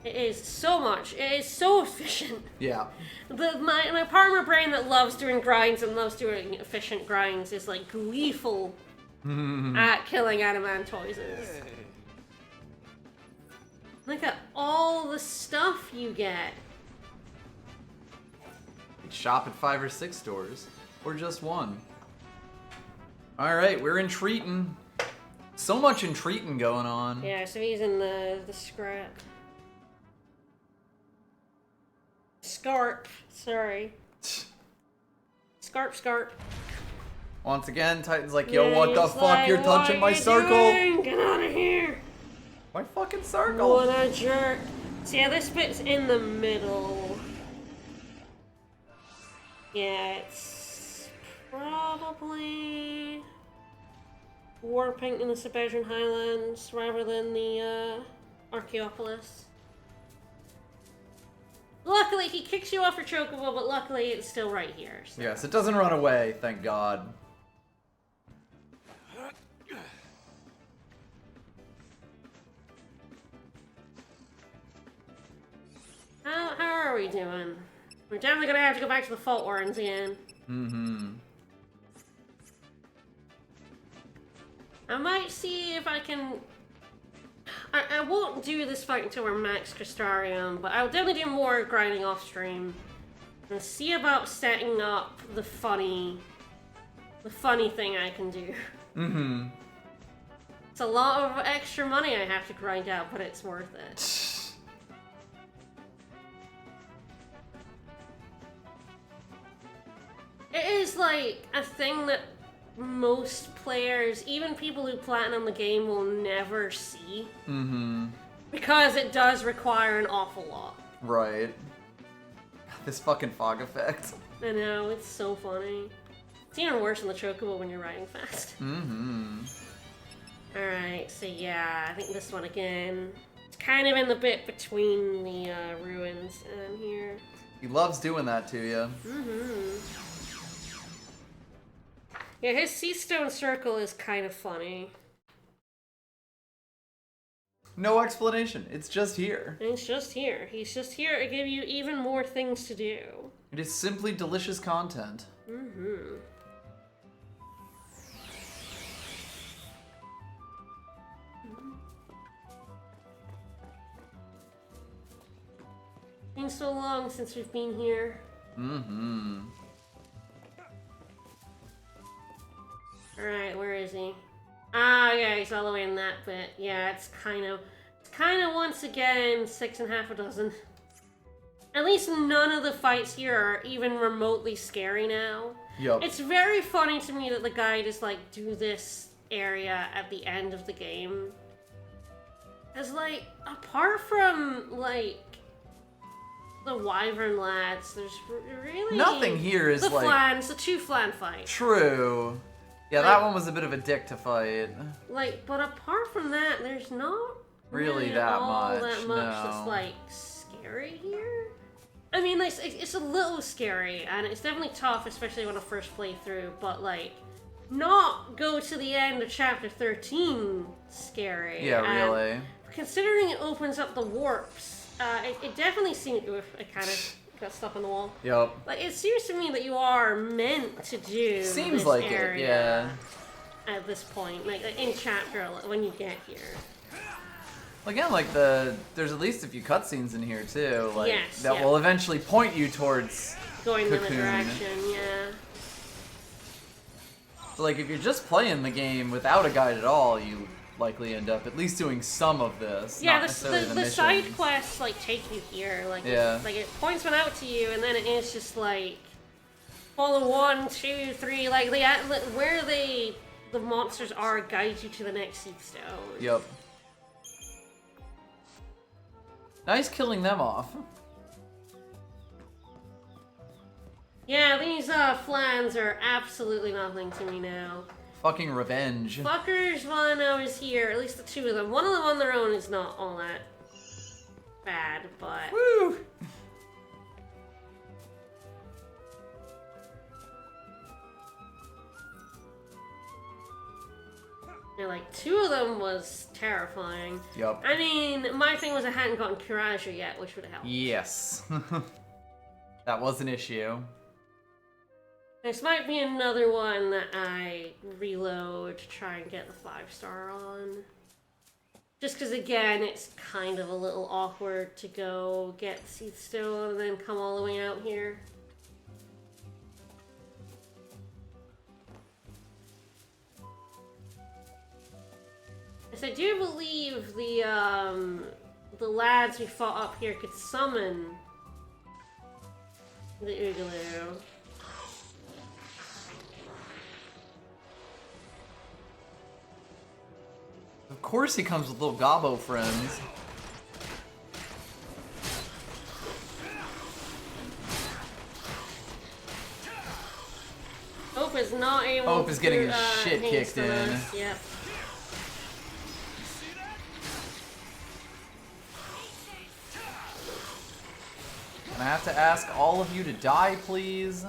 It is so much. It is so efficient. Yeah. My part of my brain that loves doing grinds and loves doing efficient grinds is like gleeful at killing adamantoises. Look at all the stuff you get. Shop at 5 or 6 stores, or just one. All right, we're entreating. So much entreating going on. Yeah, so he's in the scrap. Scarp, sorry. Scarp. Once again, Titan's like, yo, Yeah, what the he's fuck? like, You're touching my "What you circle. doing? Get out of here. My fucking circle. What a jerk. So yeah, this bit's in the middle. Yeah, it's probably warping in the Siberian Highlands rather than the Archaeopolis. Luckily, he kicks you off your chocobo, but luckily it's still right here. So. Yes, it doesn't run away, thank God. How are we doing? We're definitely gonna have to go back to the Fault Warrens again. I might see if I can... I won't do this fight until we're max Crystarium, but I'll definitely do more grinding off stream. And see about setting up the funny thing I can do. It's a lot of extra money I have to grind out, but it's worth it. It is like a thing that most players, even people who platinum the game, will never see. Because it does require an awful lot. Right. This fucking fog effect. I know, it's so funny. It's even worse in the chocobo when you're riding fast. Alright, so yeah, I think this one again. It's kind of in the bit between the ruins and here. He loves doing that to you. Yeah, his sea stone circle is kind of funny. No explanation. It's just here. And it's just here. He's just here to give you even more things to do. It is simply delicious content. been so long since we've been here. Mm-hmm. Alright, where is he? Ah, yeah, he's all the way in that bit. Yeah, it's kind of once again 6 1/2 At least none of the fights here are even remotely scary now. Yup. It's very funny to me that the guy just like do this area at the end of the game. Cause like, apart from like the Wyvern lads, there's really Nothing here is the like the 2 flan fights. true. Yeah, Like- that one was a bit of a dick to fight. Like, but apart from that, there's not Really that all much, that much no. that's like scary here. I mean, like, it's a little scary, and it's definitely tough, especially when I first play through. But like, not go to the end of chapter 13 scary. Yeah, And really. considering it opens up the warps, it definitely seemed. Oof, I kind of got stuck on the wall. Yup. Like, it seems to me that you are meant to do. Seems this like it, area yeah. At this point, like in chapter when you get here. Again, like there's at least a few cutscenes in here too, like Yes, that yeah. will eventually point you towards. Going in the Cocoon. direction, yeah. So, like if you're just playing the game without a guide at all, you likely end up at least doing some of this. Yeah, not the necessarily the side missions. quests like take you here, like Yeah. like it points one out to you, and then it is just like follow 1, 2, 3, like where the monsters are guide you to the next seed stone. Yep. Nice killing them off. Yeah, these flans are absolutely nothing to me now. Fucking revenge. Fuckers when I was here, at least the 2 of them. One of them on their own is not all that bad, but Woo! yeah, like 2 of them was terrifying. Yup. I mean, my thing was I hadn't gotten Kiraja yet, which would have helped. Yes. That was an issue. This might be another one that I reload to try and get the 5-star on. Just because, again, it's kind of a little awkward to go get the Seed Stone and then come all the way out here. Yes, I do believe the lads we fought up here could summon the Oogaloo. Of course he comes with little gobbo friends. Hope is not able Hope is getting to, his shit haste kicked on in. us. Yep. And I have to ask all of you to die, please.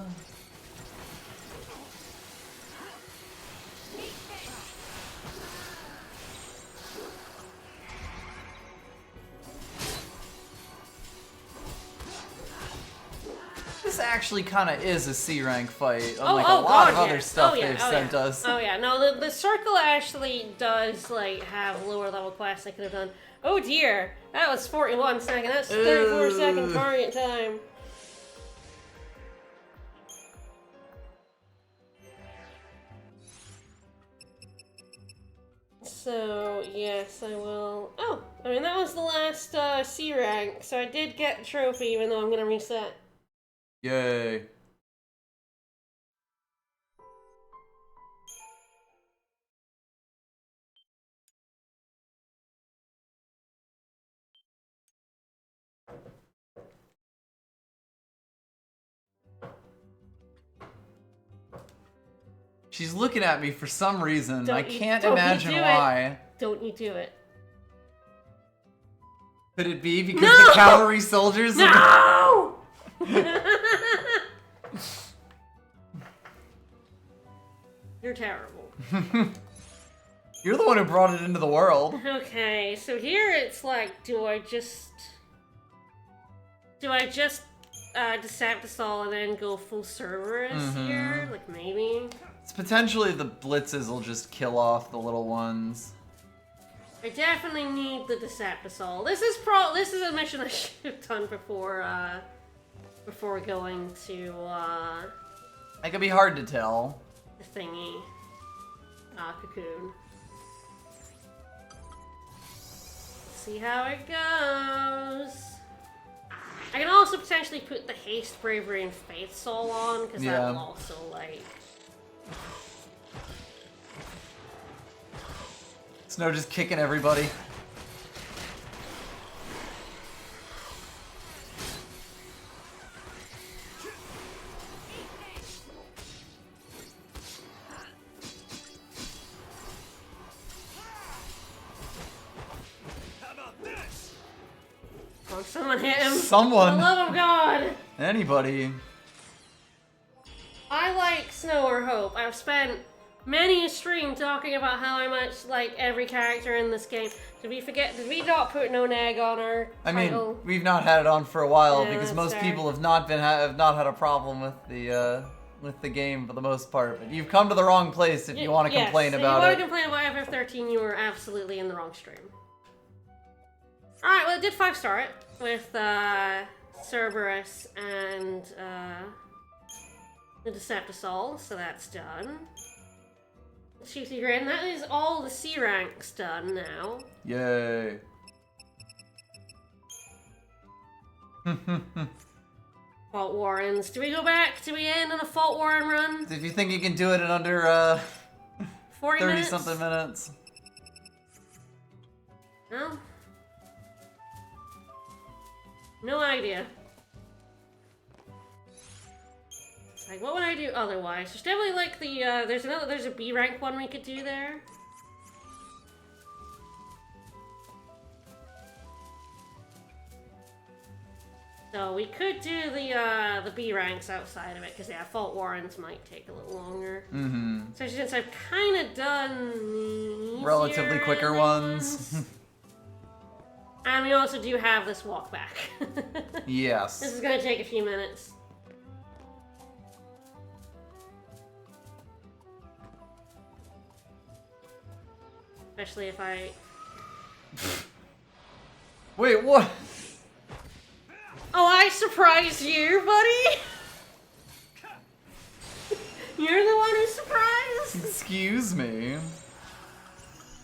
This actually kind of is a C rank fight, unlike a lot of other stuff they've sent us. Oh yeah, no, the circle actually does like have lower level quests I could have done. Oh dear, that was 41 seconds. That's 34 second Ugh. target time. So yes, I will. Oh, I mean that was the last C rank, so I did get the trophy, even though I'm gonna reset. Yay. She's looking at me for some reason. I can't imagine why. Don't you do it. Could it be because the cavalry soldiers? No! You're terrible. You're the one who brought it into the world. Okay, so here it's like, do I just disable this all and then go full Cerberus here? Like maybe. It's potentially the blitzes will just kill off the little ones. I definitely need the Decepticol. This is a mission I should have done before going to It could be hard to tell. the thingy. Cocoon. See how it goes. I can also potentially put the Haste, Bravery, and Faith Soul on, because that will also, like... Snow just kicking everybody. How about this? Oh, someone hit him. Someone. For the love of God. Anybody. I like Snow or Hope. I've spent many a stream talking about how I much like every character in this game. Did we not put no nag on our title? mean, we've not had it on for a while Yeah, because that's most fair. people have not had a problem with the game for the most part. But you've come to the wrong place if you want to complain If about you it. want to complain about FF13, you were absolutely in the wrong stream. Alright, well, it did 5-star it with Cerberus and the Decepticol, so that's done. Shooty Grin, that is all the C ranks done now. Yay. Fault Warrens. Do we go back? Do we end on a Fault Warren run? If you think you can do it in under 40 30 minutes? something minutes. No? No idea. Like, what would I do otherwise? There's definitely like the, there's a B rank one we could do there. So we could do the B ranks outside of it, because yeah, Fault Warrens might take a little longer. Mm-hmm. Especially since I've kind of done the Relatively quicker ones. And we also do have this walk back. Yes. This is gonna take a few minutes. Especially if I... Wait, what? Oh, I surprised you, buddy? You're the one who's surprised? Excuse me.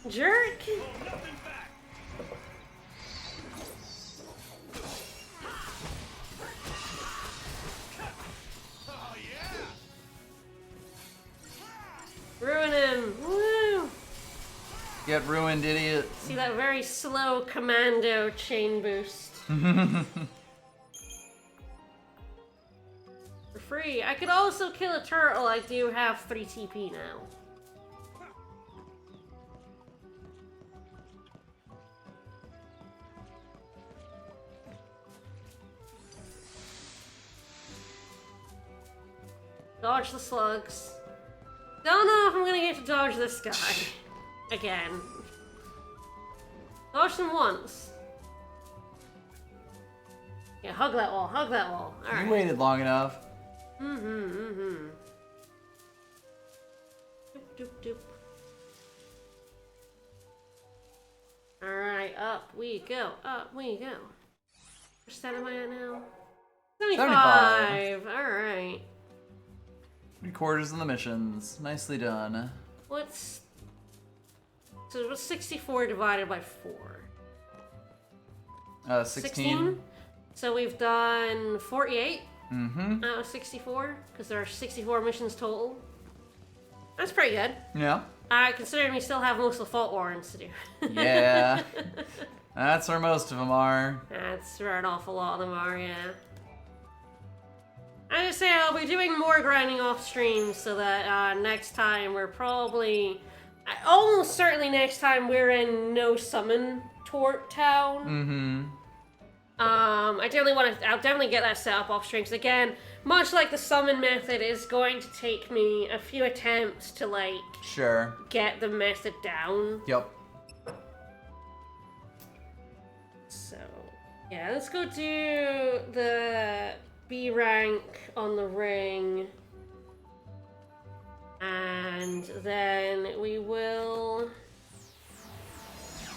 Jerk. Nothing back. Oh yeah. Ruin him. Woo! Get ruined, idiot. See that very slow commando chain boost. For free. I could also kill a turtle. I do have 3 TP now. Dodge the slugs. Don't know if I'm gonna get to dodge this guy. Again. Dodge them once. Yeah, hug that wall, hug that wall. Alright. You waited long enough. Doop, doop, doop. Alright, up we go, up we go. What percent am I at now? 75! Alright. 3/4 of the missions. Nicely done. What's... So what's 64 divided by 4? 16. So we've done 48 Mm-hmm. out of 64, because there are 64 missions total. That's pretty good. Yeah. Considering we still have most of the Fault Warrens to do. Yeah. That's where most of them are. That's where an awful lot of them are, yeah. I just say I'll be doing more grinding off stream so that next time we're probably... Almost certainly next time we're in No Summon Tort Town. Mm-hmm. I'll definitely get that set up off stream. 'Cause again, much like the summon method, is going to take me a few attempts to, like, Sure. get the method down. Yep. So, yeah, let's go do the B rank on the ring. And then we will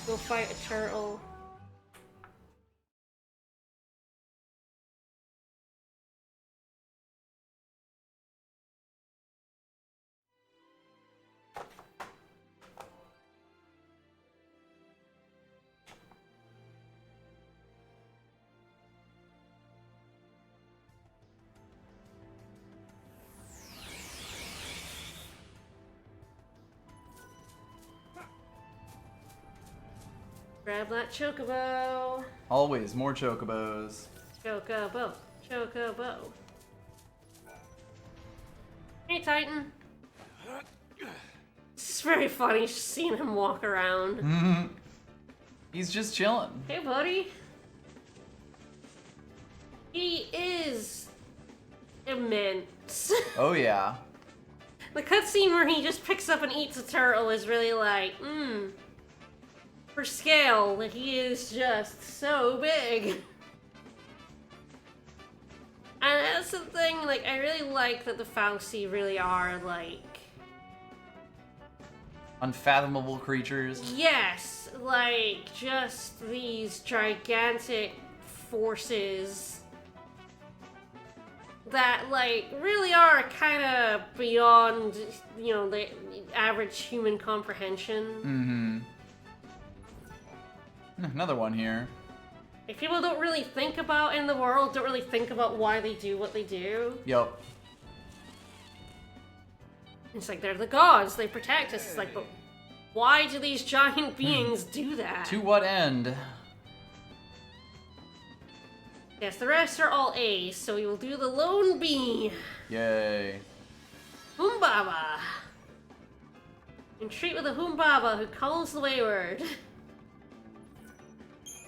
Go fight a turtle. Grab that chocobo. Always more chocobos. Chocobo. Chocobo. Hey, Titan. It's very funny just seeing him walk around. He's just chilling. Hey, buddy. He is immense. Oh yeah. The cutscene where he just picks up and eats a turtle is really like, for scale, he is just so big. And that's the thing, like, I really like that the Fauci really are, like... Unfathomable creatures. Yes, like, just these gigantic forces that, like, really are kind of beyond, you know, the average human comprehension. Another one here. Like, people don't really think about in the world, don't really think about why they do what they do. Yup. It's like, they're the gods, they protect us. It's like, but why do these giant beings do that? To what end? Yes, the rest are all A's, so we will do the lone bee. Yay. Humbaba. Entreat with a Humbaba who calls the wayward.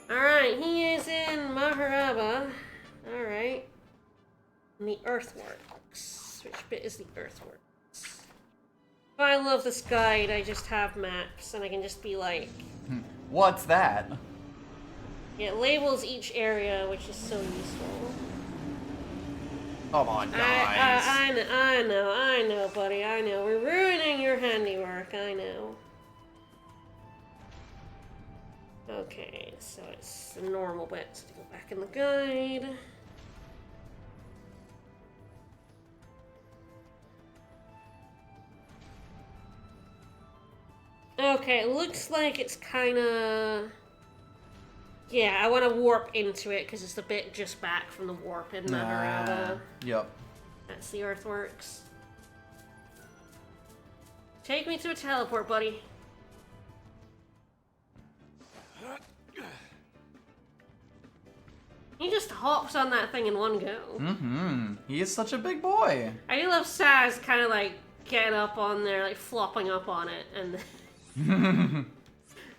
Alright, he is in Maharaba. Alright. And the earthworks. Which bit is the earthworks? I love this guide, I just have maps, and I can just be like... What's that? It labels each area, which is so useful. Come on, guys. I know, buddy, I know. We're ruining your handiwork, I know. Okay, so it's the normal bits to go back in the guide. Okay, it looks like it's kinda... Yeah, I want to warp into it because it's the bit just back from the warp in Maharaba. Yup. That's the earthworks. Take me to a teleport, buddy. He just hops on that thing in one go. He is such a big boy. I do love Saz kind of like getting up on there, like flopping up on it, and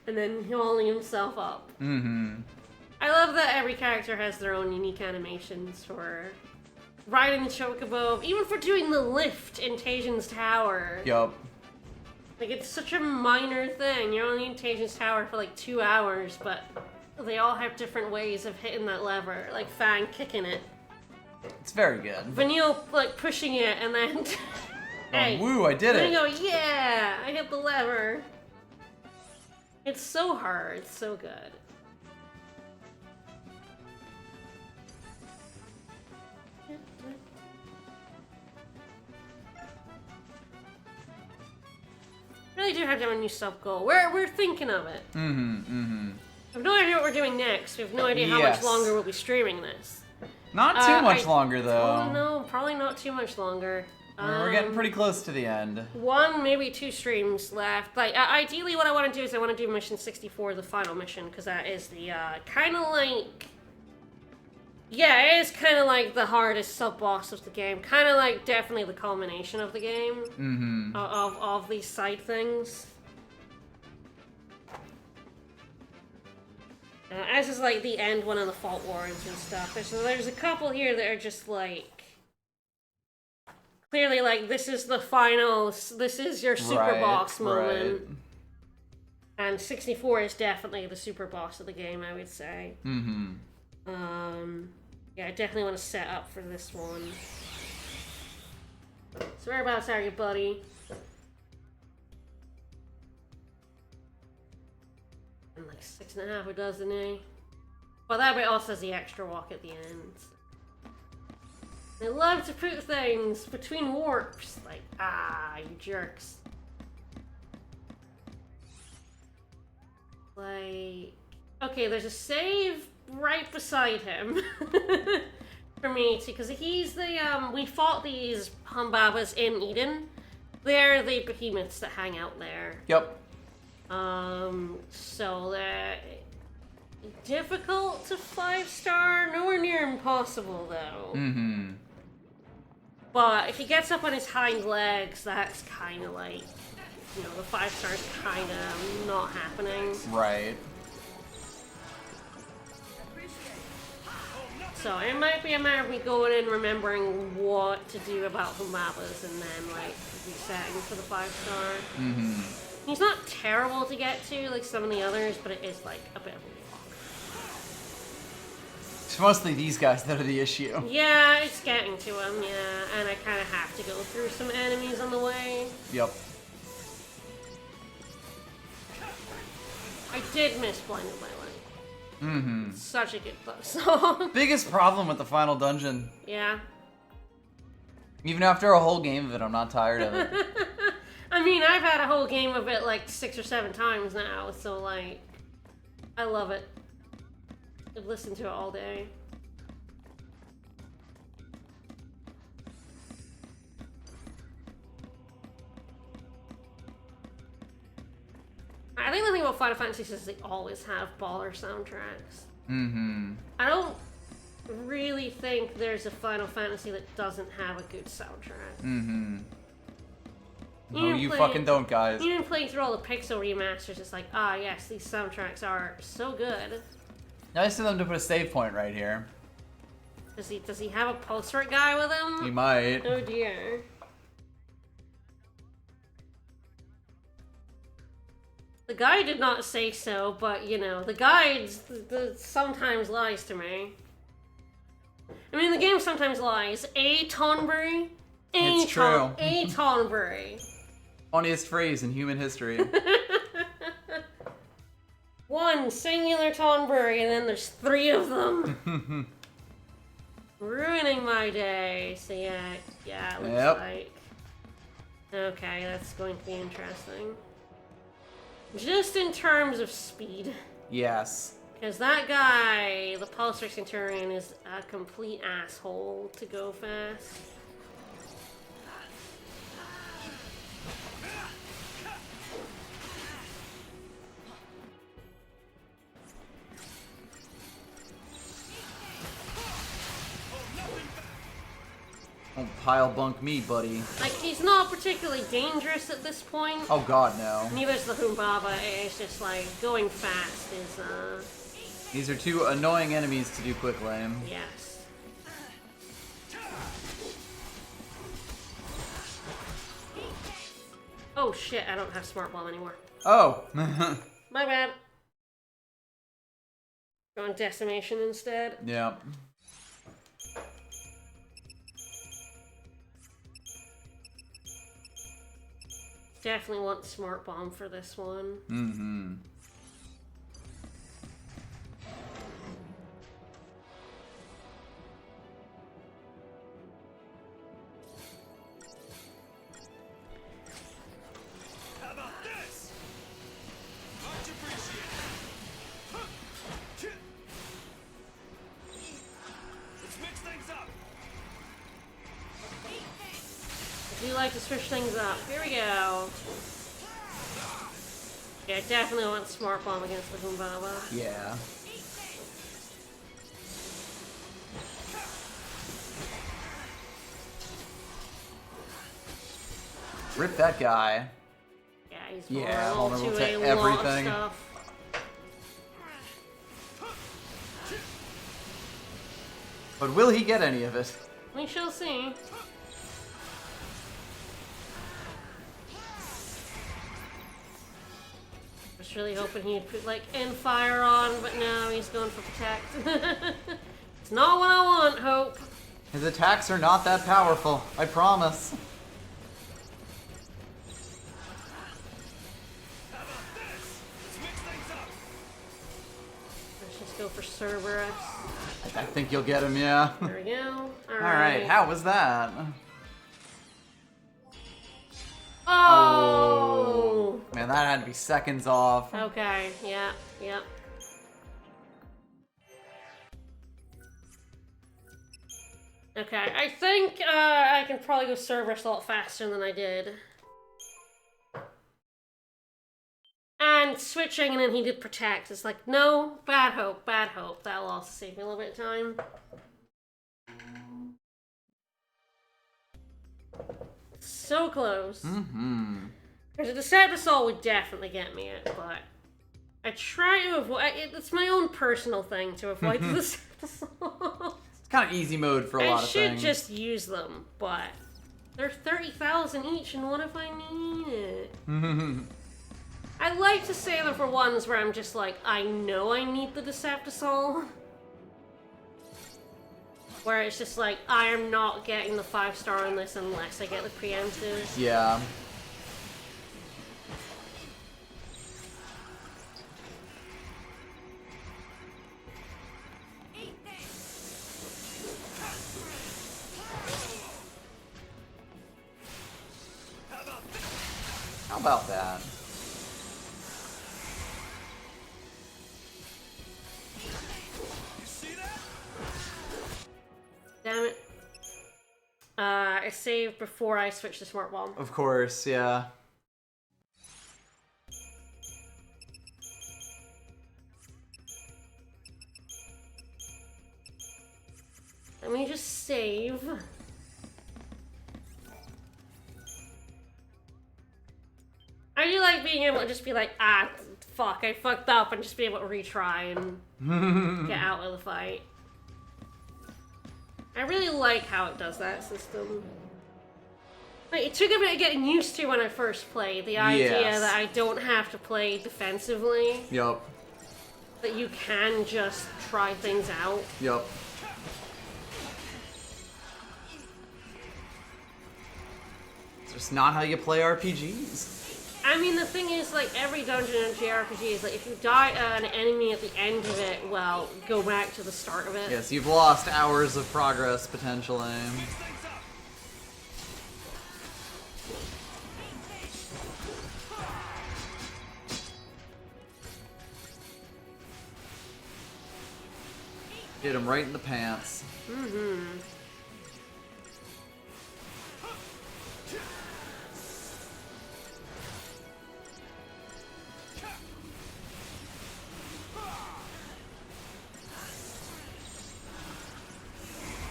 and then hauling himself up. I love that every character has their own unique animations for riding the chocobo, even for doing the lift in Tajan's tower. Yup. Like, it's such a minor thing. You're only in Tajan's tower for like 2 hours, but they all have different ways of hitting that lever. Like Fang kicking it. It's very good. Vanille, like, pushing it, and then... hey, woo, I did then it. you go, yeah, I hit the lever. It's so hard, it's so good. Really do have to have a new sub goal. We're thinking of it. I have no idea what we're doing next. We have no idea how much Yes. longer we'll be streaming this. Not too much longer, though. Oh no, probably not too much longer. We're getting pretty close to the end. 1, maybe 2 streams left. Like, ideally what I want to do is I want to do mission 64, the final mission, because that is the, kind of like... Yeah, it is kind of like the hardest sub-boss of the game. Kind of like definitely the culmination of the game. Of these side things. As is like the end one of the Fault Warrens and stuff. There's a couple here that are just like... Clearly, like, this is the final, this is your super boss moment. Right. And 64 is definitely the super boss of the game, I would say. Yeah, I definitely want to set up for this one. So whereabouts are you, buddy? And like 6.5 doesn't he? Well, that bit also has the extra walk at the end. They love to put things between warps. Like, you jerks. Like, okay, there's a save right beside him for me too, because he's the we fought these Humbabas in Eden. They're the behemoths that hang out there. Yep. So they're difficult to 5-star, nowhere near impossible though. Mm-hmm. But if he gets up on his hind legs, that's kind of like, you know, the 5-star's kind of not happening. Right. So it might be a matter of me going in, remembering what to do about Humbabas, and then like resetting for the 5-star. Mm-hmm. He's not terrible to get to like some of the others, but it is like a bit of a walk. It's mostly these guys that are the issue. Yeah, it's getting to him, yeah, and I kind of have to go through some enemies on the way. Yep. I did miss Blinded by Light. Mm-hmm. Such a good song. Biggest problem with the final dungeon. Yeah. Even after a whole game of it, I'm not tired of it. I mean, I've had a whole game of it like 6 or 7 times now, so like, I love it. I've listened to it all day. I think the thing about Final Fantasy is they always have baller soundtracks. Mm-hmm. I don't really think there's a Final Fantasy that doesn't have a good soundtrack. Mm-hmm. No, Even you playing- fucking don't, guys. Even playing through all the Pixel remasters, it's like, yes, these soundtracks are so good. Nice of them to put a save point right here. Does he have a post-art guy with him? He might. Oh dear. The guy did not say so, but you know, the guide sometimes lies to me. I mean, the game sometimes lies. Tonbury? It's true. Tonbury. Funniest phrase in human history. One singular Tonbury, and then there's 3 of them. Ruining my day. So yeah, it looks like. Okay, that's going to be interesting. Just in terms of speed. Yes. Because that guy, the Pulsar Centurion, is a complete asshole to go fast. Don't pile bunk me, buddy. Like, he's not particularly dangerous at this point. Oh god, no. Neither's the Humbaba. It's just like, going fast is, These are 2 annoying enemies to do quickly. yes. Oh shit, I don't have Smart Bomb anymore. Oh. My bad. Going Decimation instead. Yeah. Definitely want Smart Bomb for this one. Mm-hmm. How about this? Much appreciated. Let's mix things up. I do like to switch things up. Here we go. Yeah, I definitely want Smart Bomb against the Humbaba. Yeah. Rip that guy. Yeah, he's Yeah, vulnerable vulnerable to to a everything. lot of stuff. But will he get any of it? We shall see. I was really hoping he'd put like end fire on, but no, he's going for protect. It's not what I want, Hope. His attacks are not that powerful, I promise. How about this? Let's mix things up. Go for Cerberus. I think you'll get him, yeah. There we go. Alright, how was that? Oh! Man, that had to be seconds off. Okay, yeah, yep. Okay, I think I can probably go Cerberus a lot faster than I did. And switching, and then he did Protect. It's like, no, bad hope, bad hope. That'll also save me a little bit of time. So close. Mm-hmm. Because the Decepticol would definitely get me it, but I try to avoid. It's my own personal thing to avoid the Decepticol. It's kind of easy mode for a lot of things. I should just use them, but they're 30,000 each, and what if I need it? I like to save them for ones where I'm just like, I know I need the Decepticol. Where it's just like, I am not getting the 5-star on this unless I get the preemptives. Yeah. How about that? Damn it. I saved before I switched to Smart Bomb. Of course, yeah. Let me just save. I do like being able to just be like, ah, fuck, I fucked up, and just be able to retry and get out of the fight. I really like how it does that system. Like, it took a bit of getting used to when I first played, the idea that I don't have to play defensively. Yup. That you can just try things out. Yup. It's just not how you play RPGs. I mean, the thing is, like, every dungeon in JRPG is like, if you die an enemy at the end of it, well, go back to the start of it. Yes, you've lost hours of progress, potentially. Hit him right in the pants. Mm-hmm.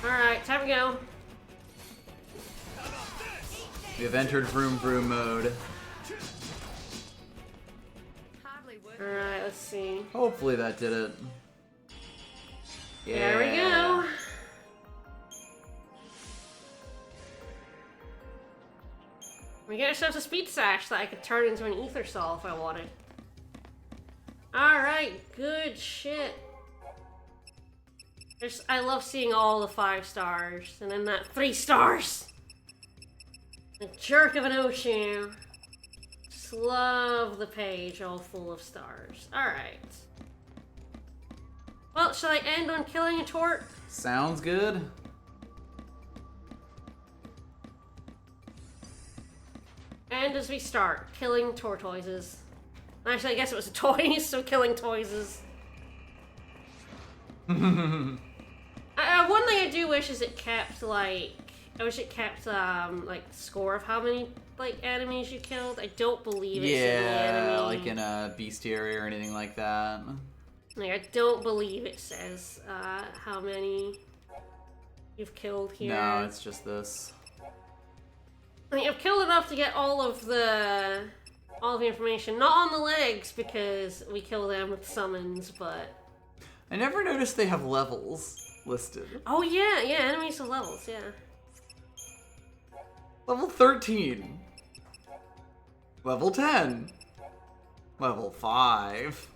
Alright, time to go. We have entered Vroom Vroom mode. Hardly worth it. Alright, let's see. Hopefully that did it. There we go. We get ourselves a speed sash that I could turn into an ether saw if I wanted. Alright, good shit. I love seeing all the 5 stars, and then that 3 stars! A jerk of an Oshu. Just love the page all full of stars. Alright. Well, shall I end on killing a tort? Sounds good. And as we start, killing tortoises. Actually, I guess it was a toy, so killing toises. One thing I do wish is it kept, like... I wish it kept, like, score of how many, like, enemies you killed. I don't believe it's in the enemy. Like in a bestiary or anything like that. Like, I don't believe it says, how many you've killed here. No, it's just this. I mean, I've killed enough to get all of the information. Not on the legs, because we kill them with summons, but... I never noticed they have levels listed. Oh, yeah, enemies with levels, yeah. Level 13. Level 10. Level 5.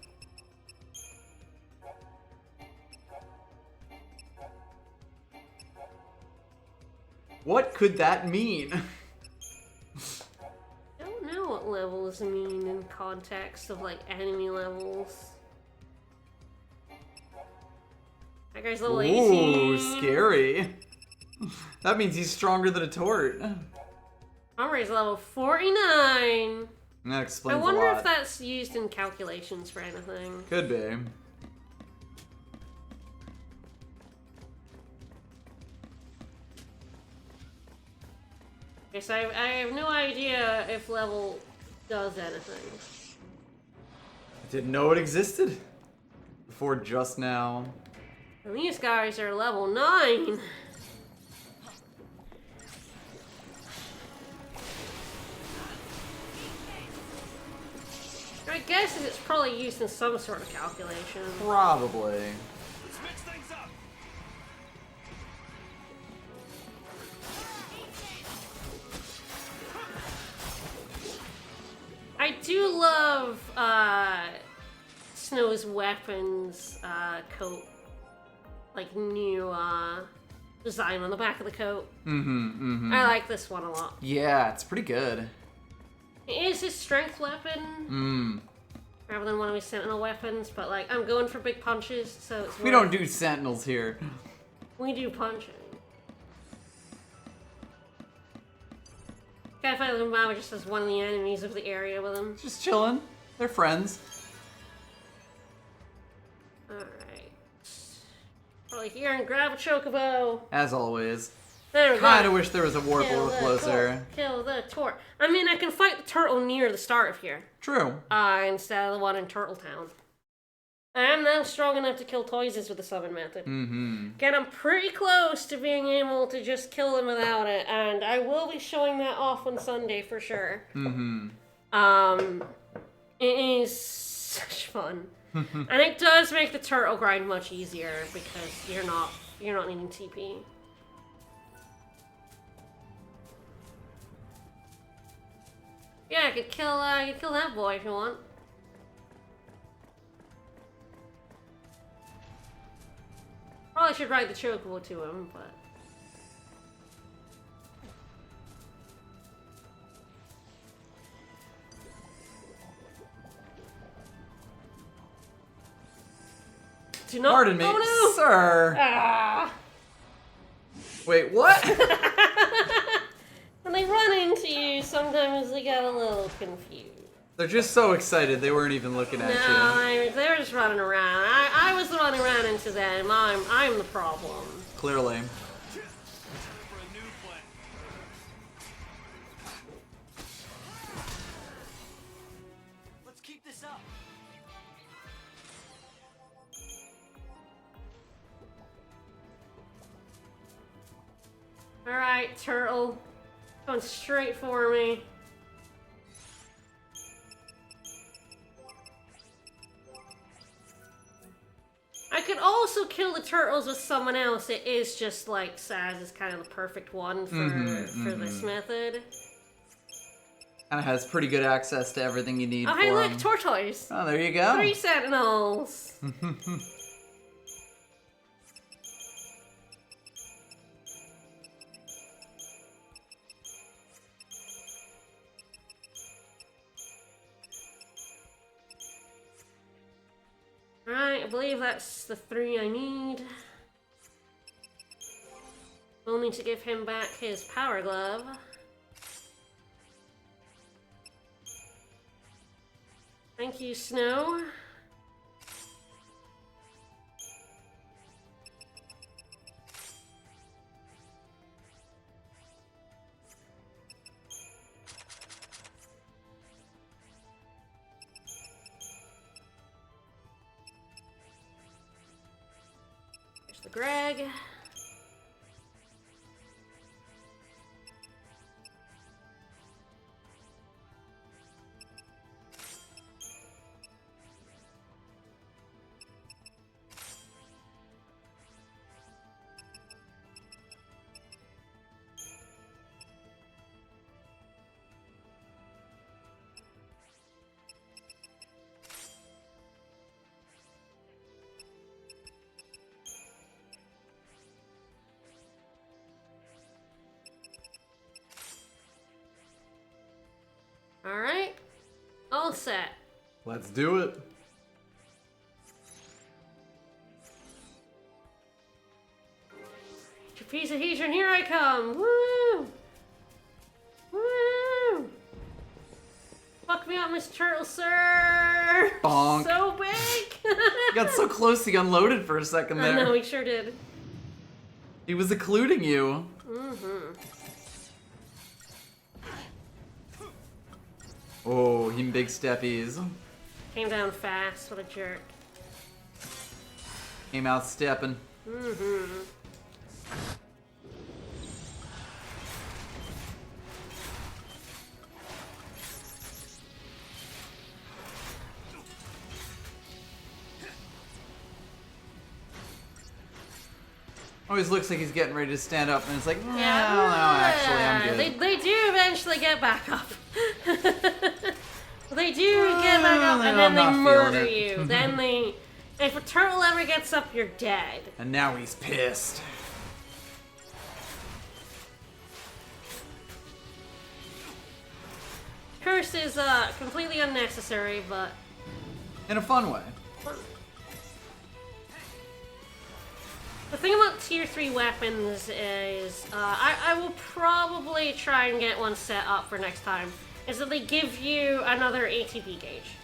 What could that mean? I don't know what levels mean in context of, like, enemy levels. That guy's level 18. Ooh, scary. That means he's stronger than a tort. Armory's level 49. That explains a lot. I wonder if that's used in calculations for anything. Could be. Guess I have no idea if level does anything. Didn't know it existed before just now. And these guys are level 9. I guess it's probably used in some sort of calculation. Probably. Let's mix things up. I do love Snow's weapons coat, like new design on the back of the coat. I like this one a lot. Yeah, it's pretty good. It is his strength weapon, rather than one of his sentinel weapons. But like, I'm going for big punches, so it's. We don't do sentinels here. We do punching. Can't fight with Mama just as one of the enemies of the area with him. Just chilling. They're friends. Alright. Probably here and grab a chocobo. As always. There we go. Kinda wish there was a warp a Kill little the closer. tort. Kill the tort. I mean, I can fight the turtle near the start of here. True. Instead of the one in Turtle Town. I am now strong enough to kill Toyses with the summon method. Again, I'm pretty close to being able to just kill them without it, and I will be showing that off on Sunday for sure. It is such fun. And it does make the turtle grind much easier because you're not needing TP. Yeah, I could kill that boy if you want. Probably should ride the chocobo to him, but... Do not... Pardon me, Oh, no! sir. Ah! Wait, what? When they run into you, sometimes they get a little confused. They're just so excited they weren't even looking at you. They were just running around. I was the one who ran into them. I'm the problem. Clearly. Time for a new plan. Let's keep this up. Alright, turtle. Going straight for me. I could also kill the turtles with someone else. It is just like Saz is kind of the perfect one for this method. Kinda has pretty good access to everything you need Oh, for hey, look, him. tortoise. Oh, there you go. 3 sentinels. Alright, I believe that's the 3 I need. We'll need to give him back his power glove. Thank you, Snow. There's the Greg. Alright. All set. Let's do it. piece of hedron, here I come! Woo! Woo! Fuck me up, Mr. Turtle, sir! Bonk. So big! You got so close he unloaded for a second there. I know, he sure did. He was occluding you. Mm-hmm. Oh, him big steppies. Came down fast, what a jerk. Came out stepping. Mm-hmm. Always looks like he's getting ready to stand up, and it's like, no, Yeah, no, actually, I'm good. They do eventually get back up. They do get back up, and then I'm they not feeling murder it. you. Then they... If a turtle ever gets up, you're dead. And now he's pissed. Curse is completely unnecessary, but... In a fun way. The thing about tier 3 weapons is, I will probably try and get one set up for next time, is that they give you another ATB gauge.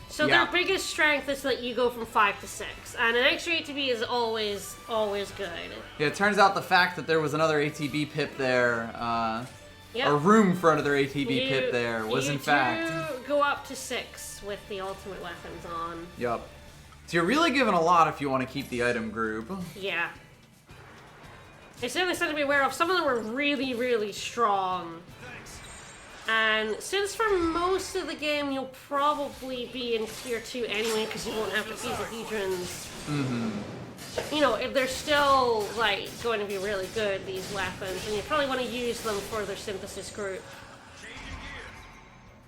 So Yeah. their biggest strength is that you go from 5 to 6, and an extra ATB is always good. Yeah, it turns out the fact that there was another ATB pip there, Yep. or room for another ATB pip there, was in fact. You do go up to 6 with the ultimate weapons on. Yup. So you're really giving a lot if you want to keep the item group. Yeah. It's certainly something to be aware of. Some of them were really, really strong. And since for most of the game you'll probably be in tier 2 anyway because you won't have to use the hedrons. You know, if they're still like going to be really good, these weapons, and you probably want to use them for their synthesis group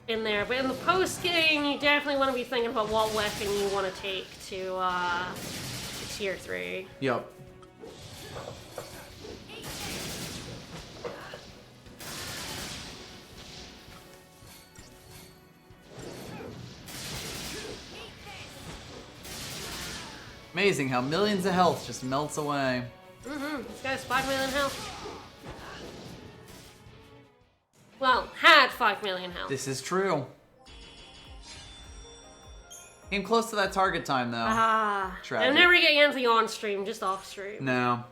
in there. But in the post game, you definitely want to be thinking about what weapon you want to take to tier 3. Yup. Amazing how millions of health just melts away. This guy's 5 million health. Well, had 5 million health. This is true. Came close to that target time though. Ah, Tragic. I'm never getting anything on stream, just off stream. No.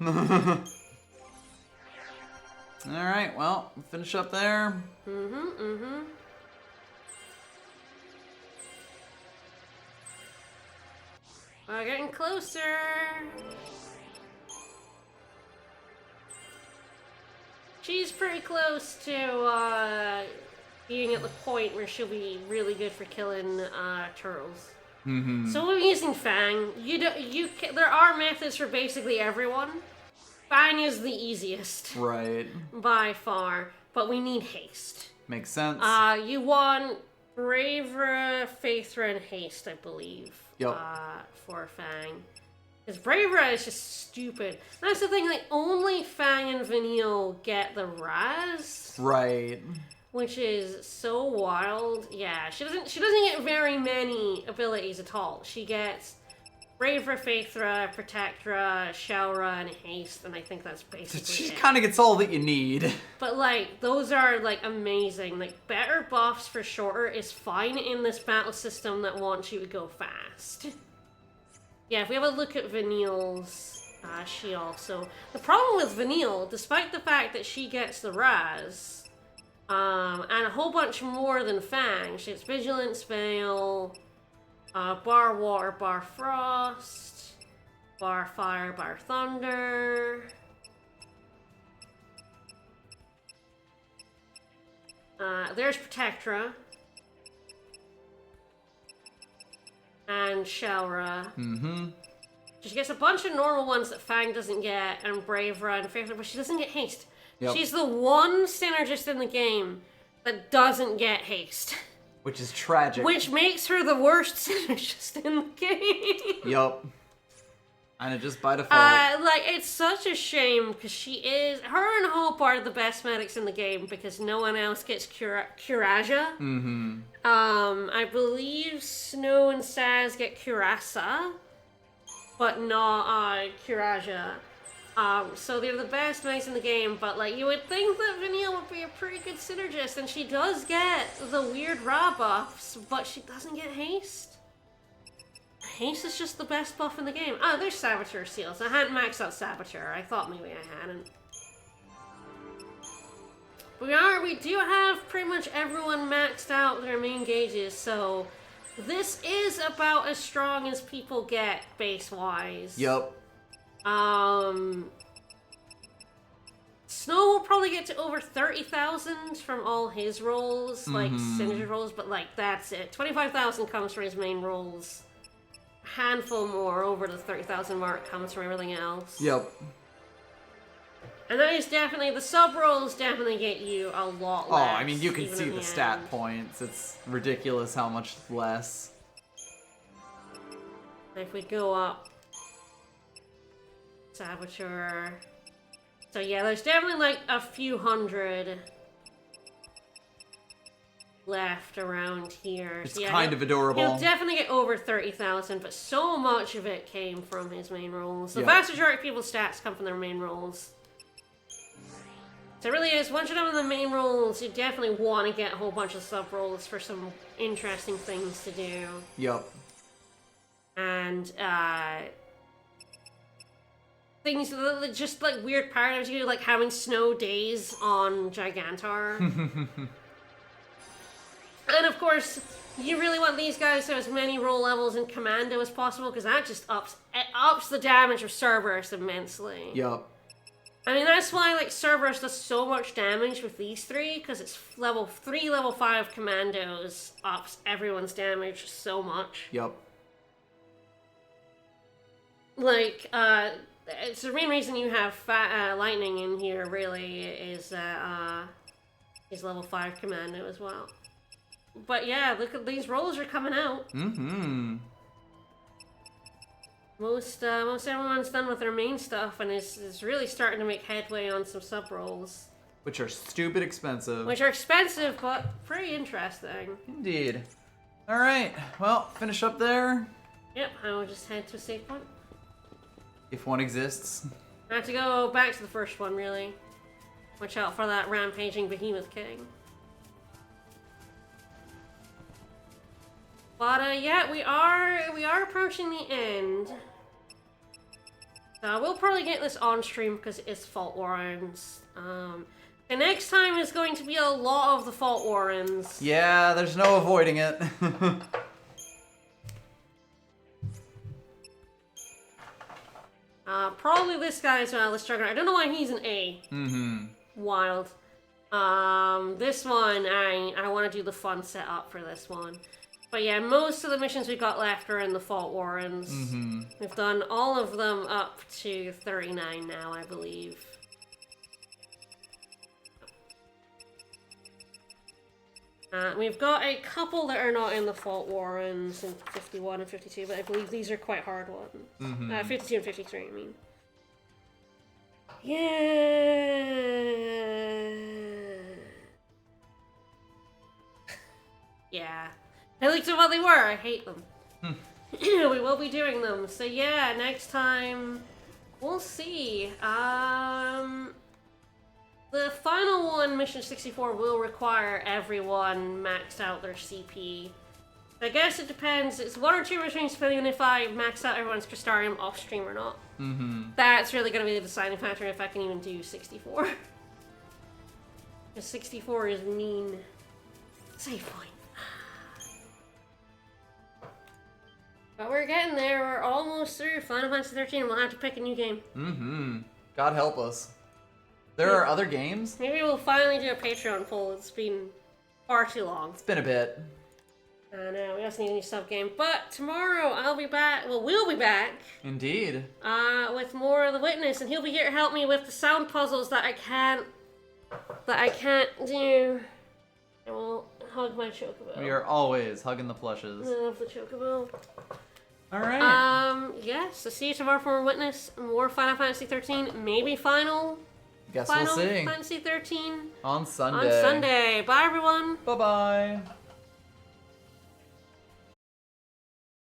Alright, well, we'll finish up there. We're getting closer. She's pretty close to being at the point where she'll be really good for killing turtles. So we're using Fang. There are methods for basically everyone. Fang is the easiest Right. by far, but we need haste. Makes sense. You want Bravura, Phaethra, and Haste, I believe. Yep. For Fang. Because Bravura is just stupid. That's the thing, like, only Fang and Vanille get the Raz, Right. which is so wild. Yeah, she doesn't get very many abilities at all. She gets Bravura, Phaethra, Protectra, Shaura, and Haste, and I think that's basically She it. kind of gets all that you need. But, like, those are, like, amazing. Like, better buffs for shorter is fine in this battle system that wants you to go fast. Yeah, if we have a look at Vanille's, she also... The problem with Vanille, despite the fact that she gets the Raz, and a whole bunch more than Fang, she gets Vigilance, Veil, Bar Water, Bar Frost, Bar Fire, Bar Thunder... there's Protectra. And Shaura. She gets a bunch of normal ones that Fang doesn't get, and Bravura and Phaethra, but she doesn't get haste. Yep. She's the one synergist in the game that doesn't get haste. Which is tragic. Which makes her the worst synergist in the game. Yup. And it just by default. Like, it's such a shame, because her and Hope are the best medics in the game, because no one else gets Curaja. I believe Snow and Saz get Curasa, but not Curaja. So they're the best mates in the game, but like you would think that Vanille would be a pretty good synergist, and she does get the weird raw buffs, but she doesn't get haste. Haste is just the best buff in the game. Oh, there's Saboteur Seals. I hadn't maxed out Saboteur. I thought maybe I hadn't. We do have pretty much everyone maxed out their main gauges, so this is about as strong as people get base-wise. Yup. Snow will probably get to over 30,000 from all his rolls, like synergy rolls, but like that's it. 25,000 comes from his main rolls. A handful more over the 30,000 mark comes from everything else. Yep. And that is definitely, the sub rolls definitely get you a lot less. Oh, I mean, you can even see at the end. stat points. It's ridiculous how much less. If we go up, Saboteur. So yeah, there's definitely like a few hundred left around here. It's So yeah, kind of adorable. He'll definitely get over 30,000, but so much of it came from his main rolls. The Yeah. vast majority of people's stats come from their main rolls. So it really is, once you're done with the main rolls, you definitely want to get a whole bunch of sub rolls for some interesting things to do. Yup. And things that just like weird paradigms you do, like having snow days on Gigantor. And of course, you really want these guys to have as many roll levels in Commando as possible, because that just ups the damage of Cerberus immensely. Yup. I mean, that's why like Cerberus does so much damage with these three, because it's level 3, level 5 Commandos ups everyone's damage so much. Yup. Like, it's the main reason you have Lightning in here, really, is level 5 Commando as well. But yeah, look at these rolls are coming out. Mm-hmm. Most everyone's done with their main stuff and is really starting to make headway on some sub rolls. Which are stupid expensive. Which are expensive, but pretty interesting. Indeed. Alright, well, finish up there. Yep, I will just head to a save point. If one exists. I have to go back to the first one, really. Watch out for that rampaging behemoth king. But yeah, we are approaching the end. We'll probably get this on stream because it's Fault Warrens. The next time is going to be a lot of the Fault Warrens. Yeah, there's no avoiding it. Probably this guy's the Struggle. I don't know why he's an A. Mm-hmm. Wild. This one, I want to do the fun setup for this one. But yeah, most of the missions we've got left are in the Fault Warrens. Mm-hmm. We've done all of them up to 39 now, I believe. We've got a couple that are not in the Fault Warrens in 51 and 52, but I believe these are quite hard ones. Mm-hmm. 52 and 53, I mean. Yeah. Yeah. I looked at what they were. I hate them. We will be doing them. So yeah, next time we'll see. The final one, Mission 64, will require everyone maxed out their CP. I guess it depends. It's 1 or 2 missions depending on if I max out everyone's Crystarium off stream or not. Mm-hmm. That's really going to be the deciding factor if I can even do 64. Because 64 is mean. Save point. But we're getting there. We're almost through Final Fantasy 13. We'll have to pick a new game. Mm-hmm. God help us. There are other games? Maybe we'll finally do a Patreon poll. It's been far too long. It's been a bit. I know, we also need a new sub game. But tomorrow I'll be back. Well, we'll be back. Indeed. With more of the Witness, and he'll be here to help me with the sound puzzles that I can't do. I will hug my Chocobo. We are always hugging the plushes. I love the Chocobo. Alright. Yes, so see you tomorrow for more Witness, more Final Fantasy 13, maybe Final Guess we'll see. Fantasy 13 On Sunday. on Sunday. Bye, everyone. Bye-bye.